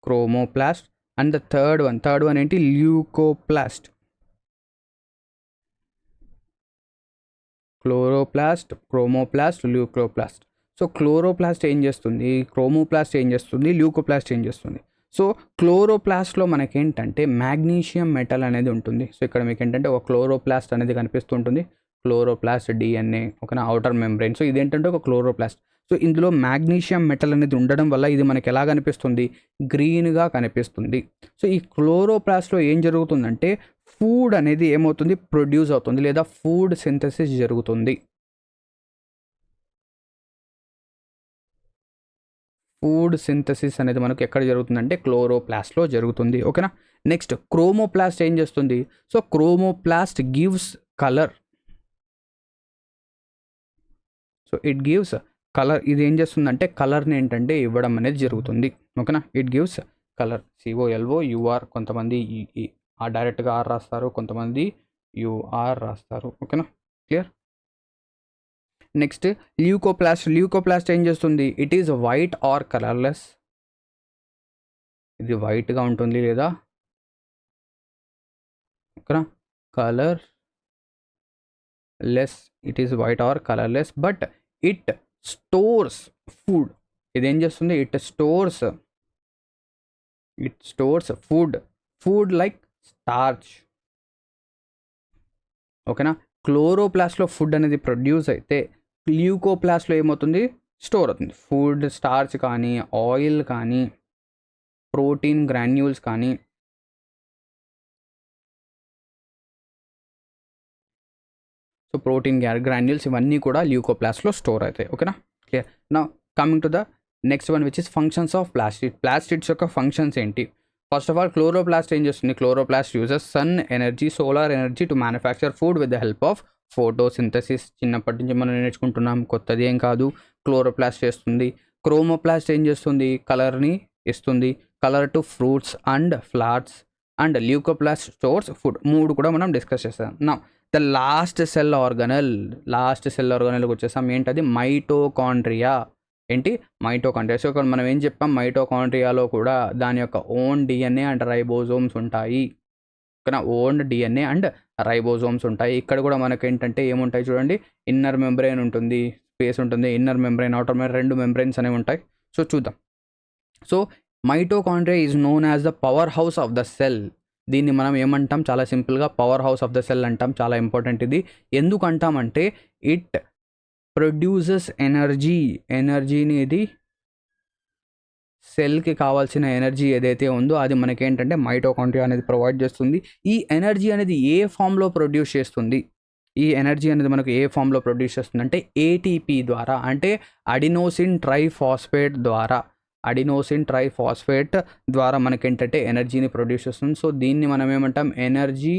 Chromoplast. And the third one ఏంటి, ల్యూకోప్లాస్ట్. ల్యూకోప్లాస్ట్. సో క్లోరోప్లాస్ట్ ఏం చేస్తుంది, క్రోమోప్లాస్ట్ ఏం చేస్తుంది, ల్యూకోప్లాస్ట్ ఏం చేస్తుంది. సో క్లోరోప్లాస్ట్లో మనకేంటంటే మ్యాగ్నీషియం మెటల్ అనేది ఉంటుంది. సో ఇక్కడ మీకు ఏంటంటే ఒక క్లోరోప్లాస్ట్ అనేది కనిపిస్తుంటుంది, క్లోరోప్లాస్ట్ డిఎన్ఏ, ఓకేనా, అవుటర్ మెంబ్రెయిన్. సో ఇదేంటంటే ఒక క్లోరోప్లాస్ట్. సో ఇందులో మ్యాగ్నీషియం మెటల్ అనేది ఉండడం వల్ల ఇది మనకి ఎలా కనిపిస్తుంది, గ్రీన్గా కనిపిస్తుంది. సో ఈ క్లోరోప్లాస్ట్లో ఏం జరుగుతుందంటే ఫుడ్ అనేది ఏమవుతుంది, ప్రొడ్యూస్ అవుతుంది, లేదా ఫుడ్ సింథసిస్ జరుగుతుంది. ఫుడ్ సింథసిస్ అనేది మనకు ఎక్కడ జరుగుతుందంటే క్లోరోప్లాస్ట్లో జరుగుతుంది. ఓకేనా. నెక్స్ట్ క్రోమోప్లాస్ట్ ఏం చేస్తుంది, so chromoplast gives colour. So it gives colour. ఇది ఏం చేస్తుందంటే కలర్ని ఏంటంటే ఇవ్వడం అనేది జరుగుతుంది. ఓకేనా, ఇట్ గివ్స్ కలర్. COLOUR, కొంతమంది డైరెక్ట్గా ఆర్ రాస్తారు, కొంతమంది UR రాస్తారు. ఓకేనా, క్లియర్. నెక్స్ట్ ల్యూకోప్లాస్ట్ ఏం చేస్తుంది, it is white or colourless. ఇది వైట్గా ఉంటుంది లేదా ఓకేనా colourless. It is white or colourless, but it stores food. ఇది ఏం చేస్తుంది, it stores food like starch. ఓకేనా, క్లోరోప్లాస్ట్లో ఫుడ్ అనేది ప్రొడ్యూస్ అయితే ల్యూకోప్లాస్ట్లో ఏమవుతుంది, స్టోర్ అవుతుంది. ఫుడ్ స్టార్చ్ కానీ, ఆయిల్ కానీ, ప్రోటీన్ గ్రాన్యూల్స్ కానీ. సో ప్రోటీన్ గ్రాన్యూల్స్ ఇవన్నీ కూడా ల్యూకోప్లాస్ట్లో స్టోర్ అవుతాయి. ఓకేనా, clear. Now coming to the next one which is functions of plastids యొక్క ఫంక్షన్స్ ఏంటి. ఫస్ట్ ఆఫ్ ఆల్ క్లోరోప్లాస్ట్ ఏం చేస్తుంది, chloroplast uses sun energy, solar energy to manufacture food with the help of photosynthesis. చిన్నప్పటి నుంచి మనం నేర్చుకుంటున్నాం, కొత్తది ఏం కాదు. క్లోరోప్లాస్ట్ చేస్తుంది. క్రోమోప్లాస్ట్ ఏం చేస్తుంది, కలర్ని ఇస్తుంది, colour to fruits and flowers. And leucoplast stores food. 3 కూడా మనం డిస్కస్ చేస్తాం. నా ద లాస్ట్ సెల్ ఆర్గనల్కి వచ్చేసాం. ఏంటది, మైటోకాండ్రియా. ఏంటి, మైటోకాండ్రియా. సో ఇక్కడ మనం ఏం చెప్పాం, మైటోకాండ్రియాలో కూడా దాని యొక్క ఓన్ డిఎన్ఏ అండ్ రైబోజోమ్స్ ఉంటాయి. ఓకేనా, ఓన్ డిఎన్ఏ అండ్ రైబోజోమ్స్ ఉంటాయి. ఇక్కడ కూడా మనకి ఏంటంటే ఏముంటాయి చూడండి, ఇన్నర్ మెంబ్రెయిన్ ఉంటుంది, స్పేస్ ఉంటుంది, inner membrane, outer membrane, 2 membranes అనేవి ఉంటాయి. సో చూద్దాం. So mitochondria is known as the power house of the cell. దీన్ని మనం ఏమంటాం, చాలా సింపుల్గా power house of the cell అంటాం. చాలా ఇంపార్టెంట్ ఇది. ఎందుకు అంటామంటే ఇట్ ప్రొడ్యూసెస్ ఎనర్జీని ఇది సెల్కి కావాల్సిన ఎనర్జీ ఏదైతే ఉందో అది మనకేంటంటే మైటోకాండ్రియా అనేది ప్రొవైడ్ చేస్తుంది. ఈ ఎనర్జీ అనేది ఏ ఫామ్లో ప్రొడ్యూస్ చేస్తుంది, ఈ ఎనర్జీ అనేది మనకు ఏ ఫామ్లో ప్రొడ్యూస్ చేస్తుంది అంటే ATP ద్వారా, అంటే అడినోసిన్ ట్రైఫాస్ఫేట్ ద్వారా మనకేంటంటే ఎనర్జీని ప్రొడ్యూస్ చేస్తుంది. సో దీన్ని మనం ఏమంటాం, ఎనర్జీ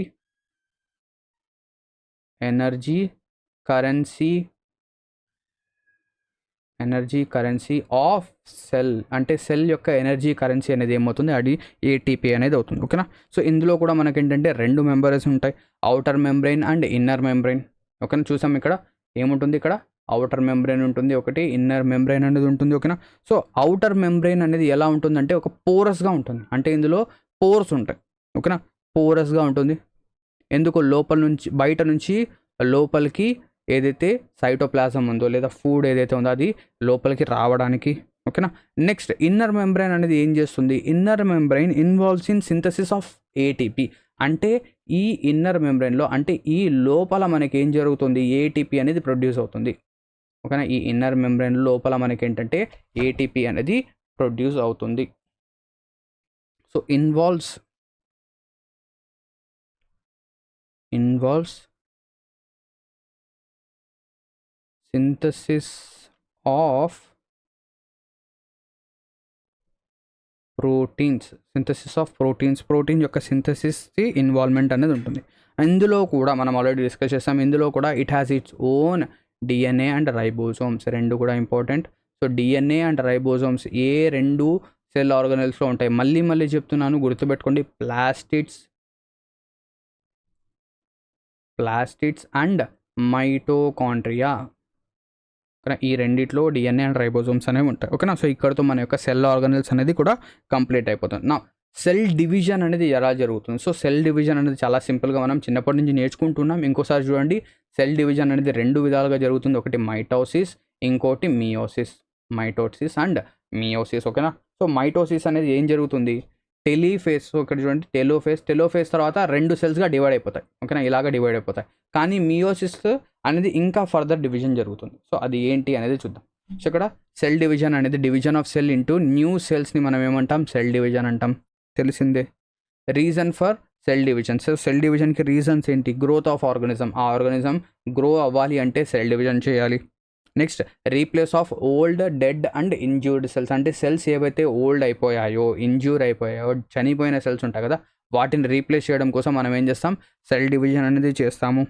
కరెన్సీ ఆఫ్ సెల్. అంటే సెల్ యొక్క ఎనర్జీ కరెన్సీ అనేది ఏమవుతుంది, అది ATP అనేది అవుతుంది. ఓకేనా. సో ఇందులో కూడా మనకేంటంటే 2 మెంబర్స్ ఉంటాయి, outer membrane and inner membrane. ఓకేనా, చూసాం ఇక్కడ ఏముంటుంది, ఇక్కడ అవుటర్ మెంబ్రెయిన్ ఉంటుంది, ఒకటి ఇన్నర్ మెంబ్రెయిన్ అనేది ఉంటుంది. ఓకేనా. సో అవుటర్ మెంబ్రెయిన్ అనేది ఎలా ఉంటుందంటే ఒక పోరస్గా ఉంటుంది, అంటే ఇందులో పోర్స్ ఉంటాయి. ఓకేనా, పోరస్గా ఉంటుంది. ఎందుకు, బయట నుంచి లోపలికి ఏదైతే సైటోప్లాజం ఉందో లేదా ఫుడ్ ఏదైతే ఉందో అది లోపలికి రావడానికి. ఓకేనా. నెక్స్ట్ ఇన్నర్ మెంబ్రెయిన్ అనేది ఏం చేస్తుంది, inner membrane involves in synthesis of ATP. అంటే ఈ ఇన్నర్ మెంబ్రెయిన్లో, అంటే ఈ లోపల మనకి ఏం జరుగుతుంది, ATP అనేది ప్రొడ్యూస్ అవుతుంది. ఓకేనా, ఈ ఇన్నర్ మెంబ్రెయిన్ లోపల మనకి ఏంటంటే ATP అనేది ప్రొడ్యూస్ అవుతుంది. So involves synthesis of proteins, synthesis of proteins, protein యొక్క సింథసిస్కి ఇన్వాల్వ్మెంట్ అనేది ఉంటుంది. ఇందులో కూడా మనం ఆల్రెడీ డిస్కస్ చేస్తాం, ఇందులో కూడా it has its own DNA and ribosomes, రెండు కూడా important. So DNA and ribosomes ఏ రెండు సెల్ ఆర్గనల్స్లో ఉంటాయి. మళ్ళీ మళ్ళీ చెప్తున్నాను, గుర్తుపెట్టుకోండి. ప్లాస్టిడ్స్ అండ్ మైటోకాండ్రియా, ఓకేనా, ఈ రెండిట్లో డిఎన్ఏ అండ్ రైబోజోమ్స్ అనేవి ఉంటాయి. ఓకేనా. సో ఇక్కడతో మన యొక్క సెల్ ఆర్గనల్స్ అనేది కూడా కంప్లీట్ అయిపోతుంది. నా సెల్ డివిజన్ అనేది ఎలా జరుగుతుంది? సో సెల్ డివిజన్ అనేది చాలా సింపుల్గా మనం చిన్నప్పటి నుంచి నేర్చుకుంటున్నాం. ఇంకోసారి చూడండి, సెల్ డివిజన్ అనేది రెండు విధాలుగా జరుగుతుంది. ఒకటి మైటోసిస్, ఇంకోటి మియోసిస్. మైటోసిస్ అండ్ మియోసిస్, ఓకేనా. సో మైటోసిస్ అనేది ఏం జరుగుతుంది? టెలిఫేస్. సో ఇక్కడ చూడండి, టెలోఫేస్ తర్వాత రెండు సెల్స్గా డివైడ్ అయిపోతాయి, ఓకేనా, ఇలాగా డివైడ్ అయిపోతాయి. కానీ మియోసిస్ అనేది ఇంకా ఫర్దర్ డివిజన్ జరుగుతుంది. సో అది ఏంటి అనేది చూద్దాం. సో ఇక్కడ సెల్ డివిజన్ అనేది division of cell into new సెల్స్ని మనం ఏమంటాం? సెల్ డివిజన్ అంటాం, తెలిసిందే. Reason for cell division. So cell డివిజన్కి రీజన్స్ ఏంటి? Growth of organism. ఆ ఆర్గానిజం గ్రో అవ్వాలి అంటే సెల్ డివిజన్ చేయాలి. Next, replace of old, dead and injured cells. అంటే సెల్స్ ఏవైతే ఓల్డ్ అయిపోయాయో, ఇంజ్యూర్ అయిపోయాయో, చనిపోయిన సెల్స్ ఉంటాయి కదా, వాటిని రీప్లేస్ చేయడం కోసం మనం ఏం చేస్తాం? సెల్ డివిజన్ అనేది చేస్తాము.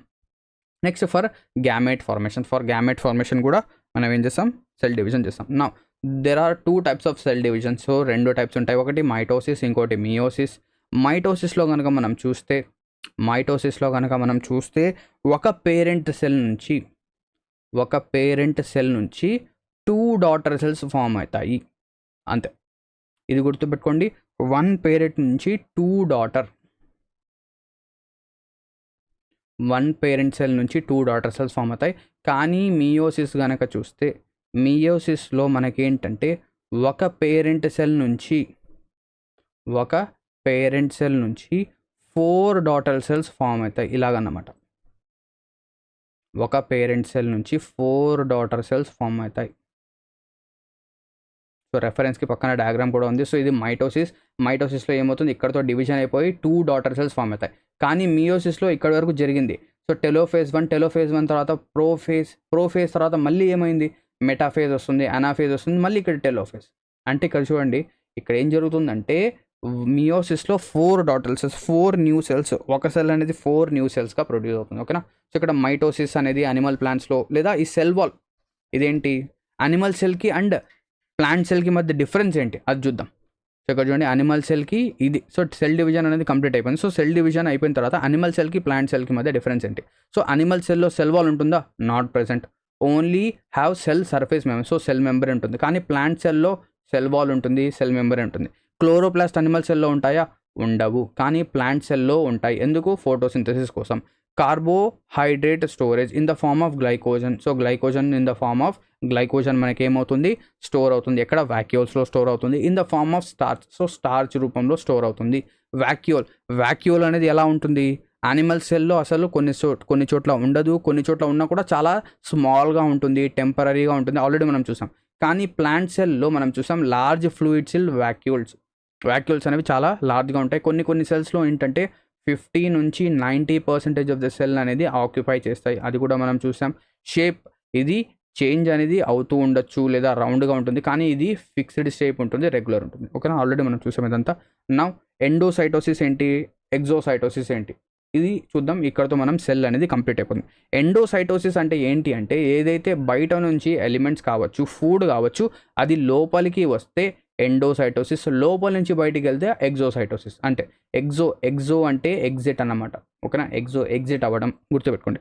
Next, for gamete formation. For gamete formation కూడా మనం ఏం చేస్తాం? సెల్ డివిజన్ చేస్తాం. Now there are 2 types of cell division. So 2 types ఉంటాయి, ఒకటి మైటోసిస్, ఇంకోటి మియోసిస్. మైటోసిస్లో కనుక మనం చూస్తే ఒక పేరెంట్ సెల్ నుంచి 2 డాటర్ సెల్స్ ఫామ్ అవుతాయి, అంతే. ఇది గుర్తుపెట్టుకోండి, 1 పేరెంట్ నుంచి 2 పేరెంట్ సెల్ నుంచి 2 డాటర్ సెల్స్ ఫామ్ అవుతాయి. కానీ మియోసిస్ కనుక చూస్తే, మియోసిస్లో మనకేంటంటే ఒక పేరెంట్ సెల్ నుంచి 4 డాటర్ సెల్స్ ఫామ్ అవుతాయి, ఇలాగన్నమాట. ఒక పేరెంట్ సెల్ నుంచి 4 డాటర్ సెల్స్ ఫామ్ అవుతాయి. సో రెఫరెన్స్కి పక్కన డయాగ్రామ్ కూడా ఉంది. సో ఇది మైటోసిస్లో ఏమవుతుంది? ఇక్కడతో డివిజన్ అయిపోయి 2 డాటర్ సెల్స్ ఫామ్ అవుతాయి. కానీ మియోసిస్లో ఇక్కడ వరకు జరిగింది. సో టెలోఫేజ్ 1 తర్వాత ప్రోఫేజ్ తర్వాత మళ్ళీ ఏమైంది? మెటాఫేజ్ వస్తుంది, అనాఫేజ్ వస్తుంది, మళ్ళీ ఇక్కడ టెలోఫేజ్. అంటే ఇక్కడ చూడండి, ఇక్కడ ఏం జరుగుతుందంటే మియోసిస్లో 4 డాటర్ సెల్స్, 4 న్యూ సెల్స్, ఒక సెల్ అనేది 4 న్యూ సెల్స్గా ప్రొడ్యూస్ అవుతుంది, ఓకేనా. సో ఇక్కడ మైటోసిస్ అనేది అనిమల్ ప్లాంట్స్లో, లేదా ఈ సెల్ వాల్ ఇదేంటి? అనిమల్ సెల్కి అండ్ ప్లాంట్ సెల్కి మధ్య డిఫరెన్స్ ఏంటి అది చూద్దాం. సో ఇక్కడ చూడండి, అనిమల్ సెల్కి ఇది. సో సెల్ డివిజన్ అనేది కంప్లీట్ అయిపోయింది. సో సెల్ డివిజన్ అయిపోయిన తర్వాత అనిమల్ సెల్కి ప్లాంట్ సెల్కి మధ్య డిఫరెన్స్ ఏంటి? సో అనిమల్ సెల్లో సెల్ వాల్ ఉంటుందా? Not present. Only have cell surface member. So cell member ఉంటుంది. కానీ ప్లాంట్ సెల్లో సెల్ వాల్ ఉంటుంది, సెల్ మెంబర్ ఉంటుంది. క్లోరోప్లాస్ట్ అనిమల్ సెల్లో ఉంటాయా? ఉండవు. కానీ ప్లాంట్ సెల్లో ఉంటాయి. ఎందుకు? ఫోటోసింథసిస్ కోసం. Carbohydrate storage in the form of glycogen. So glycogen in the form of glycogen మనకి ఏమవుతుంది? స్టోర్ అవుతుంది. ఎక్కడ? వాక్యూల్స్లో స్టోర్ అవుతుంది. In the form of starch. So starch రూపంలో స్టోర్ అవుతుంది. వాక్యూల్ అనేది ఎలా ఉంటుంది? యానిమల్ సెల్లో అసలు కొన్ని చోట్ల ఉండదు, కొన్ని చోట్ల ఉన్నా కూడా చాలా స్మాల్గా ఉంటుంది, టెంపరీగా ఉంటుంది, ఆల్రెడీ మనం చూసాం. కానీ ప్లాంట్ సెల్లో మనం చూసాం లార్జ్ ఫ్లూయిడ్ సిల్ వాక్యూల్స్ అనేవి చాలా లార్జ్గా ఉంటాయి. కొన్ని సెల్స్లో ఏంటంటే 50 నుంచి 90% ఆఫ్ ద సెల్ అనేది ఆక్యుపై చేస్తాయి, అది కూడా మనం చూసాం. షేప్ ఇది చేంజ్ అనేది అవుతూ ఉండొచ్చు, లేదా రౌండ్గా ఉంటుంది, కానీ ఇది ఫిక్స్డ్ షేప్ ఉంటుంది, రెగ్యులర్ ఉంటుంది, ఓకేనా. ఆల్రెడీ మనం చూసాం ఇదంతా. నౌ ఎండోసైటోసిస్ ఏంటి? ఎగ్జోసైటోసిస్ ఏంటి? ఇది చూద్దాం. ఇక్కడతో మనం సెల్ అనేది కంప్లీట్ అయిపోతుంది. ఎండోసైటోసిస్ అంటే ఏంటి అంటే, ఏదైతే బయట నుంచి ఎలిమెంట్స్ కావచ్చు, ఫుడ్ కావచ్చు, అది లోపలికి వస్తే ఎండోసైటోసిస్, లోపల నుంచి బయటికి వెళ్తే ఎగ్జోసైటోసిస్. అంటే ఎగ్జో అంటే ఎగ్జిట్ అన్నమాట, ఓకేనా. ఎగ్జిట్ అవ్వడం గుర్తుపెట్టుకోండి.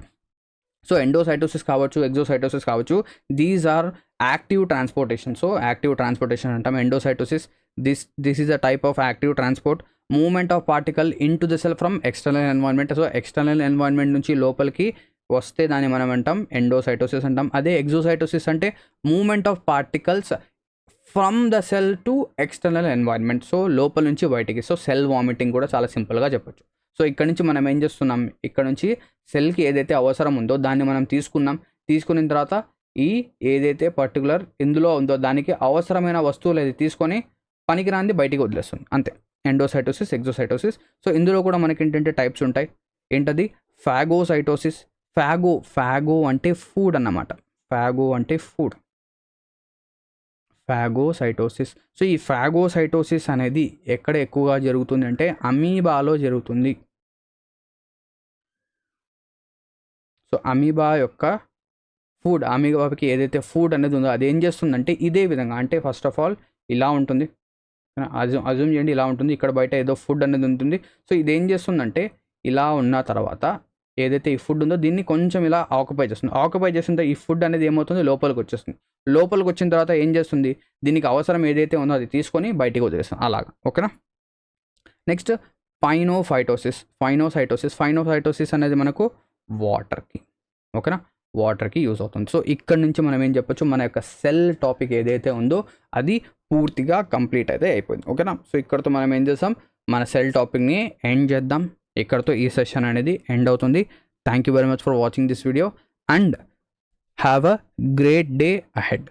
సో ఎండోసైటోసిస్ కావచ్చు, ఎగ్జోసైటోసిస్ కావచ్చు, these are active transportation. So active transportation అంటాం endocytosis. This is a type of active transport. Movement of particle in to the cell from external environment. So external environment నుంచి లోపలికి వస్తే దాన్ని మనం అంటాం endocytosis అంటాం. అదే ఎగ్జోసైటోసిస్ అంటే movement of particles from the cell to external environment. So లోపల నుంచి బయటికి. సో సెల్ వామిటింగ్ కూడా చాలా సింపుల్గా చెప్పొచ్చు. సో ఇక్కడ నుంచి మనం ఏం చేస్తున్నాం? ఇక్కడ నుంచి సెల్కి ఏదైతే అవసరం ఉందో దాన్ని మనం తీసుకున్న తర్వాత ఏదైతే పర్టికులర్ ఇందులో ఉందో దానికి అవసరమైన వస్తువులు అది తీసుకొని పనికిరాంది బయటికి వదిలేస్తుంది, అంతే. ఎండోసైటోసిస్, ఎగ్జోసైటోసిస్. సో ఇందులో కూడా మనకి ఏంటంటే టైప్స్ ఉంటాయి. ఏంటది? ఫాగోసైటోసిస్. ఫాగో అంటే ఫుడ్ అన్నమాట. ఫాగో అంటే ఫుడ్. ఫాగోసైటోసిస్. సో ఈ ఫాగోసైటోసిస్ అనేది ఎక్కడ ఎక్కువగా జరుగుతుంది అంటే అమీబాలో జరుగుతుంది. సో అమీబా యొక్క అమీబాకి ఏదైతే ఫుడ్ అనేది ఉందో అది ఏం చేస్తుందంటే ఇదే విధంగా, అంటే ఫస్ట్ ఆఫ్ ఆల్ ఇలా ఉంటుంది, అజ్యూమ్ చేయండి ఇలా ఉంటుంది, ఇక్కడ బయట ఏదో ఫుడ్ అనేది ఉంటుంది. సో ఇది ఏం చేస్తుందంటే ఇలా ఉన్న తర్వాత ఏదైతే ఈ ఫుడ్ ఉందో దీన్ని కొంచెం ఇలా ఆక్యుపై చేస్తుంది. ఆక్యుపై చేసిన ఈ ఫుడ్ అనేది ఏమవుతుంది, లోపలికి వచ్చేస్తుంది. లోపలికి వచ్చిన తర్వాత ఏం చేస్తుంది, దీనికి అవసరం ఏదైతే ఉందో అది తీసుకొని బయటికి వదిలేస్తుంది అలాగా. ఓకేనా. నెక్స్ట్ ఫైనోసైటోసిస్ అనేది మనకు వాటర్కి, ఓకేనా, వాటర్కి యూజ్ అవుతుంది. సో ఇక్కడ నుంచి మనం ఏం చెప్పొచ్చు, మన యొక్క సెల్ టాపిక్ ఏదైతే ఉందో అది పూర్తిగా కంప్లీట్ అయితే అయిపోయింది. ఓకేనా. సో ఇక్కడతో మనం ఏం చేస్తాం, మన సెల్ టాపిక్ని ఎండ్ చేద్దాం. ఇక్కడతో ఈ సెషన్ అనేది ఎండ్ అవుతుంది. Thank you very much for watching this video and have a great day ahead.